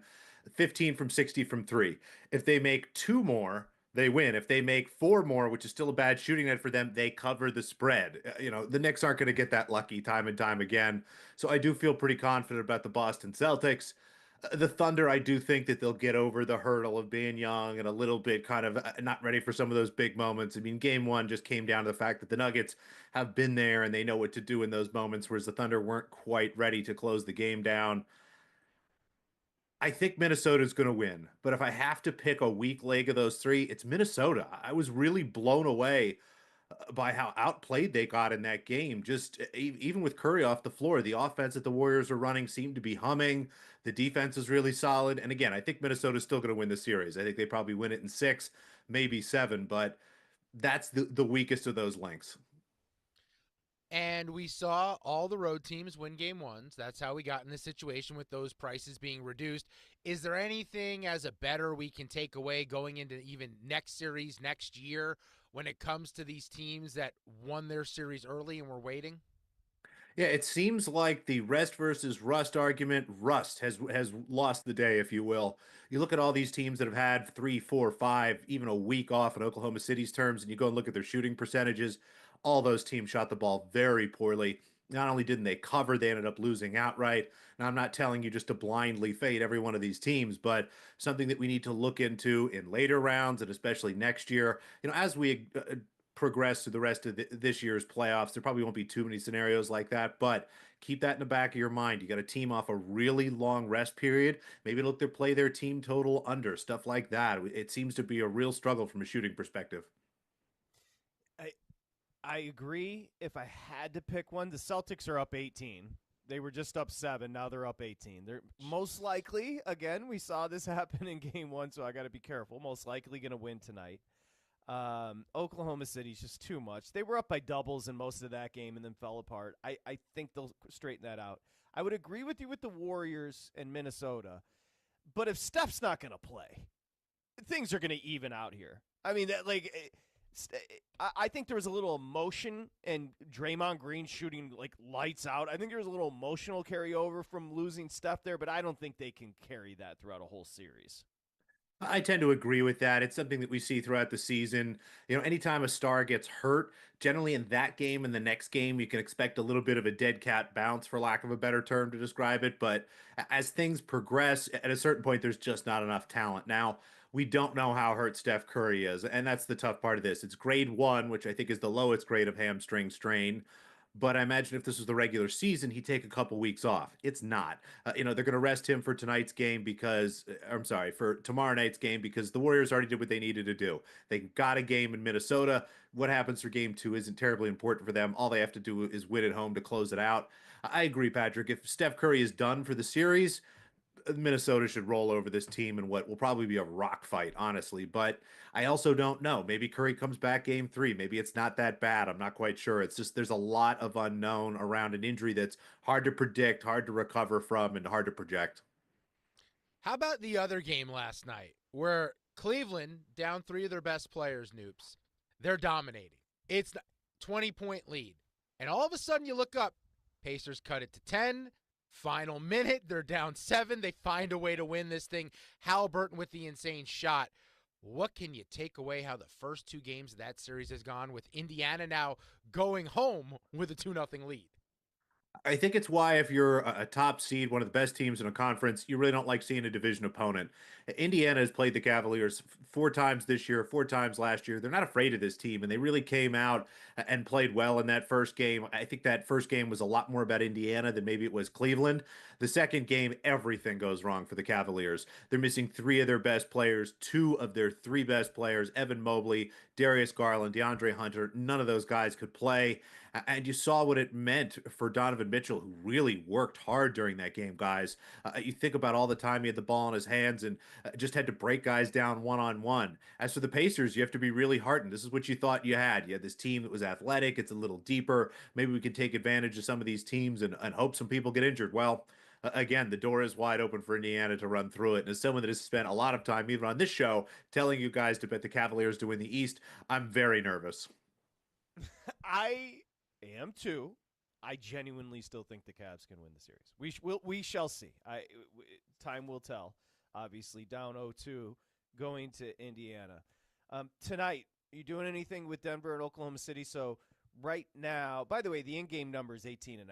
15 from 60 from three. If they make two more, they win. If they make four more, which is still a bad shooting night for them, they cover the spread. The Knicks aren't going to get that lucky time and time again. So I do feel pretty confident about the Boston Celtics. The Thunder, I do think that they'll get over the hurdle of being young and a little bit kind of not ready for some of those big moments. I mean, game one just came down to the fact that the Nuggets have been there and they know what to do in those moments, whereas the Thunder weren't quite ready to close the game down. I think Minnesota's going to win, but if I have to pick a weak leg of those three, it's Minnesota. I was really blown away by how outplayed they got in that game. Just even with Curry off the floor, the offense that the Warriors are running seemed to be humming. The defense is really solid. And again, I think Minnesota's still going to win the series. I think they probably win it in 6, maybe 7, but that's the weakest of those links. And we saw all the road teams win game ones. That's how we got in this situation with those prices being reduced. Is there anything as a better we can take away going into even next series next year when it comes to these teams that won their series early and were waiting? Yeah, it seems like the rest versus rust argument, rust has lost the day, if you will. You look at all these teams that have had 3, 4, 5, even a week off in Oklahoma City's terms, and you go and look at their shooting percentages. All those teams shot the ball very poorly. Not only didn't they cover, they ended up losing outright. Now, I'm not telling you just to blindly fade every one of these teams, but something that we need to look into in later rounds and especially next year. As we progress through the rest of this year's playoffs, there probably won't be too many scenarios like that, but keep that in the back of your mind. You got a team off a really long rest period. Maybe look to play their team total under, stuff like that. It seems to be a real struggle from a shooting perspective. I agree. If I had to pick one, the Celtics are up 18. They were just up 7. Now they're up 18. They're most likely, again, we saw this happen in game one, so I got to be careful. Most likely going to win tonight. Oklahoma City's just too much. They were up by doubles in most of that game and then fell apart. I think they'll straighten that out. I would agree with you with the Warriors and Minnesota, but if Steph's not going to play, things are going to even out here. I mean, I think there was a little emotion and Draymond Green shooting like lights out. I think there was a little emotional carryover from losing Steph there, but I don't think they can carry that throughout a whole series. I tend to agree with that. It's something that we see throughout the season. Anytime a star gets hurt, generally in that game and the next game, you can expect a little bit of a dead cat bounce, for lack of a better term to describe it. But as things progress, at a certain point, there's just not enough talent. Now, we don't know how hurt Steph Curry is, and that's the tough part of this. It's grade 1, which I think is the lowest grade of hamstring strain. But I imagine if this was the regular season, he'd take a couple weeks off. It's not. They're going to rest him for tonight's game for tomorrow night's game because the Warriors already did what they needed to do. They got a game in Minnesota. What happens for game 2 isn't terribly important for them. All they have to do is win at home to close it out. I agree, Patrick. If Steph Curry is done for the series, Minnesota should roll over this team in what will probably be a rock fight, honestly. But I also don't know. Maybe Curry comes back game 3. Maybe it's not that bad. I'm not quite sure. It's just there's a lot of unknown around an injury that's hard to predict, hard to recover from, and hard to project. How about the other game last night where Cleveland, down 3 of their best players, Noops, they're dominating. It's a 20-point lead. And all of a sudden you look up, Pacers cut it to 10. Final minute, they're down 7. They find a way to win this thing. Halliburton with the insane shot. What can you take away how the first 2 games of that series has gone with Indiana now going home with a 2-0 lead? I think it's why if you're a top seed, one of the best teams in a conference, you really don't like seeing a division opponent. Indiana has played the Cavaliers 4 times this year, 4 times last year. They're not afraid of this team, and they really came out and played well in that first game. I think that first game was a lot more about Indiana than maybe it was Cleveland. The second game, everything goes wrong for the Cavaliers. They're missing 3 of their best players, 2 of their 3 best players, Evan Mobley, Darius Garland, DeAndre Hunter. None of those guys could play. And you saw what it meant for Donovan Mitchell, who really worked hard during that game, guys. You think about all the time he had the ball in his hands and just had to break guys down one on one. As for the Pacers, you have to be really heartened. This is what you thought you had. You had this team that was athletic, it's a little deeper. Maybe we can take advantage of some of these teams and hope some people get injured. Well, again, the door is wide open for Indiana to run through it. And as someone that has spent a lot of time, even on this show, telling you guys to bet the Cavaliers to win the East, I'm very nervous. I am too. I genuinely still think the Cavs can win the series. We shall see. Time will tell. Obviously, down 0-2 going to Indiana. Tonight, are you doing anything with Denver and Oklahoma City? So right now, by the way, the in-game number is 18.5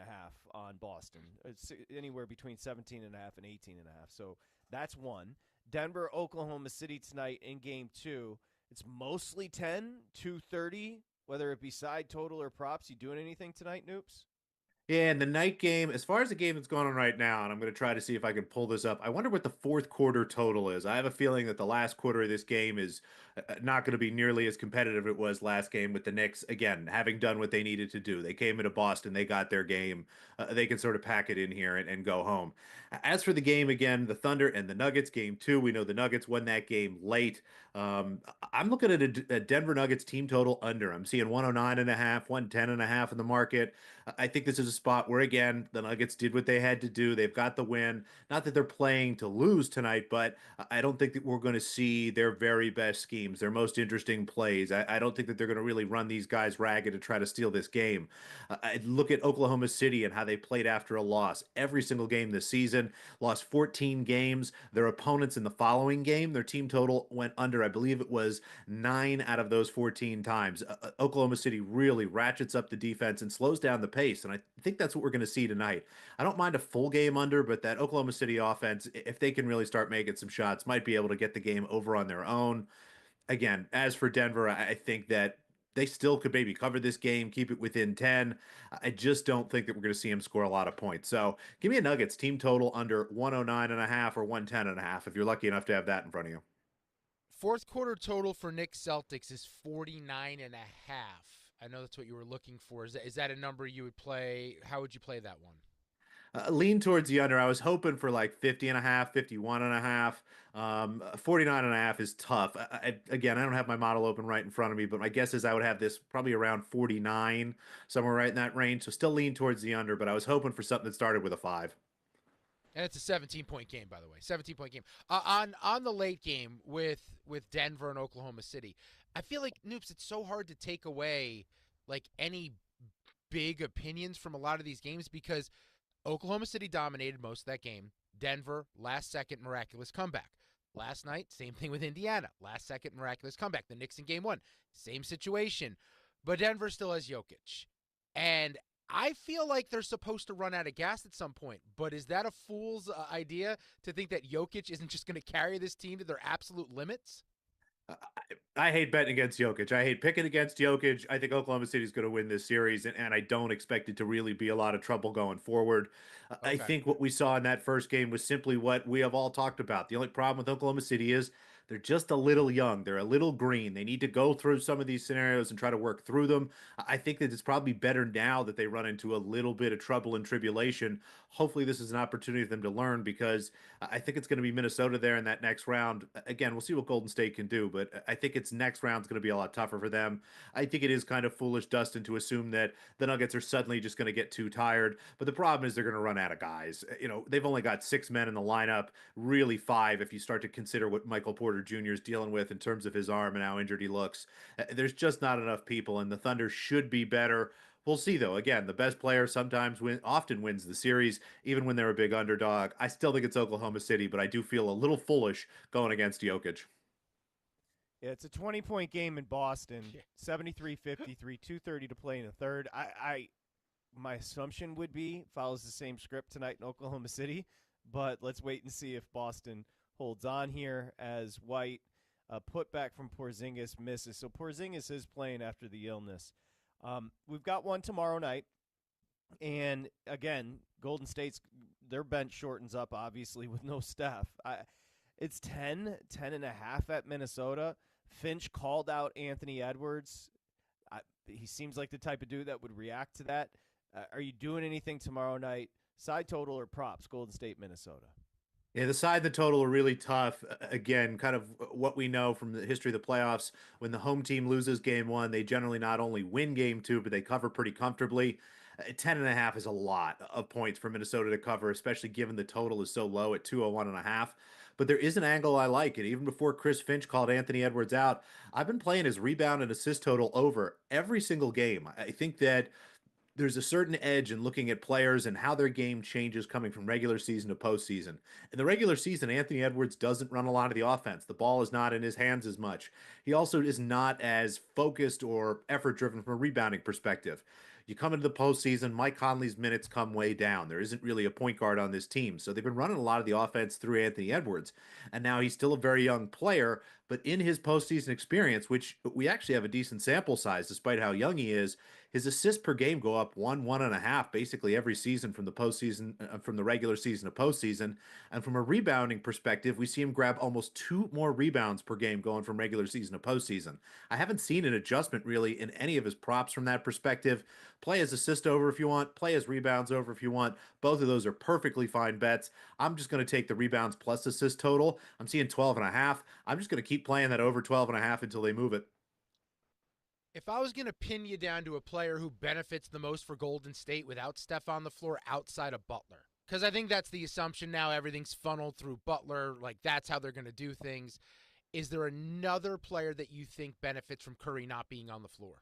on Boston. It's anywhere between 17.5 and 18.5. So that's one. Denver, Oklahoma City tonight in game 2. It's mostly 10, 230. Whether it be side total or props, you doing anything tonight, Noops? Yeah, and the night game, as far as the game that's going on right now, and I'm going to try to see if I can pull this up. I wonder what the fourth quarter total is. I have a feeling that the last quarter of this game is not going to be nearly as competitive as it was last game with the Knicks, again, having done what they needed to do. They came into Boston, they got their game. They can sort of pack it in here and go home. As for the game, again, the Thunder and the Nuggets, game 2, we know the Nuggets won that game late. I'm looking at a Denver Nuggets team total under. I'm seeing 109.5, 110.5 in the market. I think this is a spot where, again, the Nuggets did what they had to do. They've got the win. Not that they're playing to lose tonight, but I don't think that we're going to see their very best schemes, their most interesting plays. I don't think that they're going to really run these guys ragged to try to steal this game. I look at Oklahoma City and how they played after a loss. Every single game this season, lost 14 games. Their opponents in the following game, their team total went under. I believe it was 9 out of those 14 times. Oklahoma City really ratchets up the defense and slows down the pace, and I think that's what we're going to see tonight. I don't mind a full game under, but that Oklahoma City offense, if they can really start making some shots, might be able to get the game over on their own. Again, as for Denver, I think that they still could maybe cover this game, keep it within 10. I just don't think that we're going to see him score a lot of points. So give me a Nuggets team total under 109.5 or 110.5 if you're lucky enough to have that in front of you. Fourth quarter total for Knicks Celtics is 49.5. I know that's what you were looking for. Is that a number you would play? How would you play that one? Lean towards the under. I was hoping for like 50.5, 51.5. 49.5 is tough. Again, I don't have my model open right in front of me, but my guess is I would have this probably around 49, somewhere right in that range. So still lean towards the under, but I was hoping for something that started with a 5. And it's a 17-point game, by the way. 17-point game. On the late game with Denver and Oklahoma City, I feel like, Noops, it's so hard to take away like any big opinions from a lot of these games because Oklahoma City dominated most of that game. Denver, last second miraculous comeback. Last night, same thing with Indiana. Last second miraculous comeback. The Knicks in game 1, same situation. But Denver still has Jokic. And I feel like they're supposed to run out of gas at some point. But is that a fool's idea to think that Jokic isn't just going to carry this team to their absolute limits? I hate betting against Jokic. I hate picking against Jokic. I think Oklahoma City is going to win this series, and I don't expect it to really be a lot of trouble going forward. I Okay. think what we saw in that first game was simply what we have all talked about. The only problem with Oklahoma City is they're just a little young. They're a little green. They need to go through some of these scenarios and try to work through them. I think that it's probably better now that they run into a little bit of trouble and tribulation. Hopefully, this is an opportunity for them to learn because I think it's going to be Minnesota there in that next round. Again, we'll see what Golden State can do, but I think its next round is going to be a lot tougher for them. I think it is kind of foolish, Dustin, to assume that the Nuggets are suddenly just going to get too tired. But the problem is they're going to run out of guys. You know, they've only got 6 men in the lineup, really 5 if you start to consider what Michael Porter Jr. is dealing with in terms of his arm and how injured he looks. There's just not enough people, and the Thunder should be better. We'll see, though. Again, the best player often wins the series, even when they're a big underdog. I still think it's Oklahoma City, but I do feel a little foolish going against Jokic. Yeah, it's a 20-point game in Boston, 73-53, 2:30 to play in the third. my assumption would be follows the same script tonight in Oklahoma City, but let's wait and see if Boston holds on here as White, put back from Porzingis, misses. So Porzingis is playing after the illness. We've got one tomorrow night, and again, Golden State's their bench shortens up, obviously, with no Steph. It's 10 and a half at Minnesota. Finch called out Anthony Edwards. He seems like the type of dude that would react to that. Are you doing anything tomorrow night? Side total or props, Golden State, Minnesota? Yeah, the side and the total are really tough. Again, kind of what we know from the history of the playoffs. When the home team loses game one, they generally not only win game two, but they cover pretty comfortably. 10 and a half is a lot of points for Minnesota to cover, especially given the total is so low at 201 and a half. But there is an angle I like. And even before Chris Finch called Anthony Edwards out, I've been playing his rebound and assist total over every single game. I think that there's a certain edge in looking at players and how their game changes coming from regular season to postseason. In the regular season, Anthony Edwards doesn't run a lot of the offense. The ball is not in his hands as much. He also is not as focused or effort driven from a rebounding perspective. You come into the postseason, Mike Conley's minutes come way down. There isn't really a point guard on this team. So they've been running a lot of the offense through Anthony Edwards. And now he's still a very young player, but in his postseason experience, which we actually have a decent sample size despite how young he is, his assists per game go up 1.5 basically every season from the postseason, from the regular season to postseason. And from a rebounding perspective, we see him grab almost 2 more rebounds per game going from regular season to postseason. I haven't seen an adjustment really in any of his props from that perspective. Play his assist over if you want, play his rebounds over if you want. Both of those are perfectly fine bets. I'm just going to take the rebounds plus assist total. I'm seeing 12.5. I'm just going to keep playing that over 12.5 until they move it. If I was going to pin you down to a player who benefits the most for Golden State without Steph on the floor outside of Butler, because I think that's the assumption now, everything's funneled through Butler, like that's how they're going to do things. Is there another player that you think benefits from Curry not being on the floor?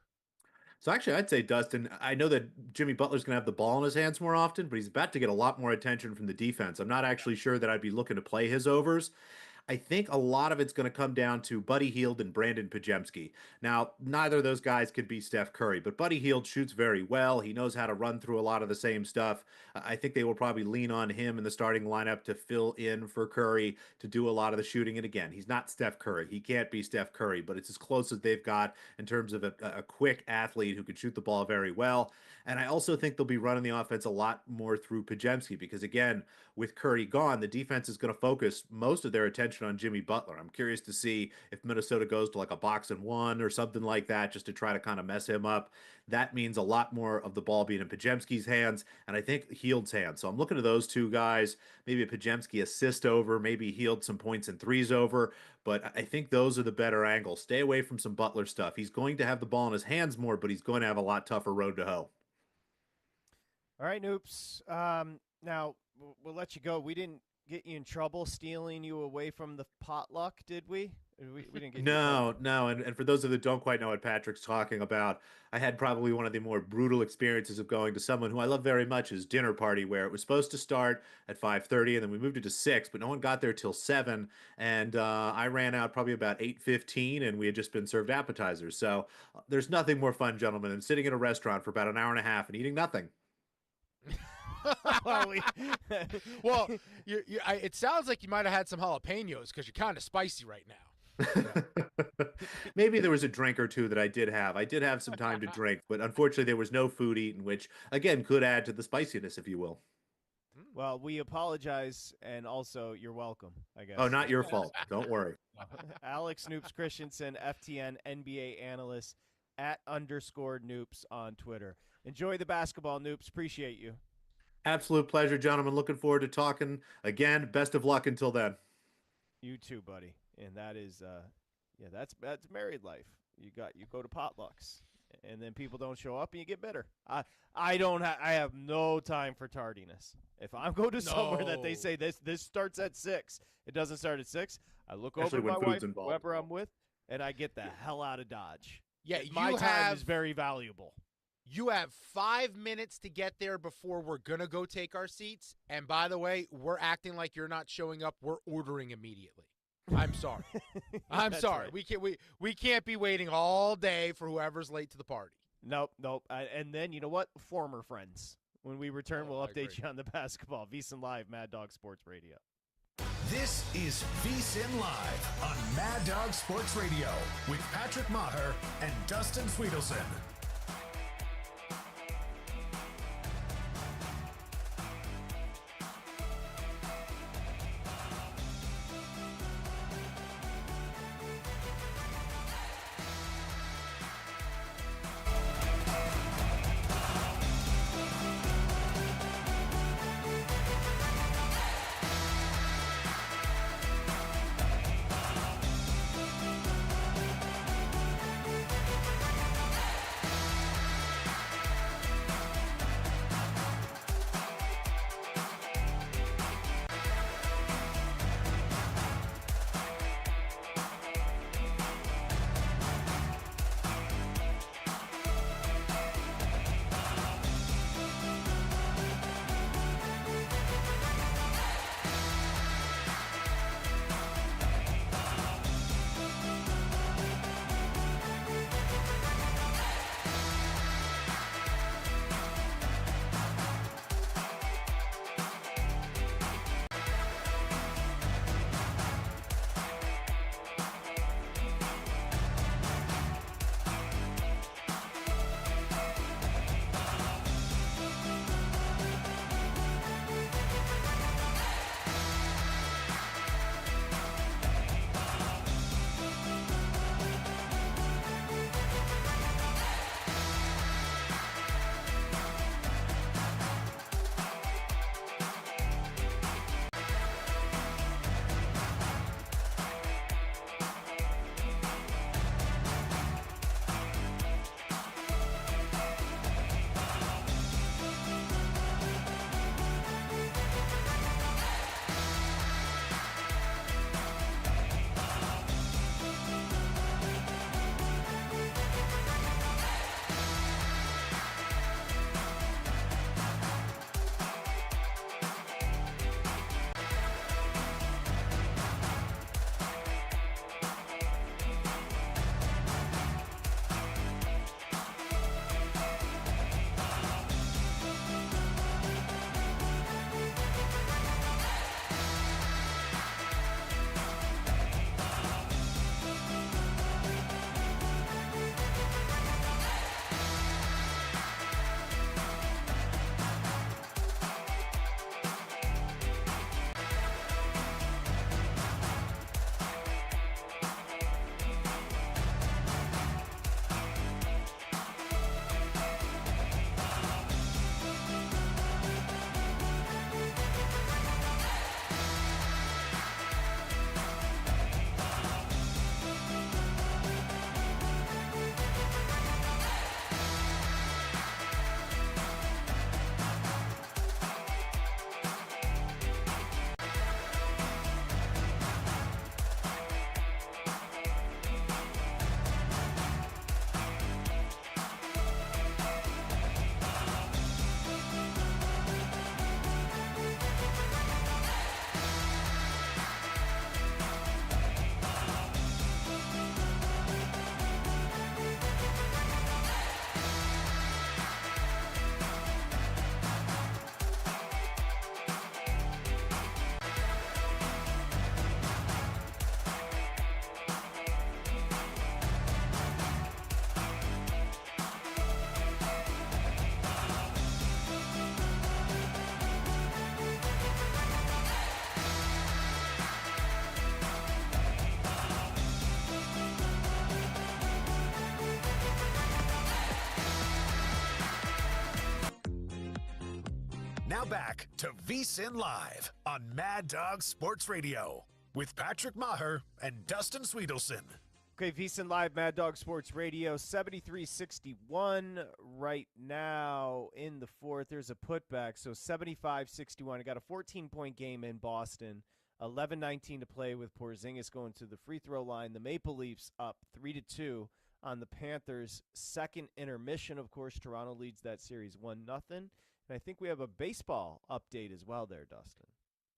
So actually, I'd say, Dustin, I know that Jimmy Butler's going to have the ball in his hands more often, but he's about to get a lot more attention from the defense. I'm not actually sure that I'd be looking to play his overs. I think a lot of it's going to come down to Buddy Hield and Brandon Pajemski. Now, neither of those guys could be Steph Curry, but Buddy Hield shoots very well. He knows how to run through a lot of the same stuff. I think they will probably lean on him in the starting lineup to fill in for Curry to do a lot of the shooting. And again, he's not Steph Curry. He can't be Steph Curry, but it's as close as they've got in terms of a quick athlete who can shoot the ball very well. And I also think they'll be running the offense a lot more through Pajemski because, again, with Curry gone, the defense is going to focus most of their attention on Jimmy Butler. I'm curious to see if Minnesota goes to like a box and one or something like that just to try to kind of mess him up. That means a lot more of the ball being in Pajemski's hands and I think Hield's hands. So I'm looking at those two guys, maybe a Pajemski assist over, maybe Hield some points and threes over. But I think those are the better angles. Stay away from some Butler stuff. He's going to have the ball in his hands more, but he's going to have a lot tougher road to hoe. All right, Noops. Now, we'll let you go. We didn't get you in trouble stealing you away from the potluck, did we? We didn't get No. And for those of you that don't quite know what Patrick's talking about, I had probably one of the more brutal experiences of going to someone who I love very much, his dinner party, where it was supposed to start at 5:30, and then we moved it to 6, but no one got there till 7, and I ran out probably about 8:15, and we had just been served appetizers. So there's nothing more fun, gentlemen, than sitting in a restaurant for about an hour and a half and eating nothing. Well, it sounds like you might have had some jalapenos because you're kind of spicy right now. Maybe there was a drink or two that I did have. I did have some time to drink, but unfortunately there was no food eaten, which again could add to the spiciness, if you will. Well, we apologize, and also you're welcome, I guess. Oh, not your fault. Don't worry. Alex Noops Christensen, FTN NBA analyst @_Noops on Twitter. Enjoy the basketball, Noops. Appreciate you. Absolute pleasure, gentlemen. Looking forward to talking again. Best of luck until then. You too, buddy. And that is, that's married life. You go to potlucks, and then people don't show up, and you get bitter. I have no time for tardiness. If I go to somewhere that they say this starts at 6, it doesn't start at 6. I look Especially over when at my food's wife, involved. whoever I'm with, and I get the hell out of Dodge. Yeah, my time is very valuable. You have 5 minutes to get there before we're going to go take our seats. And by the way, we're acting like you're not showing up. We're ordering immediately. I'm sorry. I'm sorry. Right. We can't be waiting all day for whoever's late to the party. Nope. And then, you know what? Former friends. When we return, we'll I update agree. you on the basketball. VSiN Live, Mad Dog Sports Radio. This is VSiN Live on Mad Dog Sports Radio with Patrick Meagher and Dustin Swedelson. Now back to VSiN Live on Mad Dog Sports Radio with Patrick Meagher and Dustin Swedelson. Okay, VSiN Live, Mad Dog Sports Radio, 73-61 right now in the fourth. There's a putback, so 75-61. I got a 14-point game in Boston, 11-19 to play with Porzingis going to the free throw line. The Maple Leafs up 3-2 on the Panthers. Second intermission, of course, Toronto leads that series 1-0. And I think we have a baseball update as well there, Dustin.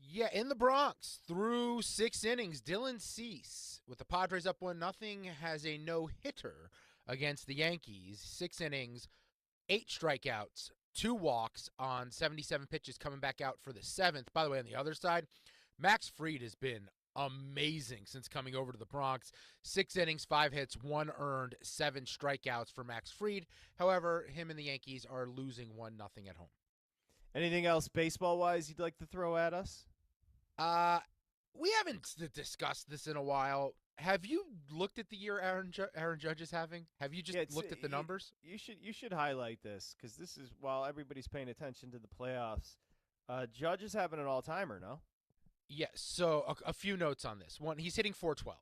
Yeah, in the Bronx, through 6 innings, Dylan Cease, with the Padres up 1-0, has a no-hitter against the Yankees. 6 innings, 8 strikeouts, 2 walks on 77 pitches, coming back out for the 7th. By the way, on the other side, Max Fried has been amazing since coming over to the Bronx. 6 innings, 5 hits, 1 earned, 7 strikeouts for Max Fried. However, him and the Yankees are losing 1-0 at home. Anything else baseball-wise you'd like to throw at us? We haven't discussed this in a while. Have you looked at the year Aaron Judge is having? Have you just looked at the numbers? You should highlight this because this is while everybody's paying attention to the playoffs. Judge is having an all-timer, no? Yes. So a few notes on this. One, he's hitting 412.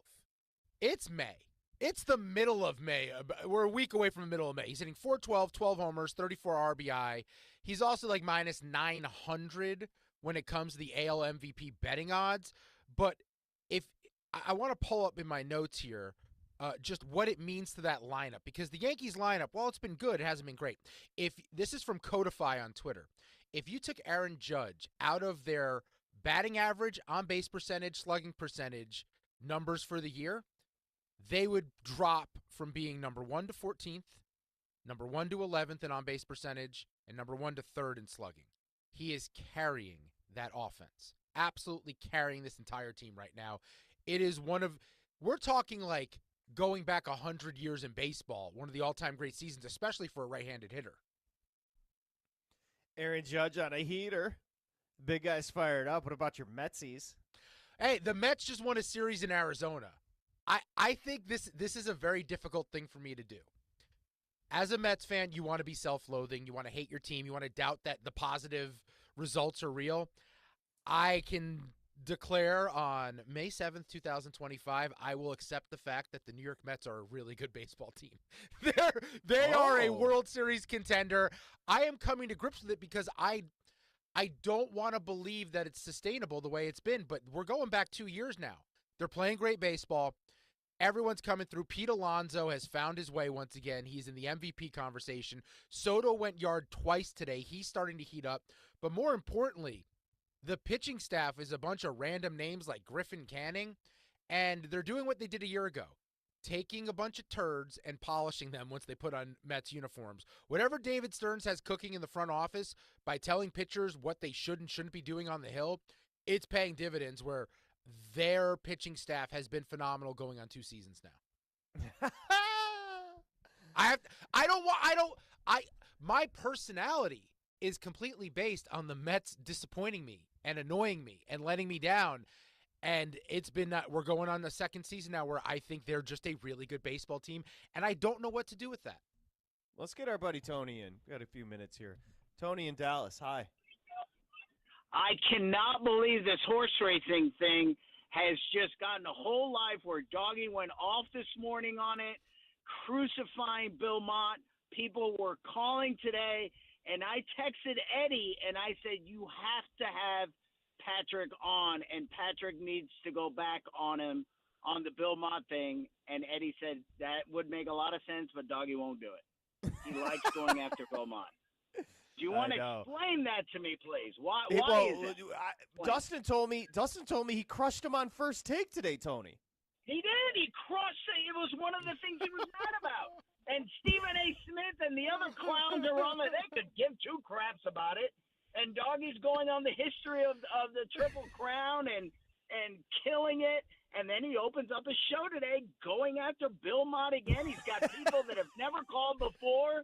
It's May. It's the middle of May. We're a week away from the middle of May. He's hitting 412, 12 homers, 34 RBI. He's also like minus 900 when it comes to the AL MVP betting odds. But if I want to pull up in my notes here just what it means to that lineup, because the Yankees lineup, while it's been good, it hasn't been great. If this is from Codify on Twitter, if you took Aaron Judge out of their batting average, on-base percentage, slugging percentage numbers for the year, they would drop from being number 1 to 14th, number 1 to 11th in on-base percentage, and number 1 to 3rd in slugging. He is carrying that offense, absolutely carrying this entire team right now. It is we're talking like going back 100 years in baseball, one of the all-time great seasons, especially for a right-handed hitter. Aaron Judge on a heater. Big guy's fired up. What about your Metsies? Hey, the Mets just won a series in Arizona. I think this is a very difficult thing for me to do. As a Mets fan, you want to be self-loathing. You want to hate your team. You want to doubt that the positive results are real. I can declare on May 7th, 2025, I will accept the fact that the New York Mets are a really good baseball team. They are a World Series contender. I am coming to grips with it because I don't want to believe that it's sustainable the way it's been, but we're going back 2 years now. They're playing great baseball. Everyone's coming through. Pete Alonso has found his way once again. He's in the MVP conversation. Soto went yard twice today. He's starting to heat up. But more importantly, the pitching staff is a bunch of random names like Griffin Canning, and they're doing what they did a year ago, taking a bunch of turds and polishing them once they put on Mets uniforms. Whatever David Stearns has cooking in the front office by telling pitchers what they should and shouldn't be doing on the hill, it's paying dividends where their pitching staff has been phenomenal going on 2 seasons now. My personality is completely based on the Mets disappointing me and annoying me and letting me down. And it's been we're going on the 2nd season now where I think they're just a really good baseball team, and I don't know what to do with that. Let's get our buddy Tony in. We got a few minutes here. Tony in Dallas, hi. I cannot believe this horse racing thing has just gotten a whole life where Doggy went off this morning on it, crucifying Bill Mott. People were calling today, and I texted Eddie, and I said, you have to have Patrick on, and Patrick needs to go back on him on the Bill Mott thing. And Eddie said that would make a lot of sense, but Doggy won't do it. He likes going after Bill Mott. Do you want to explain that to me, please? Why is it? Dustin told me he crushed him on First Take today, Tony. He did. He crushed it. It was one of the things he was mad about. And Stephen A. Smith and the other clowns are on it. They could give 2 craps about it. And Doggy's going on the history of the Triple Crown and killing it. And then he opens up a show today going after Bill Mott again. He's got people that have never called before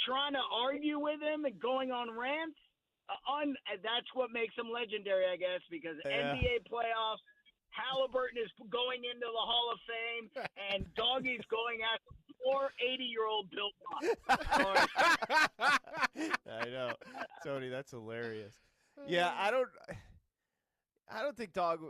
trying to argue with him and going on rants. That's what makes him legendary, I guess, because NBA playoffs, Halliburton is going into the Hall of Fame, and Doggy's going after poor 80-year-old Bill Mott. I know, Tony. That's hilarious. Yeah, I don't think Dog.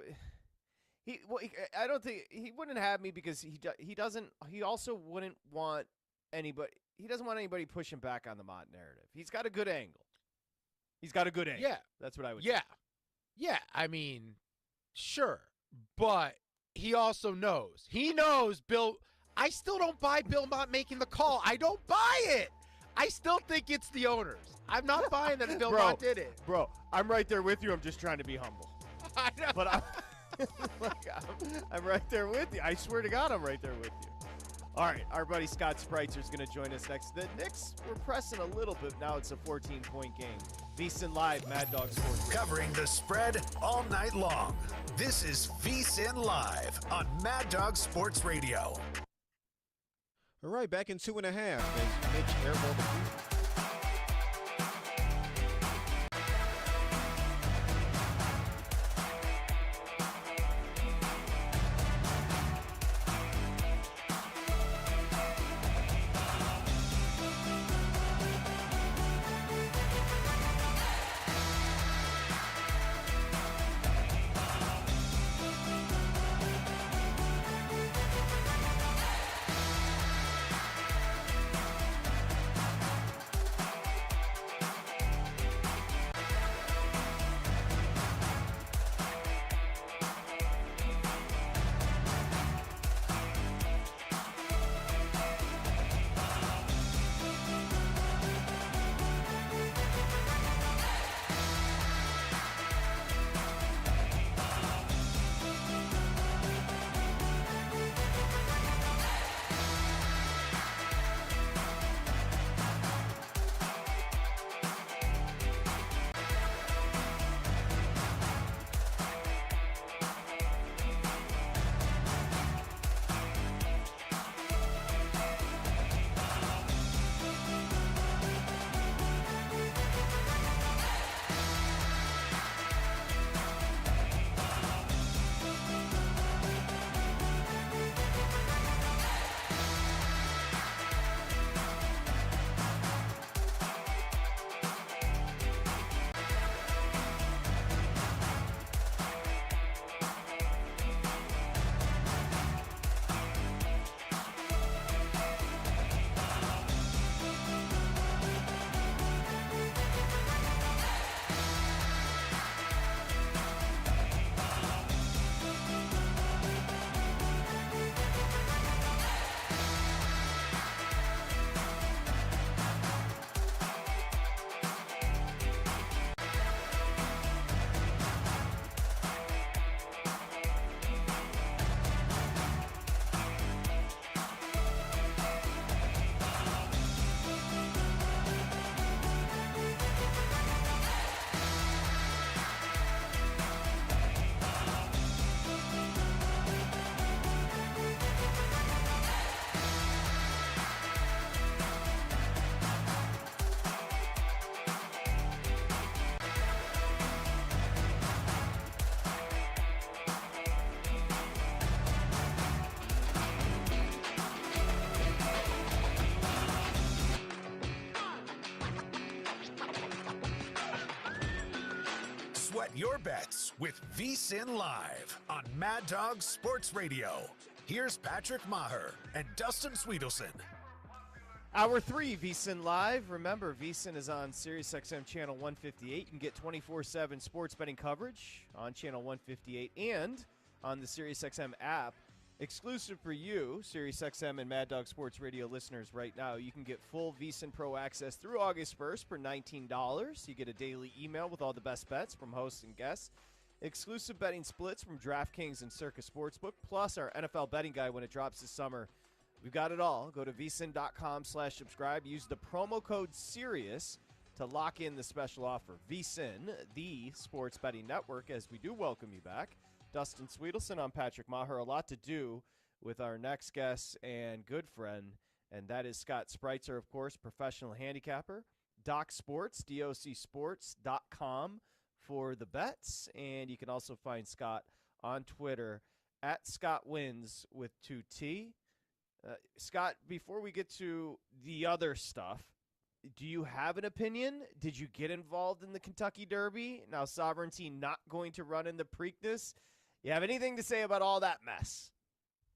I don't think he wouldn't have me because he doesn't. He also wouldn't want anybody. He doesn't want anybody pushing back on the Mott narrative. He's got a good angle. Yeah, that's what I would. Yeah, I mean, sure, but he also knows. He knows Bill. I still don't buy Bill Mott making the call. I don't buy it. I still think it's the owners. I'm not buying that Bill Mott did it. Bro, I'm right there with you. I'm just trying to be humble. I know. But I'm right there with you. I swear to God, I'm right there with you. All right, our buddy Scott Spreitzer is going to join us next. The Knicks were pressing a little bit. Now it's a 14-point game. VSiN Live, Mad Dog Sports. Covering the spread all night long. This is VSiN Live on Mad Dog Sports Radio. All right, back in 2.5 as Mitch airball the booth. Sweat your bets with VSiN Live on Mad Dog Sports Radio. Here's Patrick Meagher and Dustin Swedelson. Hour 3, VSiN Live. Remember, VSiN is on SiriusXM Channel 158. You can get 24/7 sports betting coverage on Channel 158 and on the SiriusXM app. Exclusive for you, SiriusXM and Mad Dog Sports Radio listeners right now. You can get full VSiN Pro access through August 1st for $19. You get a daily email with all the best bets from hosts and guests. Exclusive betting splits from DraftKings and Circus Sportsbook, plus our NFL betting guide when it drops this summer. We've got it all. Go to vsin.com/subscribe. Use the promo code SIRIUS to lock in the special offer. VSiN, the sports betting network, as we do welcome you back. Dustin Swedelson, I'm Patrick Meagher. A lot to do with our next guest and good friend, and that is Scott Spreitzer, of course, professional handicapper. Doc Sports, docsports.com for the bets, and you can also find Scott on Twitter at ScottWins with 2T. Scott, before we get to the other stuff, do you have an opinion? Did you get involved in the Kentucky Derby? Now Sovereignty not going to run in the Preakness. You have anything to say about all that mess?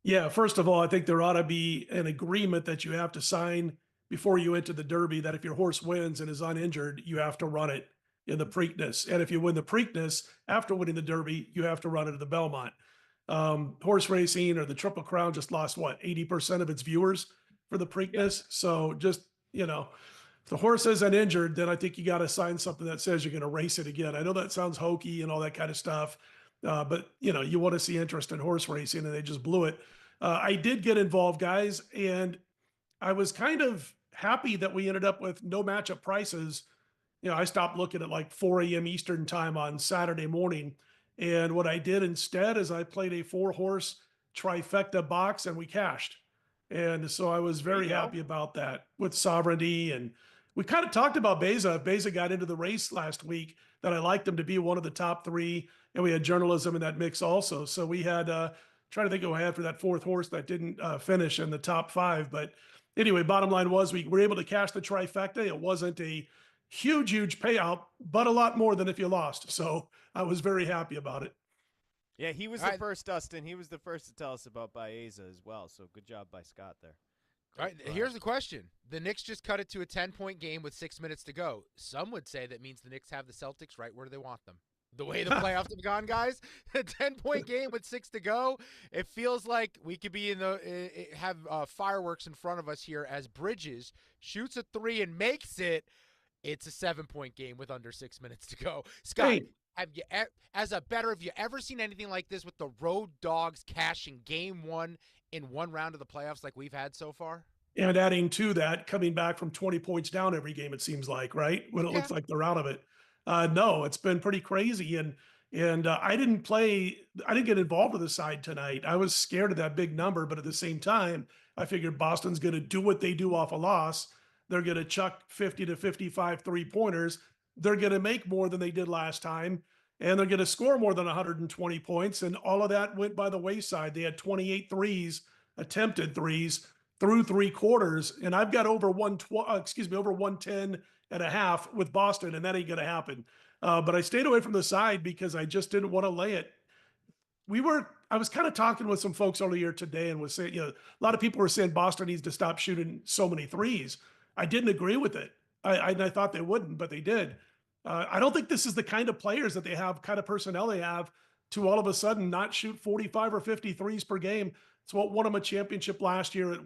Yeah, first of all, I think there ought to be an agreement that you have to sign before you enter the Derby that if your horse wins and is uninjured, you have to run it in the Preakness. And if you win the Preakness after winning the Derby, you have to run it at the Belmont. Horse racing or the Triple Crown just lost, 80% of its viewers for the Preakness. So just, if the horse isn't injured, then I think you got to sign something that says you're going to race it again. I know that sounds hokey and all that kind of stuff. But you want to see interest in horse racing, and they just blew it. I did get involved, guys, and I was kind of happy that we ended up with no matchup prices. I stopped looking at like 4 a.m. Eastern time on Saturday morning. And what I did instead is I played a 4-horse trifecta box and we cashed. And so I was very happy about that with Sovereignty. And we kind of talked about Beza. Beza got into the race last week, that I liked him to be one of the top 3. And we had journalism in that mix also. So we had, trying to think of who I had for that 4th horse that didn't finish in the top 5. But anyway, bottom line was we were able to cash the trifecta. It wasn't a huge payout, but a lot more than if you lost. So I was very happy about it. Yeah, he was the first, Dustin. He was the first to tell us about Baeza as well. So good job by Scott there. All right, here's the question. The Knicks just cut it to a 10-point game with 6 minutes to go. Some would say that means the Knicks have the Celtics right where they want them. The way the playoffs have gone, guys, a 10-point game with 6 to go, it feels like we could be have fireworks in front of us here as Bridges shoots a 3 and makes it. It's a 7-point game with under 6 minutes to go. Scott, have you, as a bettor, have you ever seen anything like this with the road dogs cashing game 1 in one round of the playoffs like we've had so far? And adding to that, coming back from 20 points down every game, it seems like, right? When it looks like they're out of it. No, it's been pretty crazy. And I didn't get involved with the side tonight. I was scared of that big number, but at the same time, I figured Boston's going to do what they do off a loss. They're going to chuck 50 to 55 3-pointers. They're going to make more than they did last time, and they're going to score more than 120 points. And all of that went by the wayside. They had 28 threes, attempted threes through 3 quarters. And I've got over 110 and a half with Boston, and that ain't going to happen. But I stayed away from the side because I just didn't want to lay it. I was kind of talking with some folks earlier today and was saying, a lot of people were saying Boston needs to stop shooting so many threes. I didn't agree with it. I thought they wouldn't, but they did. I don't think this is the kind of players that they have, kind of personnel they have, to all of a sudden not shoot 45 or 50 threes per game. It's what won them a championship last year.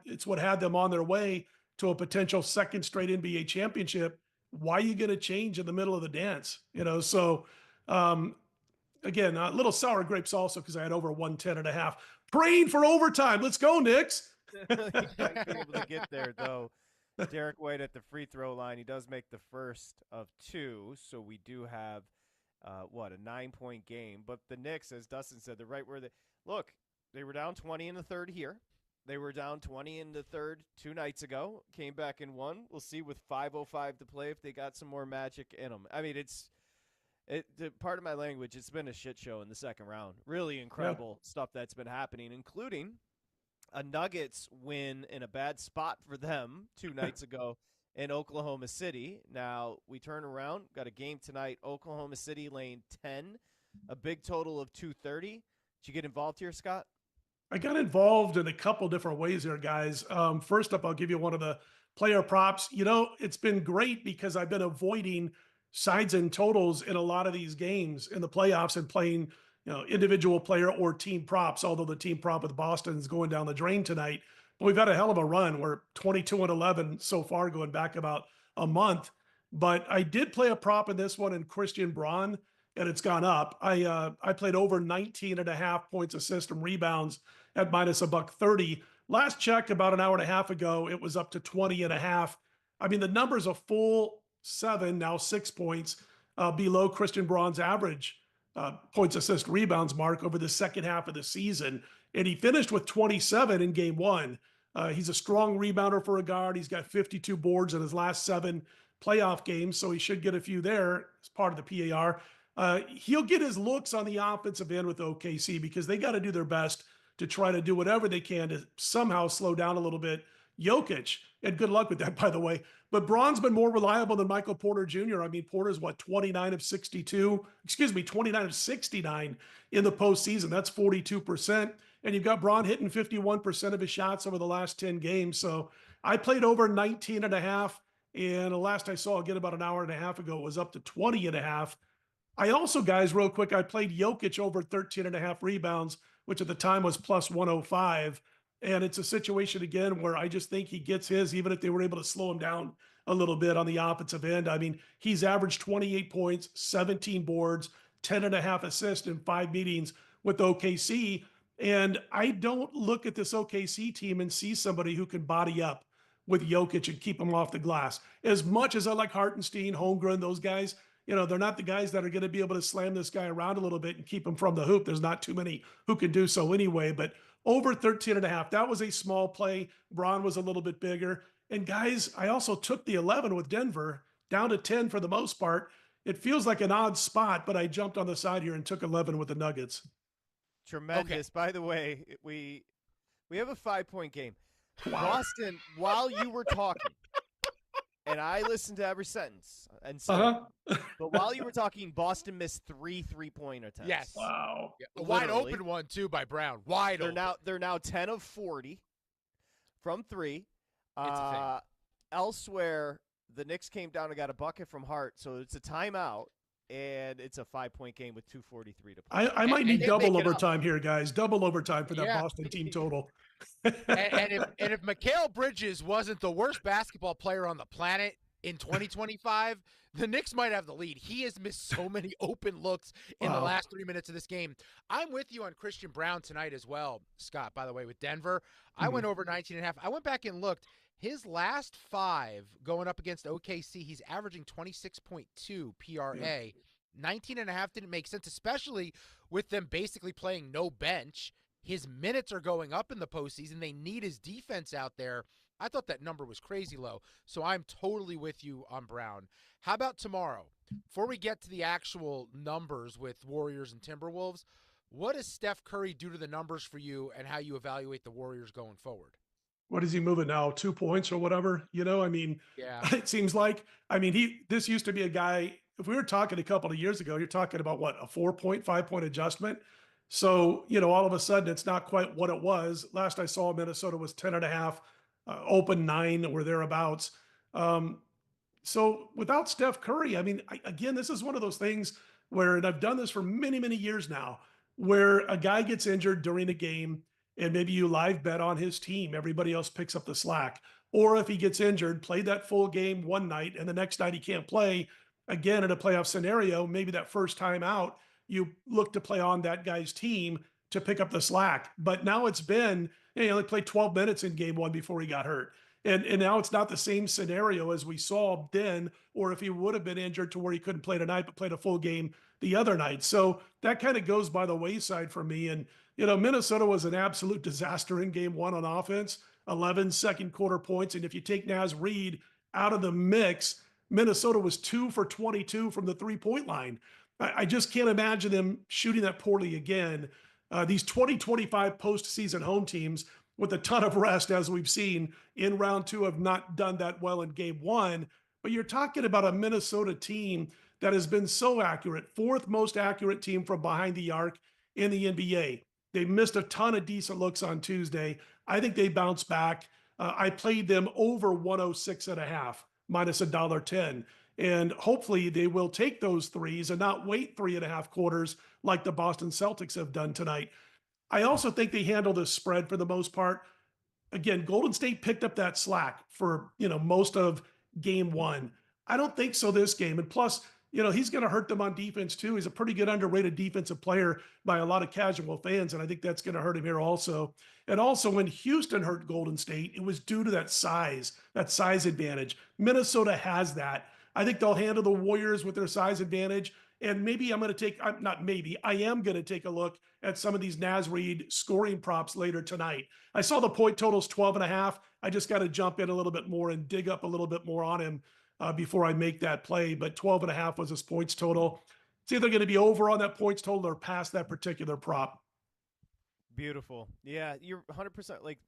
It's what had them on their way to a potential second straight NBA championship. Why are you going to change in the middle of the dance? So again, a little sour grapes also because I had over 110 and a half. Praying for overtime. Let's go, Knicks. Able to get there, though. Derek White at the free throw line. He does make the first of 2, so we do have, a 9-point game. But the Knicks, as Dustin said, they're right where they were down 20 in the third here. They were down 20 in the third 2 nights ago, came back and won. We'll see with 5:05 to play if they got some more magic in them. I mean, part of my language, it's been a shit show in the second round. Really incredible stuff that's been happening, including a Nuggets win in a bad spot for them 2 nights ago in Oklahoma City. Now, we turn around, got a game tonight, Oklahoma City laying 10, a big total of 230. Did you get involved here, Scott? I got involved in a couple different ways here, guys. First up, I'll give you one of the player props. It's been great because I've been avoiding sides and totals in a lot of these games in the playoffs and playing individual player or team props, although the team prop with Boston is going down the drain tonight. But we've had a hell of a run. We're 22-11 so far, going back about a month. But I did play a prop in this one in Christian Braun, and it's gone up. I played over 19 and a half points, assists, and rebounds at minus $130. Last check about an hour and a half ago, it was up to 20 and a half. I mean, the number's a full 7, now 6 points below Christian Braun's average points, assist, rebounds mark over the second half of the season. And he finished with 27 in game 1. He's a strong rebounder for a guard. He's got 52 boards in his last 7 playoff games, so he should get a few there as part of the PAR. He'll get his looks on the offensive end with OKC because they got to do their best to try to do whatever they can to somehow slow down a little bit Jokic. And good luck with that, by the way. But Braun's been more reliable than Michael Porter Jr. I mean, Porter's 29 of 69 in the postseason. That's 42%. And you've got Braun hitting 51% of his shots over the last 10 games. So I played over 19 and a half. And the last I saw, again, about an hour and a half ago, it was up to 20 and a half. I also, guys, real quick, I played Jokic over 13 and a half rebounds, which at the time was plus 105. And it's a situation, again, where I just think he gets his, even if they were able to slow him down a little bit on the offensive end. I mean, he's averaged 28 points, 17 boards, 10 and a half assists in 5 meetings with OKC. And I don't look at this OKC team and see somebody who can body up with Jokic and keep him off the glass. As much as I like Hartenstein, Holmgren, those guys, they're not the guys that are going to be able to slam this guy around a little bit and keep him from the hoop. There's not too many who can do so anyway, but over 13.5, that was a small play. Braun was a little bit bigger. And guys, I also took the 11 with Denver down to 10 for the most part. It feels like an odd spot, but I jumped on the side here and took 11 with the Nuggets. Tremendous. Okay. By the way, we have a 5-point game. Wow. Boston, while you were talking, and I listened to every sentence, and so, but while you were talking, Boston missed 3 3-point attempts. Yes. Wow. Yeah, a wide Literally. open one too by Brown. Wide open. They're now 10 of 40 from 3. It's a thing. Elsewhere, the Knicks came down and got a bucket from Hart, so it's a timeout, and it's a 5-point game with 2:43 to play. I might need they double make it up. overtime here, guys. Double overtime for that Yeah. Boston team total. and if Mikal Bridges wasn't the worst basketball player on the planet in 2025, the Knicks might have the lead. He has missed so many open looks in the last 3 minutes of this game. I'm with you on Christian Brown tonight as well, Scott, by the way, with Denver. I went over 19.5. I went back and looked. His last 5 going up against OKC, he's averaging 26.2 PRA. Yeah. 19.5 didn't make sense, especially with them basically playing no bench. His minutes are going up in the postseason. They need his defense out there. I thought that number was crazy low, so I'm totally with you on Brown. How about tomorrow? Before we get to the actual numbers with Warriors and Timberwolves, what does Steph Curry do to the numbers for you and how you evaluate the Warriors going forward? What is he moving now? 2 points or whatever? Yeah. It seems like, this used to be a guy, if we were talking a couple of years ago, you're talking about what, a 4-point, 5-point adjustment. So, all of a sudden it's not quite what it was. Last I saw Minnesota was 10.5, open 9 or thereabouts. So without Steph Curry, again, this is one of those things where, and I've done this for many, many years now, where a guy gets injured during a game and maybe you live bet on his team. Everybody else picks up the slack. Or if he gets injured, play that full game one night and the next night he can't play. Again, in a playoff scenario, maybe that first time out, you look to play on that guy's team to pick up the slack. But now it's been, he only played 12 minutes in game 1 before he got hurt. And now it's not the same scenario as we saw then, or if he would have been injured to where he couldn't play tonight, but played a full game the other night. So that kind of goes by the wayside for me. And, Minnesota was an absolute disaster in game 1 on offense, 11 second quarter points. And if you take Naz Reid out of the mix, Minnesota was 2 for 22 from the 3-point line. I just can't imagine them shooting that poorly again. These 2025 postseason home teams with a ton of rest, as we've seen in round 2, have not done that well in game 1. But you're talking about a Minnesota team that has been so accurate, 4th most accurate team from behind the arc in the NBA. They missed a ton of decent looks on Tuesday. I think they bounced back. I played them over 106.5 minus $1.10. And hopefully they will take those threes and not wait 3.5 quarters like the Boston Celtics have done tonight. I also think they handle this spread for the most part. Again, Golden State picked up that slack for, most of game 1. I don't think so this game. And plus, he's going to hurt them on defense too. He's a pretty good underrated defensive player by a lot of casual fans. And I think that's going to hurt him here also. And also when Houston hurt Golden State, it was due to that size advantage. Minnesota has that. I think they'll handle the Warriors with their size advantage. And maybe I am going to take a look at some of these Naz Reid scoring props later tonight. I saw the point totals 12.5. I just got to jump in a little bit more and dig up a little bit more on him before I make that play. But 12.5 was his points total. It's either going to be over on that points total or past that particular prop. Beautiful. Yeah, you're 100%. Like,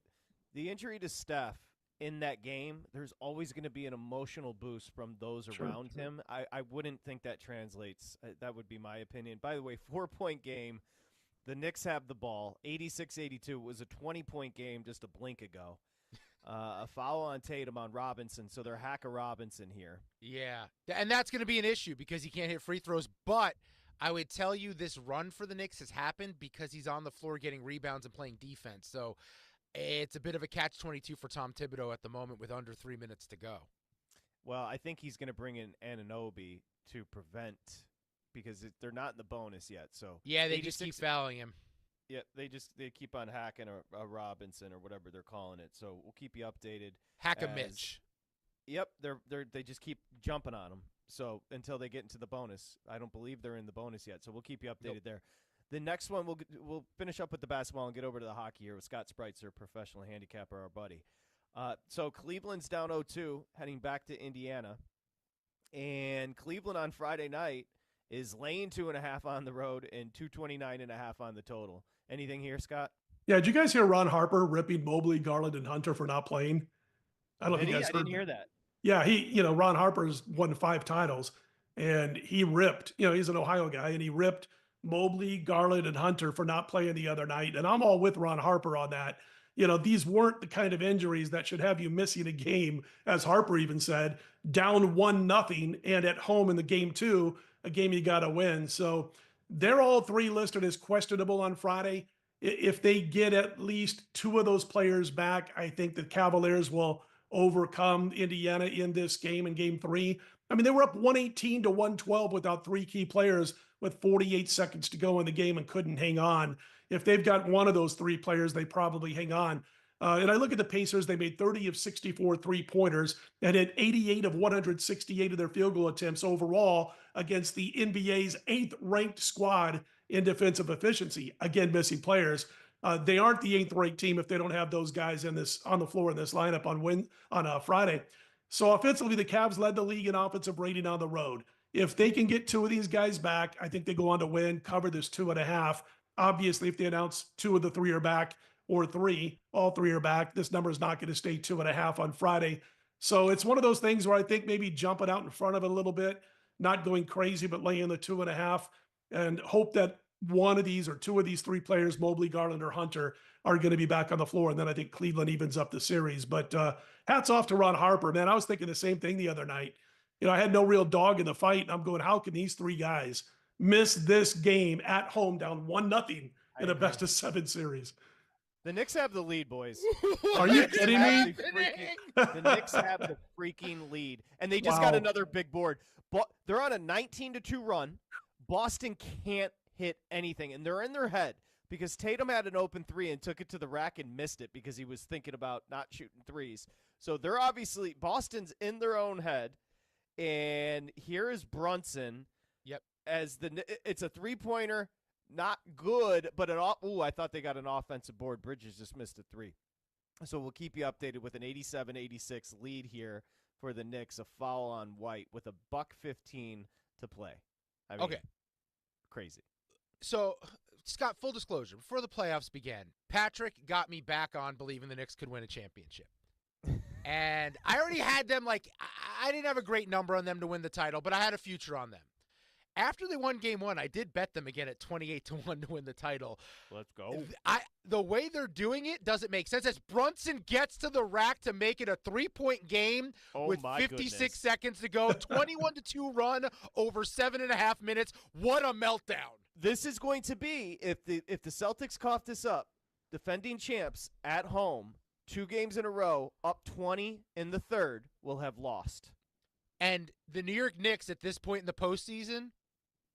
the injury to Steph in that game, there's always going to be an emotional boost from those around him. I wouldn't think that translates. That would be my opinion. By the way, 4-point game. The Knicks have the ball. 86-82. It was a 20-point game just a blink ago. A foul on Tatum on Robinson, so they're Hacker Robinson here. Yeah, and that's going to be an issue because he can't hit free throws. But I would tell you this run for the Knicks has happened because he's on the floor getting rebounds and playing defense. So it's a bit of a catch-22 for Tom Thibodeau at the moment with under 3 minutes to go. Well, I think he's going to bring in Anunoby to prevent, because they're not in the bonus yet. So yeah, they just keep fouling him. Yeah, they keep on hacking a Robinson or whatever they're calling it. So we'll keep you updated. Hack a as- Mitch. Yep, they just keep jumping on them. So until they get into the bonus, I don't believe they're in the bonus yet. So we'll keep you updated there. The next one we'll finish up with the basketball and get over to the hockey here with Scott Spreitzer, professional handicapper, our buddy. So Cleveland's down 0-2, heading back to Indiana, and Cleveland on Friday night is laying 2.5 on the road and 229.5 on the total. Anything here, Scott? Yeah, did you guys hear Ron Harper ripping Mobley, Garland, and Hunter for not playing? I don't know if you guys heard. I didn't hear that. Yeah, Ron Harper's won 5 titles, and he ripped, he's an Ohio guy, and he ripped Mobley, Garland, and Hunter for not playing the other night. And I'm all with Ron Harper on that. These weren't the kind of injuries that should have you missing a game, as Harper even said, down 1-0 and at home in the game 2, a game you got to win. So they're all 3 listed as questionable on Friday. If they get at least 2 of those players back, I think the Cavaliers will overcome Indiana in this game, in game 3. I mean, they were up 118-112 without 3 key players with 48 seconds to go in the game and couldn't hang on. If they've got one of those 3 players, they probably hang on. And I look at the Pacers, they made 30 of 64 3-pointers and had 88 of 168 of their field goal attempts overall against the NBA's 8th ranked squad in defensive efficiency. Again, missing players. They aren't the 8th ranked team if they don't have those guys on the floor in this lineup on Friday. So offensively, the Cavs led the league in offensive rating on the road. If they can get 2 of these guys back, I think they go on to win, cover this 2.5. Obviously, if they announce 2 of the 3 are back, or 3, all 3 are back, this number is not going to stay 2.5 on Friday. So it's one of those things where I think maybe jumping out in front of it a little bit, not going crazy, but laying the 2.5, and hope that one of these or 2 of these 3 players, Mobley, Garland, or Hunter, are going to be back on the floor. And then I think Cleveland evens up the series. But hats off to Ron Harper, man. I was thinking the same thing the other night. I had no real dog in the fight, and I'm going, how can these 3 guys miss this game at home down 1-0 in a best of 7 series? The Knicks have the lead, boys. Are you kidding me? The Knicks have the freaking lead, and they just got another big board. But they're on a 19-2 run. Boston can't hit anything, and they're in their head because Tatum had an open 3 and took it to the rack and missed it because he was thinking about not shooting threes. So they're obviously, Boston's in their own head, and here is Brunson. Yep. It's a 3-pointer. Not good, but I thought they got an offensive board. Bridges just missed a 3. So we'll keep you updated with an 87-86 lead here for the Knicks, a foul on White with a $1:15 to play. I mean, okay. Crazy. So, Scott, full disclosure, before the playoffs began, Patrick got me back on believing the Knicks could win a championship. And I already had them, I didn't have a great number on them to win the title, but I had a future on them. After they won game 1, I did bet them again at 28-1 to win the title. Let's go. The way they're doing it doesn't make sense. As Brunson gets to the rack to make it a 3-point game with 56 seconds to go, 21-2 run over 7.5 minutes. What a meltdown. This is going to be, if the Celtics cough this up, defending champs at home, 2 games in a row, up 20 in the 3rd, will have lost. And the New York Knicks at this point in the postseason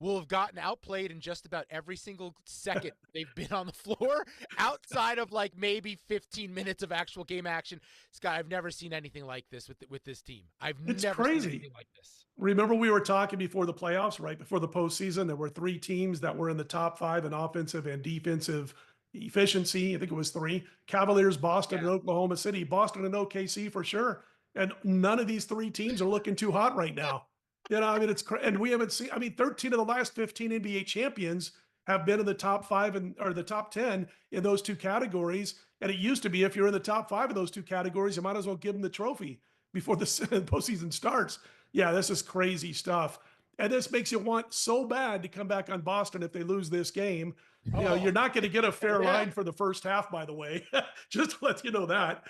will have gotten outplayed in just about every single second they've been on the floor, outside of maybe 15 minutes of actual game action. Scott, I've never seen anything like this with this team. It's never crazy. seen anything like this. Remember, we were talking before the playoffs, right before the postseason, there were 3 teams that were in the top 5 in offensive and defensive efficiency. I think it was 3: Cavaliers, Boston, and Oklahoma City. Boston and OKC for sure. And none of these 3 teams are looking too hot right now. It's and we haven't seen. 13 of the last 15 NBA champions have been in the top 5 or the top 10 in those 2 categories. And it used to be, if you're in the top 5 of those 2 categories, you might as well give them the trophy before the postseason starts. Yeah, this is crazy stuff. And this makes you want so bad to come back on Boston if they lose this game. You're not going to get a fair line for the first half, by the way. Just to let you know that.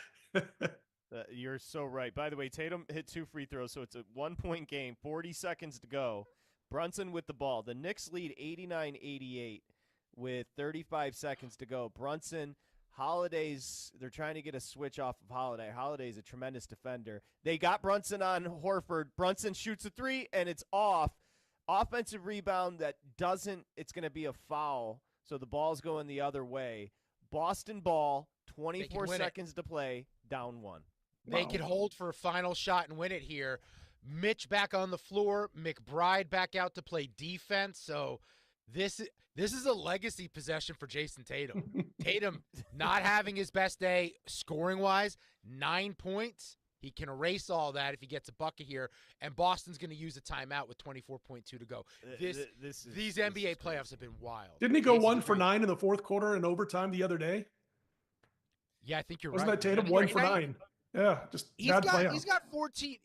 You're so right. By the way, Tatum hit 2 free throws, so it's a 1-point game, 40 seconds to go. Brunson with the ball. The Knicks lead 89-88 with 35 seconds to go. Brunson, Holiday's, they're trying to get a switch off of Holiday. Holiday's a tremendous defender. They got Brunson on Horford. Brunson shoots a 3, and it's off. Offensive rebound that doesn't, it's going to be a foul. So the ball's going the other way. Boston ball, 24 win it. seconds to play, down 1. They could hold for a final shot and win it here. Mitch back on the floor. McBride back out to play defense. So this is a legacy possession for Jason Tatum. Tatum not having his best day scoring-wise, 9 points. He can erase all that if he gets a bucket here. And Boston's going to use a timeout with 24.2 to go. These NBA playoffs have been wild. Didn't he go 1 for 9 in the fourth quarter in overtime the other day? Yeah, I think you're Wasn't right. that Tatum 1 for 9? Yeah, just bad playoff.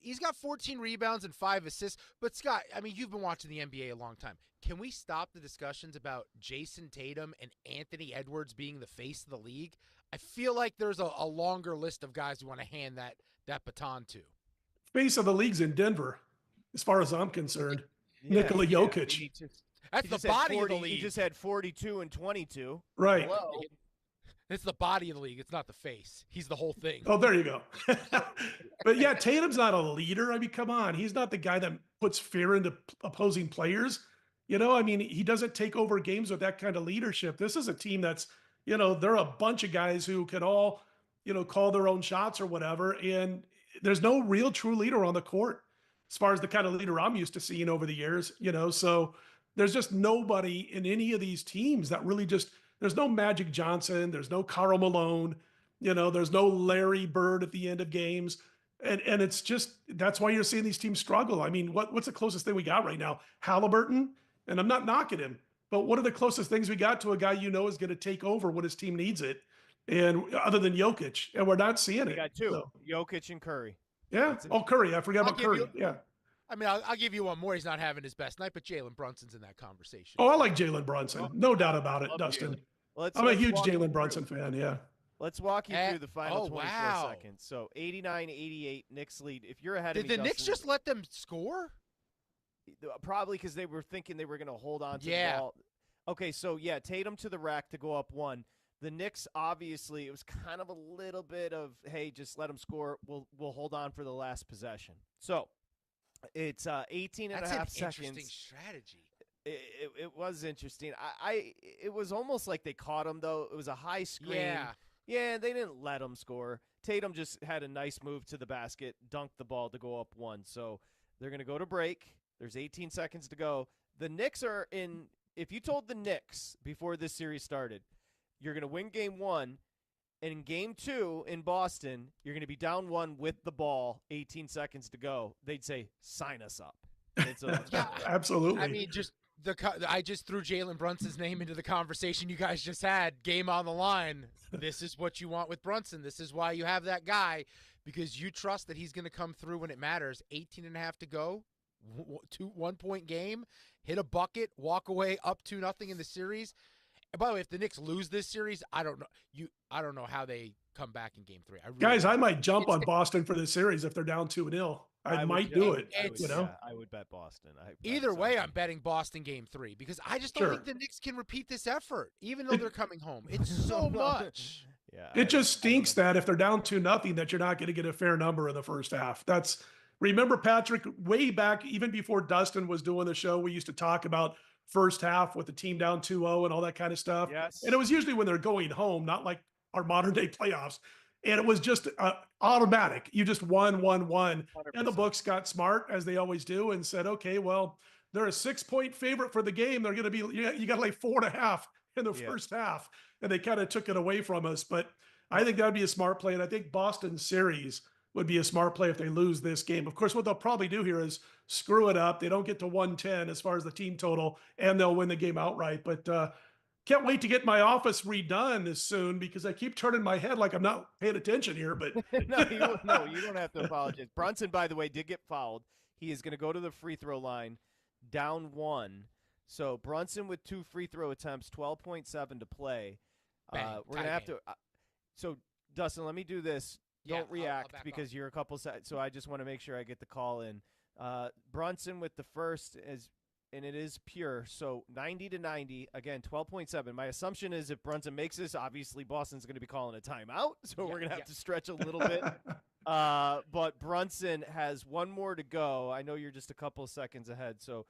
He's got 14 rebounds and 5 assists. But Scott, I mean, you've been watching the NBA a long time. Can we stop the discussions about Jason Tatum and Anthony Edwards being the face of the league? I feel like there's a longer list of guys who want to hand that baton to. Face of the league's in Denver, as far as I'm concerned. Nikola Jokic. That's the body of the league. He just had 42 and 22. Right. Hello. It's the body of the league. It's not the face. He's the whole thing. Oh, there you go. But yeah, Tatum's not a leader. I mean, come on. He's not the guy that puts fear into opposing players. You know, I mean, he doesn't take over games with that kind of leadership. This is a team that's, you know, they're a bunch of guys who can all, you know, call their own shots or whatever. And there's no real true leader on the court as far as the kind of leader I'm used to seeing over the years, you know. So there's just nobody in any of these teams that really just, there's no Magic Johnson, there's no Karl Malone, you know, there's no Larry Bird at the end of games. And it's just, that's why you're seeing these teams struggle. I mean, what's the closest thing we got right now? Halliburton? And I'm not knocking him, but what are the closest things we got to a guy you know is going to take over when his team needs it? And other than Jokic, and we're not seeing it. We got 2, so. Jokic and Curry. Yeah. Oh, Curry. I forgot about Curry. Yeah. I mean, I'll give you one more. He's not having his best night, but Jalen Brunson's in that conversation. Oh, I like Jalen Brunson. No doubt about it, Dustin. I'm a huge Jalen Brunson fan. Yeah. Let's walk you through the final 24 wow. seconds. So 89-88, Knicks lead. If you're ahead of me, Did the Knicks just let them score? Probably because they were thinking they were going to hold on to the ball. Okay, so yeah, Tatum to the rack to go up 1. The Knicks, obviously, it was kind of a little bit of, hey, just let them score. We'll hold on for the last possession. So it's 18 and a half seconds. Interesting strategy. It was interesting. It was almost like they caught him, though. It was a high screen. Yeah, they didn't let him score. Tatum just had a nice move to the basket, dunked the ball to go up 1. So they're going to go to break. There's 18 seconds to go. The Knicks are in – if you told the Knicks before this series started, you're going to win game 1, and in game 2 in Boston, you're going to be down 1 with the ball, 18 seconds to go, they'd say, sign us up. And so absolutely. I mean, I just threw Jalen Brunson's name into the conversation you guys just had. Game on the line. This is what you want with Brunson. This is why you have that guy, because you trust that he's going to come through when it matters. 18 and a half to go. 1-point game, hit a bucket, walk away up 2-0 in the series. And by the way, if the Knicks lose this series, I don't know how they come back in game 3. Guys, I might jump on Boston for this series if they're down 2-0. I might do it. You know, I would bet Boston. Either way, I'm betting Boston game 3 because I just don't think the Knicks can repeat this effort, even though they're coming home. It's so much. Yeah, it just stinks that if they're down 2-0, that you're not going to get a fair number in the first half. Remember, Patrick, way back, even before Dustin was doing the show, we used to talk about first half with the team down 2-0 and all that kind of stuff. Yes. And it was usually when they're going home, not like our modern day playoffs. And it was just automatic. You just won. 100%. And the books got smart, as they always do, and said, okay, well, they're a 6-point favorite for the game. They're going to be, you got like 4.5 in the first half. And they kind of took it away from us. But I think that would be a smart play. And I think Boston series would be a smart play if they lose this game. Of course, what they'll probably do here is screw it up. They don't get to 110 as far as the team total, and they'll win the game outright. But can't wait to get my office redone as soon because I keep turning my head like I'm not paying attention here. But no, you don't have to apologize. Brunson, by the way, did get fouled. He is going to go to the free throw line, down 1. So Brunson with 2 free throw attempts, 12.7 to play. We're going to have to. So Dustin, let me do this. Don't react because you're a couple seconds. So I just want to make sure I get the call in. Brunson with the first and it is pure. So 90-90, again, 12.7. My assumption is if Brunson makes this, obviously Boston's going to be calling a timeout. So we're going to have to stretch a little bit. But Brunson has 1 more to go. I know you're just a couple of seconds ahead. So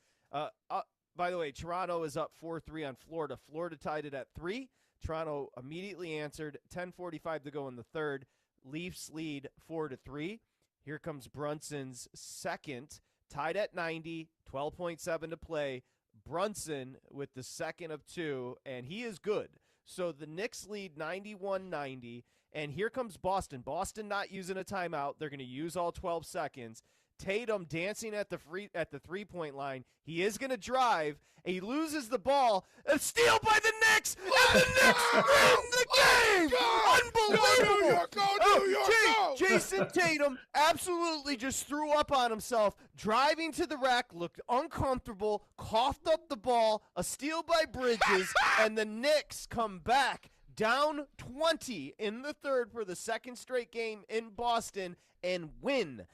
By the way, Toronto is up 4-3 on Florida. Florida tied it at 3. Toronto immediately answered. 10:45 to go in the third. Leafs lead 4-3. Here comes Brunson's second, tied at 90, 12.7 to play. Brunson with the second of 2, and he is good. So the Knicks lead 91-90, and here comes Boston. Boston not using a timeout. They're going to use all 12 seconds. Tatum dancing at the three-point line. He is going to drive, and he loses the ball. A steal by the Knicks, and the Knicks win the game! Unbelievable! Go New York, go! Jason Tatum absolutely just threw up on himself, driving to the rack, looked uncomfortable, coughed up the ball, a steal by Bridges, and the Knicks come back down 20 in the third for the second straight game in Boston and win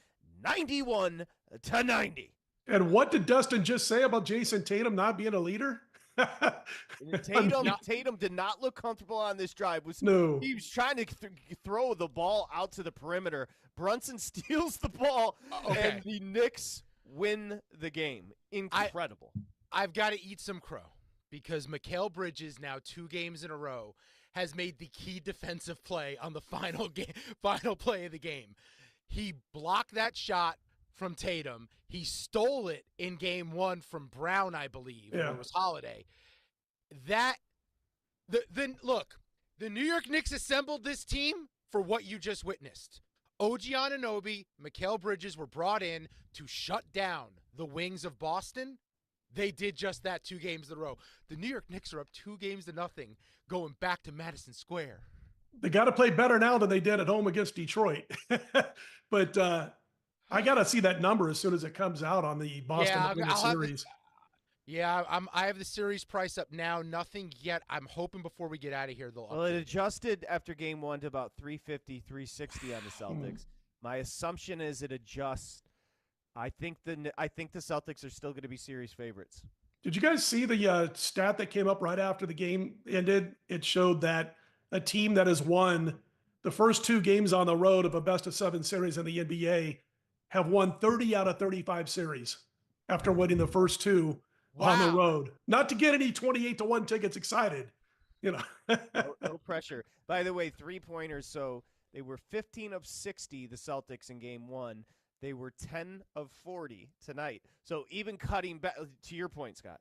91-90. And what did Dustin just say about Jason Tatum not being a leader? Tatum did not look comfortable on this drive. No. He was trying to throw the ball out to the perimeter. Brunson steals the ball, and the Knicks win the game. Incredible. I've got to eat some crow because Mikal Bridges, now 2 games in a row, has made the key defensive play on the final play of the game. He blocked that shot from Tatum. He stole it in game 1 from Brown, I believe. Yeah. Or it was Holiday. Look, the New York Knicks assembled this team for what you just witnessed. OG Anunoby, Mikal Bridges were brought in to shut down the wings of Boston. They did just that 2 games in a row. The New York Knicks are up 2-0 going back to Madison Square. They got to play better now than they did at home against Detroit. But I got to see that number as soon as it comes out on the Boston series. I have the series price up now. Nothing yet. I'm hoping before we get out of here, Well, it adjusted after game 1 to about 350, 360 on the Celtics. My assumption is it adjusts. I think the Celtics are still going to be series favorites. Did you guys see the stat that came up right after the game ended? It showed that a team that has won the first 2 games on the road of a best-of-7 series in the NBA have won 30 out of 35 series after winning the first 2 on the road. Not to get any 28-1 tickets excited, No pressure. By the way, 3-pointers. So they were 15 of 60, the Celtics in game 1. They were 10 of 40 tonight. So even cutting back, to your point, Scott,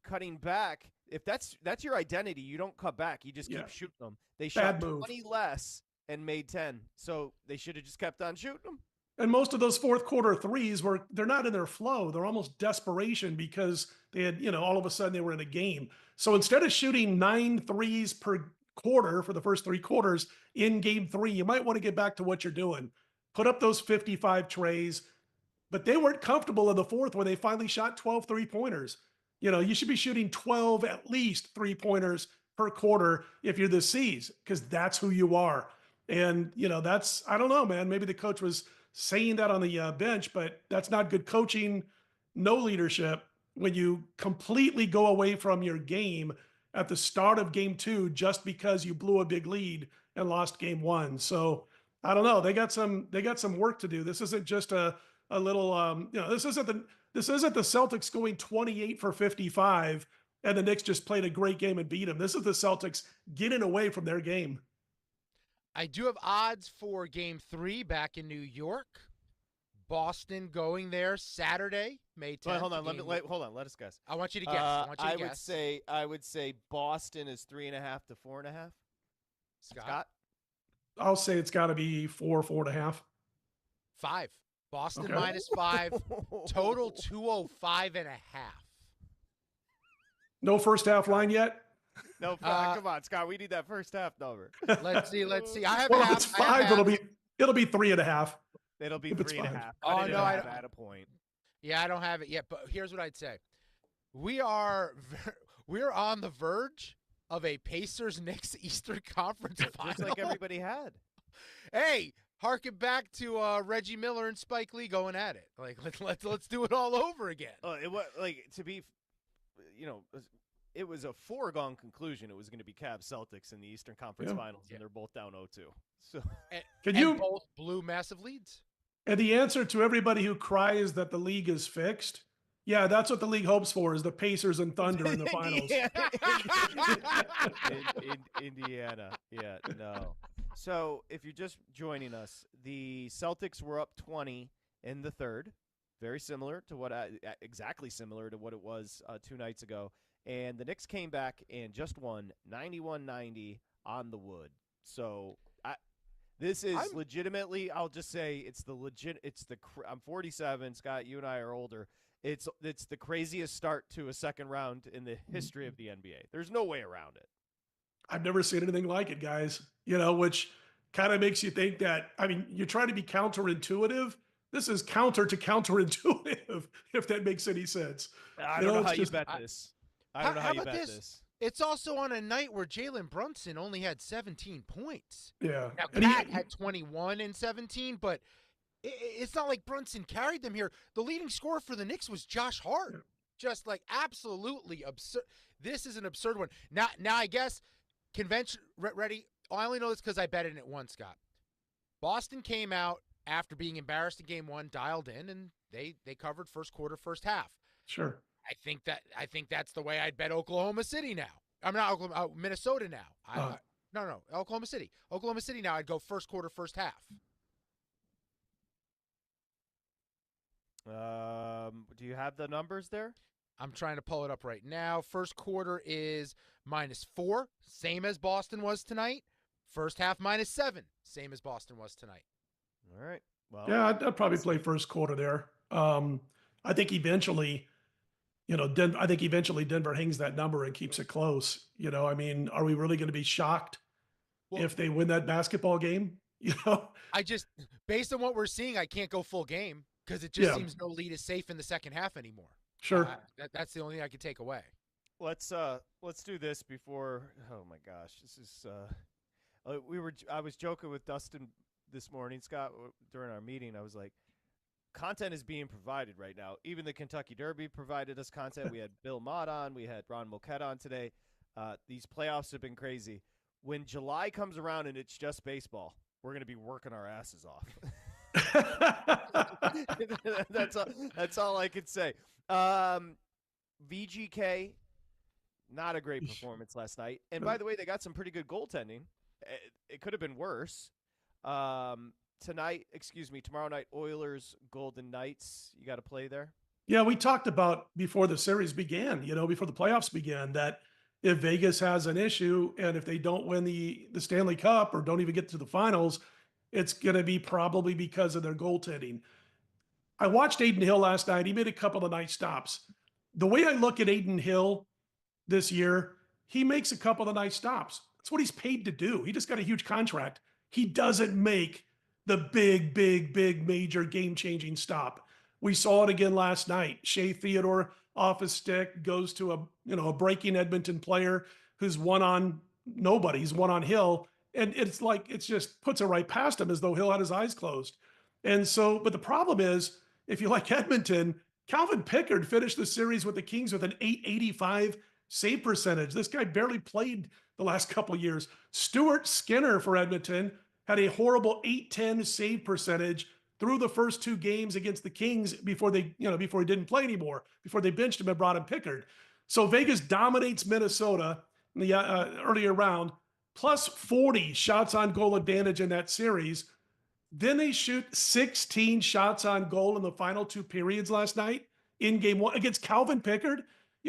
cutting back, if that's your identity, you don't cut back. You just keep shooting them. They shot 20 less and made 10. So they should have just kept on shooting them. And most of those fourth quarter threes they're not in their flow. They're almost desperation because they had, all of a sudden they were in a game. So instead of shooting 9 threes per quarter for the first 3 quarters in game 3, you might want to get back to what you're doing. Put up those 55 trays, but they weren't comfortable in the fourth when they finally shot 12 3-pointers. You should be shooting 12 at least 3-pointers per quarter if you're the C's, because that's who you are. And, I don't know, man, maybe the coach was saying that on the bench, but that's not good coaching, no leadership when you completely go away from your game at the start of game 2 just because you blew a big lead and lost game 1. So I don't know. They got some work to do. This isn't just a little, this isn't the Celtics going 28 for 55 and the Knicks just played a great game and beat them. This is the Celtics getting away from their game. I do have odds for game 3 back in New York. Boston going there Saturday, May 10th. Hold on. Let us guess. I want you to guess. I would say Boston is 3.5 to 4.5. Scott? I'll say it's got to be 4.5. 5. Boston -5. Total 205.5. No first half line yet? No, come on, Scott. We need that first half number. Let's see. I have if it's 5, it'll be 3.5. It'll be 3.5. Oh no, I at a point. Yeah, I don't have it yet. But here's what I'd say: we're on the verge of a Pacers-Knicks Eastern Conference final. Just like everybody had. Hey, harken back to Reggie Miller and Spike Lee going at it. Like let's do it all over again. It was it was a foregone conclusion it was going to be Cavs Celtics in the Eastern Conference Finals, and they're both down 0-2. So and both blew massive leads. And the answer to everybody who cries that the league is fixed Yeah, that's what the league hopes for is the Pacers and Thunder in the finals. Indiana. Yeah, no. So if you're just joining us, the Celtics were up 20 in the third. Very similar to exactly similar to what it was 2 nights ago. And the Knicks came back and just won 91-90 on the wood. So this is legitimately, I'll just say it's I'm 47, Scott, you and I are older. It's the craziest start to a second round in the history of the NBA. There's no way around it. I've never seen anything like it, guys, which kind of makes you think that, you're trying to be counterintuitive. This is counter to counterintuitive, if that makes any sense. I don't know how you bet this. I don't know how you bet this. It's also on a night where Jalen Brunson only had 17 points. Yeah. Now, Cat had 21 and 17, but it's not like Brunson carried them here. The leading scorer for the Knicks was Josh Hart. Just like absolutely absurd. This is an absurd one. Now I guess convention ready. I only know this because I bet in it once, Scott. Boston came out after being embarrassed in game 1, dialed in, and they covered first quarter, first half. Sure. I think that's the way I'd bet Oklahoma City now. I'm not Oklahoma, Minnesota now. No, Oklahoma City. Oklahoma City now. I'd go first quarter, first half. Do you have the numbers there? I'm trying to pull it up right now. First quarter is -4, same as Boston was tonight. First half -7, same as Boston was tonight. All right. Well, yeah, I'd probably play first quarter there. I think eventually, Denver hangs that number and keeps it close. Are we really going to be shocked if they win that basketball game? I just, based on what we're seeing, I can't go full game because it just seems no lead is safe in the second half anymore. Sure. That's the only thing I could take away. Let's do this before. Oh my gosh, this is. I was joking with Dustin this morning, Scott, during our meeting. I was like, content is being provided right now. Even the Kentucky Derby provided us content. We had Bill Mott on. We had Ron Moquette on today. These playoffs have been crazy. When July comes around and it's just baseball, we're going to be working our asses off. That's all I could say. VGK, not a great performance last night. And by the way, they got some pretty good goaltending. It could have been worse. Tomorrow night, Oilers, Golden Knights. You got to play there? Yeah, we talked about before the series began, before the playoffs began, that if Vegas has an issue and if they don't win the Stanley Cup or don't even get to the finals, it's going to be probably because of their goaltending. I watched Aiden Hill last night. He made a couple of nice stops. The way I look at Aiden Hill this year, he makes a couple of nice stops. That's what he's paid to do. He just got a huge contract. He doesn't make the big major game-changing stop. We saw it again last night. Shea Theodore off his stick goes to a breaking Edmonton player who's one on nobody. He's one on Hill. And it's like, it's just puts it right past him as though Hill had his eyes closed. And so, but the problem is, if you like Edmonton, Calvin Pickard finished the series with the Kings with an .885 save percentage. This guy barely played the last couple of years. Stuart Skinner for Edmonton had a horrible .810 save percentage through the first 2 games against the Kings before he didn't play anymore, before they benched him and brought in Pickard. So Vegas dominates Minnesota in the earlier round, plus 40 shots on goal advantage in that series. Then they shoot 16 shots on goal in the final 2 periods last night in game 1 against Calvin Pickard.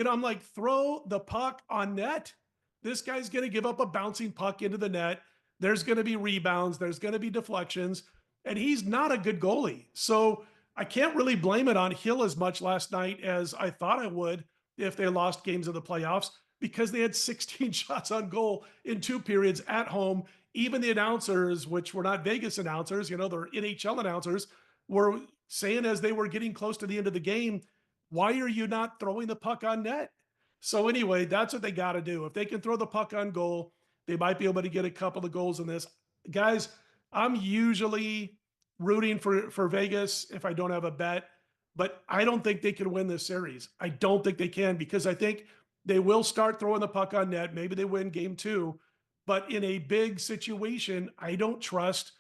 I'm like, throw the puck on net. This guy's going to give up a bouncing puck into the net. There's going to be rebounds. There's going to be deflections. And he's not a good goalie. So I can't really blame it on Hill as much last night as I thought I would if they lost games in the playoffs, because they had 16 shots on goal in 2 periods at home. Even the announcers, which were not Vegas announcers, they're NHL announcers, were saying as they were getting close to the end of the game, why are you not throwing the puck on net? So anyway, that's what they got to do. If they can throw the puck on goal, they might be able to get a couple of goals in this. Guys, I'm usually rooting for Vegas if I don't have a bet, but I don't think they can win this series. I don't think they can, because I think they will start throwing the puck on net. Maybe they win game 2, but in a big situation, I don't trust.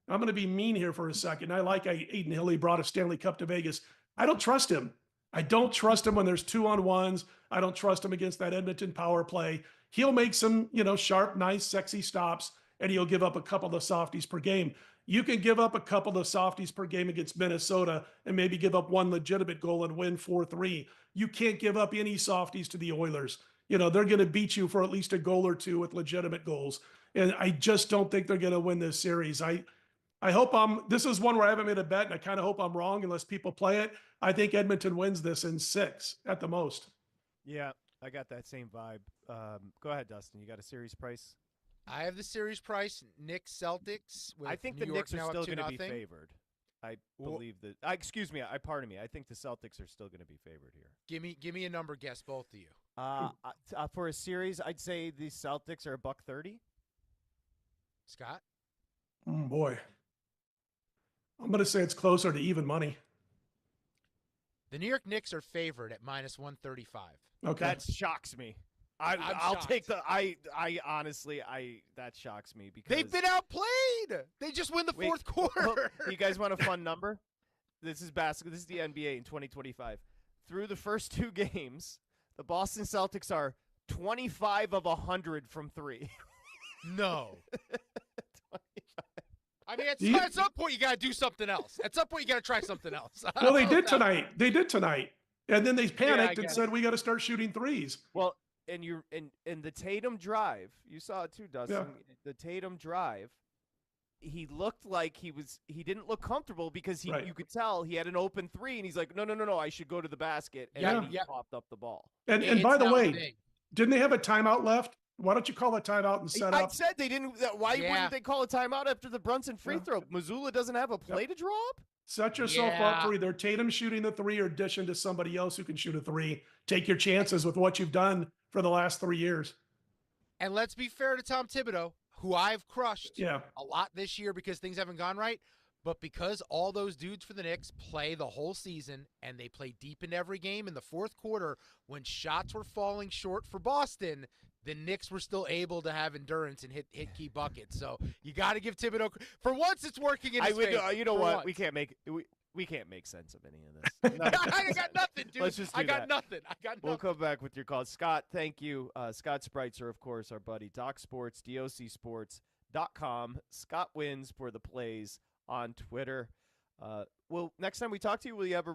I'm going to be mean here for a second. I like Aiden Hill. He brought a Stanley Cup to Vegas. I don't trust him. I don't trust him when there's 2-on-1s. I don't trust him against that Edmonton power play. He'll make some, sharp, nice, sexy stops, and he'll give up a couple of softies per game. You can give up a couple of softies per game against Minnesota and maybe give up one legitimate goal and win 4-3. You can't give up any softies to the Oilers. They're going to beat you for at least a goal or two with legitimate goals. And I just don't think they're going to win this series. I hope this is one where I haven't made a bet, and I kind of hope I'm wrong unless people play it. I think Edmonton wins this in 6 at the most. Yeah, I got that same vibe. Go ahead, Dustin. You got a series price? I have the series price, Knicks Celtics. With I think New the York Knicks are now still up going to be 2-0. favored. I believe that. Excuse me. Pardon me. I think the Celtics are still going to be favored here. Give me a number guess, both of you. For a series, I'd say the Celtics are $1.30. Scott? Oh, boy. I'm going to say it's closer to even money. The New York Knicks are favored at -135. Okay. That shocks me. I'll take the. I honestly, that shocks me because they've been outplayed. They just win the fourth quarter. You guys want a fun number? This is basketball. This is the NBA in 2025. Through the first 2 games, the Boston Celtics are 25 of 100 from 3. No. I mean, at some point, you got to do something else. At some point, you got to try something else. Well, they did tonight. And then they panicked and said, we got to start shooting threes. Well, and the Tatum drive, you saw it too, Dustin. Yeah. The Tatum drive, he looked like he didn't look comfortable because you could tell he had an open 3, and he's like, no, I should go to the basket, and then he popped up the ball. And by the way, didn't they have a timeout left? Why don't you call a timeout and set up? I said they didn't. Why wouldn't they call a timeout after the Brunson free throw? Missoula doesn't have a play to draw up? Set yourself up for either Tatum shooting the 3 or dishing to somebody else who can shoot a 3. Take your chances with what you've done for the last 3 years. And let's be fair to Tom Thibodeau, who I've crushed a lot this year because things haven't gone right. But because all those dudes for the Knicks play the whole season and they play deep in every game in the fourth quarter, when shots were falling short for Boston, the Knicks were still able to have endurance and hit key buckets. So you got to give Thibodeau – for once it's working in his favor. You know what? Once. We can't make sense of any of this. I got nothing, dude. Let's just do I got that. nothing. We'll come back with your calls. Scott, thank you. Scott Spreitzer, of course, our buddy. Doc Sports, DOCSports.com. Scott wins for the plays on Twitter. Well, next time we talk to you, will you have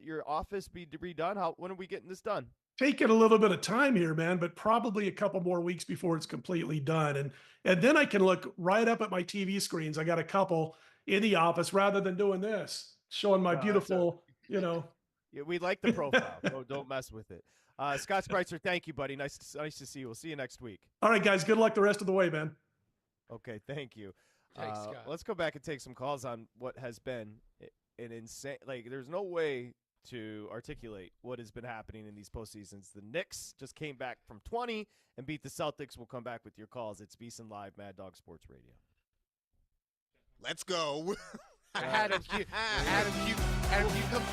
your office be redone? When are we getting this done? Taking a little bit of time here, man, but probably a couple more weeks before it's completely done. And then I can look right up at my TV screens. I got a couple in the office rather than doing this, showing my beautiful, Yeah, we like the profile. Don't mess with it. Scott Spreitzer, thank you, buddy. Nice to see you. We'll see you next week. All right, guys. Good luck the rest of the way, man. Okay, thank you. Thanks, Scott. Let's go back and take some calls on what has been an insane. Like, there's no way to articulate what has been happening in these postseasons. The Knicks just came back from 20 and beat the Celtics. We'll come back with your calls. It's VSiN Live, Mad Dog Sports Radio. Let's go. I had a few come.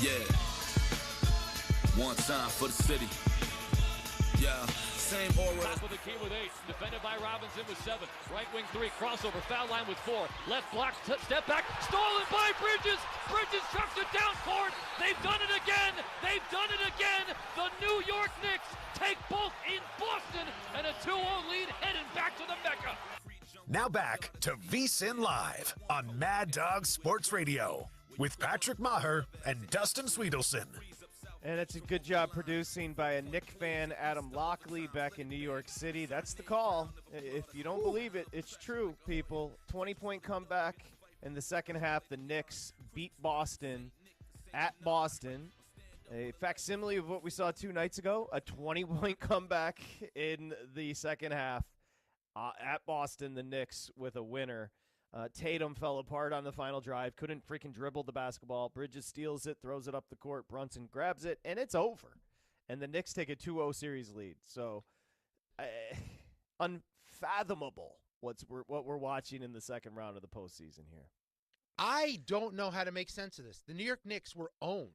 Yeah. One time for the city. Yeah. Same aura. Top of the key with 8. Defended by Robinson with 7. Right wing 3. Crossover. Foul line with 4. Left block. Step back. Stolen by Bridges. Bridges chucks it down court. They've done it again. They've done it again. The New York Knicks take both in Boston and a 2-0 lead heading back to the Mecca. Now back to VSiN Live on Mad Dog Sports Radio with Patrick Maher and Dustin Swedelson. And it's a good job producing by a Knick fan, Adam Lockley, back in New York City. That's the call. If you don't believe it, it's true, people. 20-point comeback in the second half. The Knicks beat Boston at Boston. A facsimile of what we saw 2 nights ago. A 20-point comeback in the second half. At Boston, the Knicks with a winner. Tatum fell apart on the final drive, couldn't freaking dribble the basketball. Bridges steals it, throws it up the court. Brunson grabs it, and it's over. And the Knicks take a 2-0 series lead. So, unfathomable what we're watching in the second round of the postseason here. I don't know how to make sense of this. The New York Knicks were owned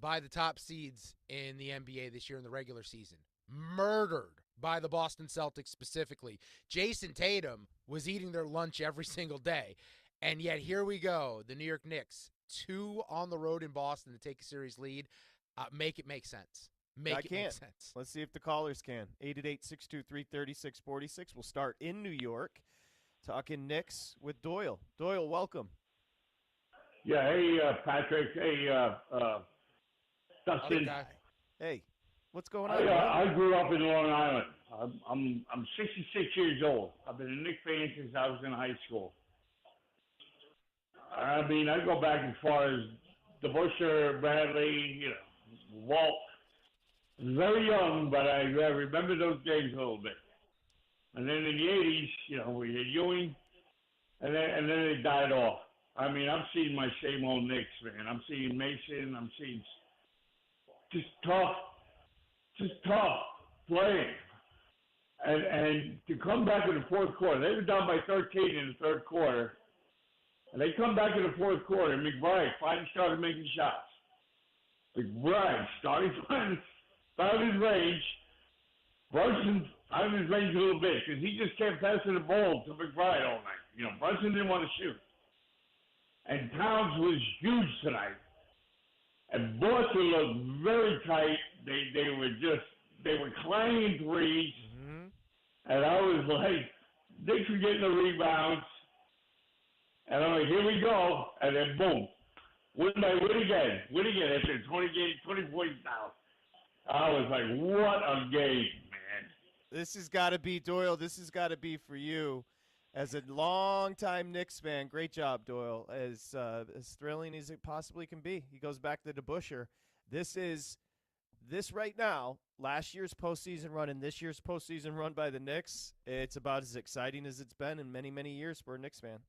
by the top seeds in the NBA this year in the regular season. Murdered by the Boston Celtics specifically. Jason Tatum was eating their lunch every single day. And yet here we go. The New York Knicks, 2 on the road in Boston to take a series lead. Make it make sense. Make sense. Let's see if the callers can. 888-623-3646. We'll start in New York. Talking Knicks with Doyle. Doyle, welcome. Yeah, hey, Patrick. Hey, Dustin. Hey. What's going on? I grew up in Long Island. I'm 66 years old. I've been a Knicks fan since I was in high school. I mean, I go back as far as DeBusschere, Bradley, Walt. Very young, but I remember those days a little bit. And then in the 80s, we had Ewing, and then they died off. I mean, I'm seeing my same old Knicks, man. I'm seeing Mason. I'm seeing just tough playing. And to come back in the fourth quarter, they were down by 13 in the third quarter, and they come back in the fourth quarter, and McBride finally started making shots. McBride started found his range. Brunson found his range a little bit because he just kept passing the ball to McBride all night. Brunson didn't want to shoot. And Towns was huge tonight. And Boston looked very tight. They were clanging threes. Mm-hmm. And I was like, Knicks were getting the rebounds. And I'm like, here we go. And then boom. Win again. After 20 points down. I was like, what a game, man. This has got to be, Doyle, this has got to be for you. As a longtime Knicks fan, great job, Doyle. As thrilling as it possibly can be. He goes back to DeBusschere. This right now, last year's postseason run and this year's postseason run by the Knicks, it's about as exciting as it's been in many, many years for a Knicks fan.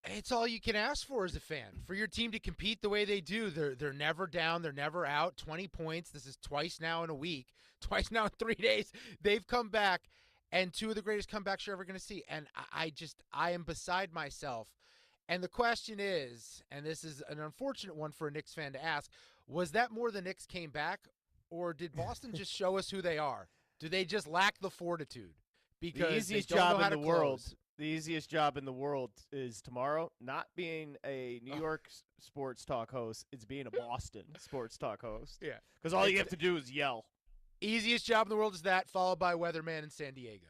It's all you can ask for as a fan. For your team to compete the way they do, they're never down, they're never out. 20 points. This is twice now in a week, twice now in 3 days. They've come back. And 2 of the greatest comebacks you're ever going to see. And I am beside myself. And the question is, and this is an unfortunate one for a Knicks fan to ask, was that more the Knicks came back, or did Boston just show us who they are? Do they just lack the fortitude? Because the easiest job in the world. The easiest job in the world is tomorrow not being a New York sports talk host. It's being a Boston sports talk host. Yeah. Because all you have to do is yell. Easiest job in the world is that, followed by weatherman in San Diego.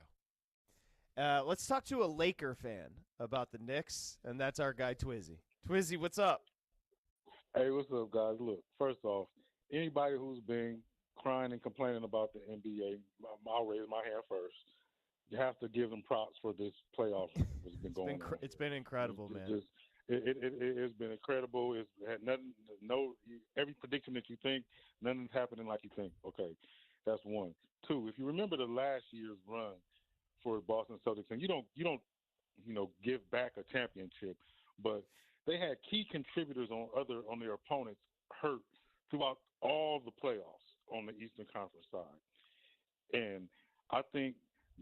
Let's talk to a Laker fan about the Knicks, and that's our guy Twizzy. Twizzy, what's up? Hey, what's up, guys? Look, first off, anybody who's been crying and complaining about the NBA, I'll raise my hand first. You have to give them props for this playoff that's been going on. It's been incredible, man. It's been incredible. It's had nothing, every prediction that you think, nothing's happening like you think. Okay. That's 1. 2, if you remember the last year's run for Boston Celtics, and you don't give back a championship, but they had key contributors on their opponents hurt throughout all the playoffs on the Eastern Conference side. And I think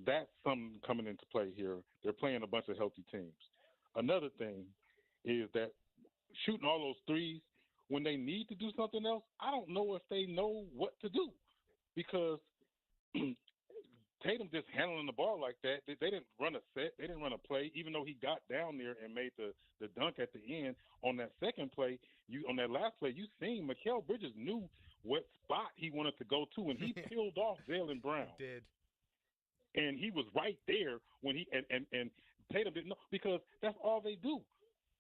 that's something coming into play here. They're playing a bunch of healthy teams. Another thing is that shooting all those threes when they need to do something else, I don't know if they know what to do because Tatum just handling the ball like that. They didn't run a set. They didn't run a play, even though he got down there and made the dunk at the end. On that second play, on that last play, you seen Mikal Bridges knew what spot he wanted to go to, and he peeled off Jaylen Brown. He did. And he was right there when he and Tatum didn't know because that's all they do.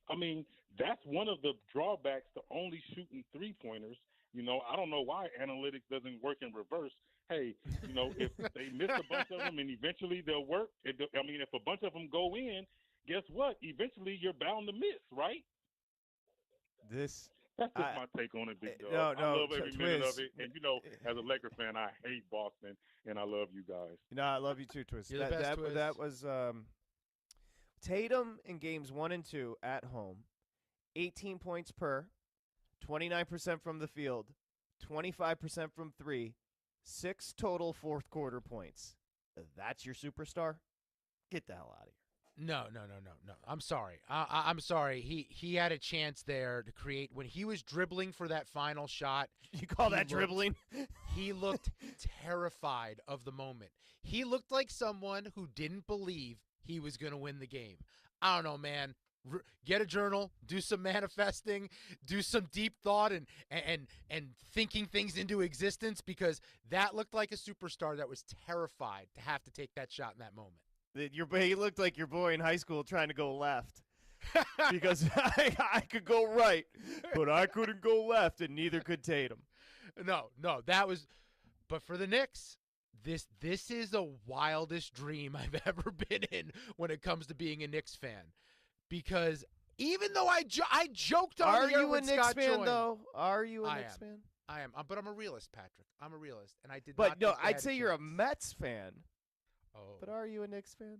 I mean, that's one of the drawbacks to only shooting three-pointers. You know, I don't know why analytics doesn't work in reverse. Hey, you know, if they miss a bunch of them and eventually they'll work. If a bunch of them go in, guess what? Eventually you're bound to miss, right? That's just my take on it, big dog. No, I love every minute Twist. of it. And, you know, as a Laker fan, I hate Boston, and I love you guys. No, I love you too, Twist. You're the best, Twist. That was Tatum in games 1 and 2 at home, 18 points per, 29% from the field, 25% from 3, 6 total fourth quarter points. That's your superstar? Get the hell out of here. No. I'm sorry. I'm sorry. He had a chance there to create when he was dribbling for that final shot. You call that dribbling? He looked terrified of the moment. He looked like someone who didn't believe he was going to win the game. I don't know, man. Get a journal, do some manifesting, do some deep thought and thinking things into existence because that looked like a superstar that was terrified to have to take that shot in that moment. He looked like your boy in high school trying to go left because I could go right, but I couldn't go left, and neither could Tatum. No, that was – but for the Knicks, this is the wildest dream I've ever been in when it comes to being a Knicks fan because even though I joked on the air when Scott joined, Are you a Knicks fan? I am, but I'm a realist, Patrick. I'm a realist, and I did but not. But no, think I'd say you're a Mets fan. Oh. But are you a Knicks fan?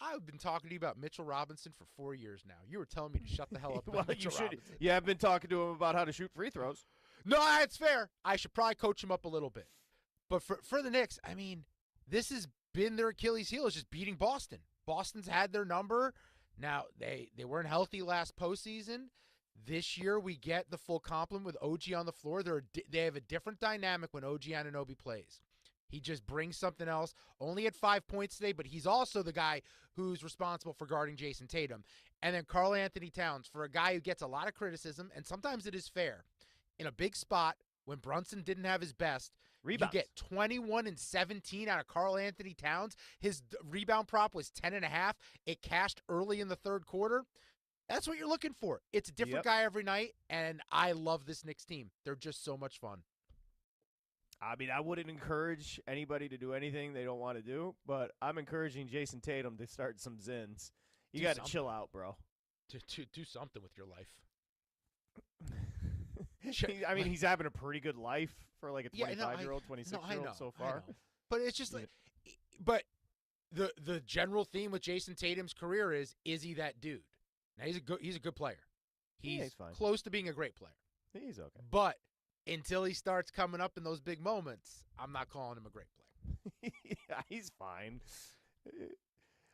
I've been talking to you about Mitchell Robinson for 4 years now. You were telling me to shut the hell up well, about Mitchell Robinson. You have been talking to him about how to shoot free throws. No, that's fair. I should probably coach him up a little bit. But for the Knicks, I mean, this has been their Achilles heel is just beating Boston. Boston's had their number. Now, they weren't healthy last postseason. This year, we get the full complement with OG on the floor. They have a different dynamic when OG Anunoby plays. He just brings something else. Only had 5 points today, but he's also the guy who's responsible for guarding Jason Tatum. And then Karl Anthony Towns, for a guy who gets a lot of criticism, and sometimes it is fair, in a big spot when Brunson didn't have his best, rebounds. You get 21 and 17 out of Karl Anthony Towns. His rebound prop was 10.5. It cashed early in the third quarter. That's what you're looking for. It's a different guy every night, and I love this Knicks team. They're just so much fun. I mean, I wouldn't encourage anybody to do anything they don't want to do, but I'm encouraging Jason Tatum to start some zins. You got to chill out, bro. Do something with your life. I mean, he's having a pretty good life for like a 25-year-old, 26-year-old so far. But it's just like – but the general theme with Jason Tatum's career is he that dude? Now, he's a good player. He's fine. Close to being a great player. He's okay. But – until he starts coming up in those big moments, I'm not calling him a great player. Yeah, he's fine.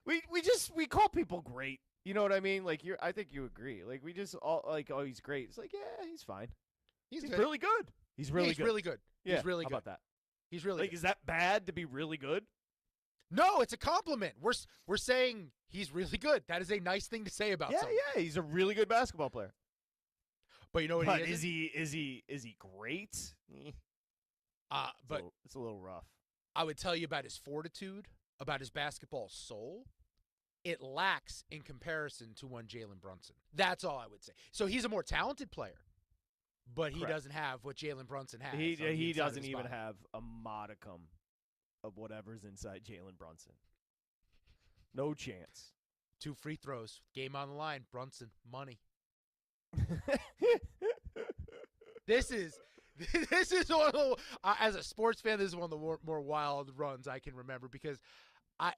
We call people great. You know what I mean? Like I think you agree. Like we just all like, oh, he's great. It's like, yeah, he's fine. He's really good. He's really good. Really good. Yeah, he's really how good. about that? He's really like, good. Is that bad to be really good? No, it's a compliment. We're saying he's really good. That is a nice thing to say about someone. Yeah, he's a really good basketball player. But you know what? Is he great? But it's a little rough. I would tell you about his fortitude, about his basketball soul. It lacks in comparison to one Jalen Brunson. That's all I would say. So he's a more talented player, but he doesn't have what Jalen Brunson has. He doesn't even have a modicum of whatever's inside Jalen Brunson. No chance. 2 free throws, game on the line. Brunson, money. This is one of the, as a sports fan, this is one of the more wild runs I can remember because I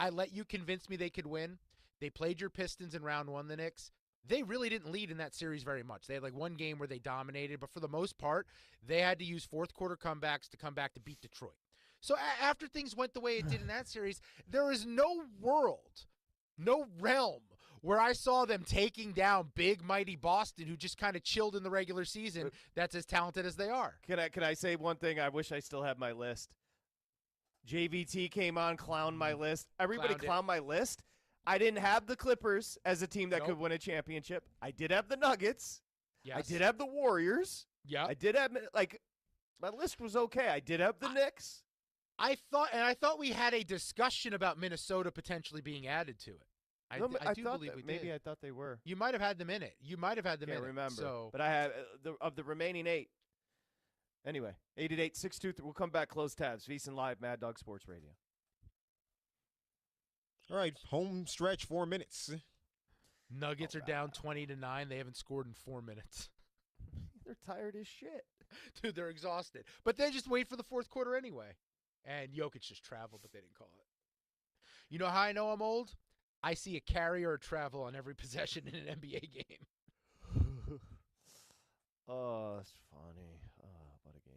let you convince me they could win. They played your Pistons in round 1, the Knicks. They really didn't lead in that series very much. They had like one game where they dominated, but for the most part, they had to use fourth quarter comebacks to come back to beat Detroit. So after things went the way it did in that series, there is no world, no realm where I saw them taking down big, mighty Boston, who just kind of chilled in the regular season. That's as talented as they are. Can I say one thing? I wish I still had my list. JVT came on, clowned my list. Everybody clowned my list. I didn't have the Clippers as a team that could win a championship. I did have the Nuggets. Yes. I did have the Warriors. Yeah. I did have, like, my list was okay. I did have the Knicks. I thought we had a discussion about Minnesota potentially being added to it. I do believe we did. Maybe I thought they were. You might have had them in it. You might have had them in it. Can't remember. So. But I had of the remaining 8. Anyway, 888-623. We'll come back, close tabs. VSiN Live, Mad Dog Sports Radio. All right, home stretch, 4 minutes. Nuggets are down 20-9. They haven't scored in 4 minutes. They're tired as shit. Dude, they're exhausted. But they just wait for the fourth quarter anyway. And Jokic just traveled, but they didn't call it. You know how I know I'm old? I see a carry or a travel on every possession in an NBA game. Oh, that's funny. Oh, what a game.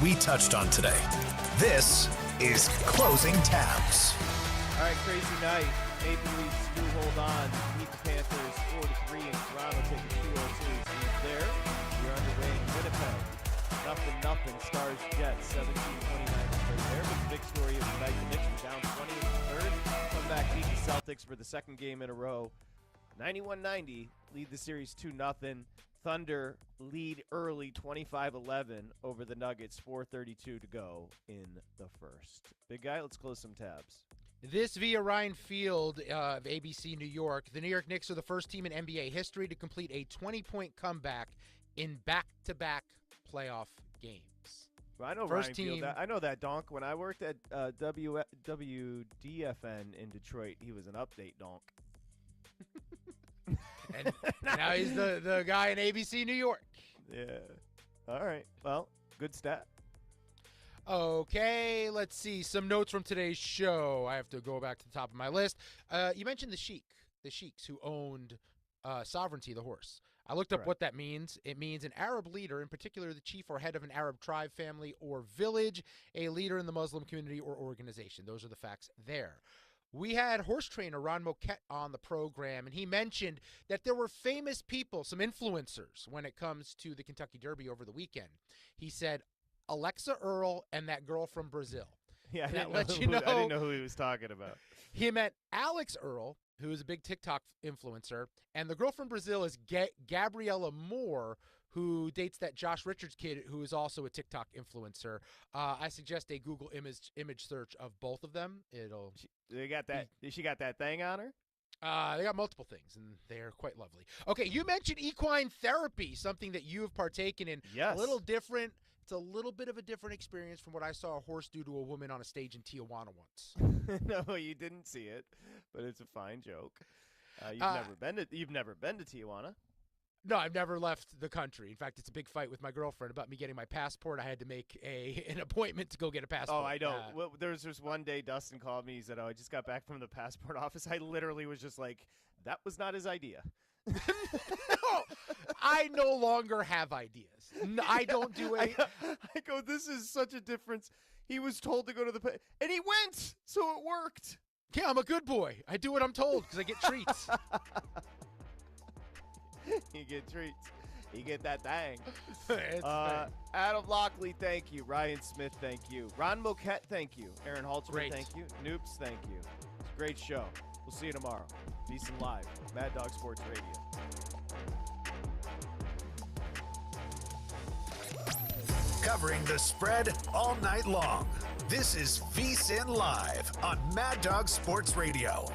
we touched on today. This is Closing Tabs. All right, crazy night. Maple Leafs do hold on. Beat the Panthers 4-3 in Toronto, take a 2-0 series lead there. open. Stars Jets 17-29 there. But the big story of the night, the Knicks were down 20 in the third. Come back, beat the Celtics for the second game in a row. 91-90, lead the series 2-0. Thunder lead early 25-11 over the Nuggets, 4:32 to go in the first. Big guy, let's close some tabs. This via Ryan Field of ABC New York. The New York Knicks are the first team in NBA history to complete a 20-point comeback in back-to-back playoff games. Well, I know first Ryan team. Field. I know that donk. When I worked at WDFN in Detroit, he was an update donk. And now he's the guy in ABC New York. Yeah. All right. Well, good stat. Okay, let's see. Some notes from today's show. I have to go back to the top of my list. You mentioned the Sheiks who owned Sovereignty, the horse. I looked up what that means. It means an Arab leader, in particular the chief or head of an Arab tribe, family, or village, a leader in the Muslim community or organization. Those are the facts there. We had horse trainer Ron Moquette on the program, and he mentioned that there were famous people, some influencers, when it comes to the Kentucky Derby over the weekend. He said Alexa Earl and that girl from Brazil. Yeah, I didn't know who he was talking about. He meant Alex Earl, who is a big TikTok influencer, and the girl from Brazil is Gabriella Moore, who dates that Josh Richards kid, who is also a TikTok influencer. I suggest a Google image search of both of them. She got that thing on her? They got multiple things, and they're quite lovely. Okay, you mentioned equine therapy, something that you have partaken in. Yes. A little different. It's a little bit of a different experience from what I saw a horse do to a woman on a stage in Tijuana once. No, you didn't see it, but it's a fine joke. You've never been to Tijuana. No, I've never left the country. In fact, it's a big fight with my girlfriend about me getting my passport. I had to make an appointment to go get a passport. Oh, I know. Well, there was just one day Dustin called me. He said, I just got back from the passport office. I literally was just like, that was not his idea. No, I no longer have ideas. I don't do it. I go, this is such a difference. He was told to go to the and he went, so it worked. Yeah, I'm a good boy. I do what I'm told because I get treats. You get treats. You get that thing. It's Adam Lockley, thank you. Ryan Smith, thank you. Ron Moquette, thank you. Aaron Haltzman, thank you. Noops, thank you. It's a great show. We'll see you tomorrow. VSiN Live, Mad Dog Sports Radio. Covering the spread all night long. This is VSiN Live on Mad Dog Sports Radio.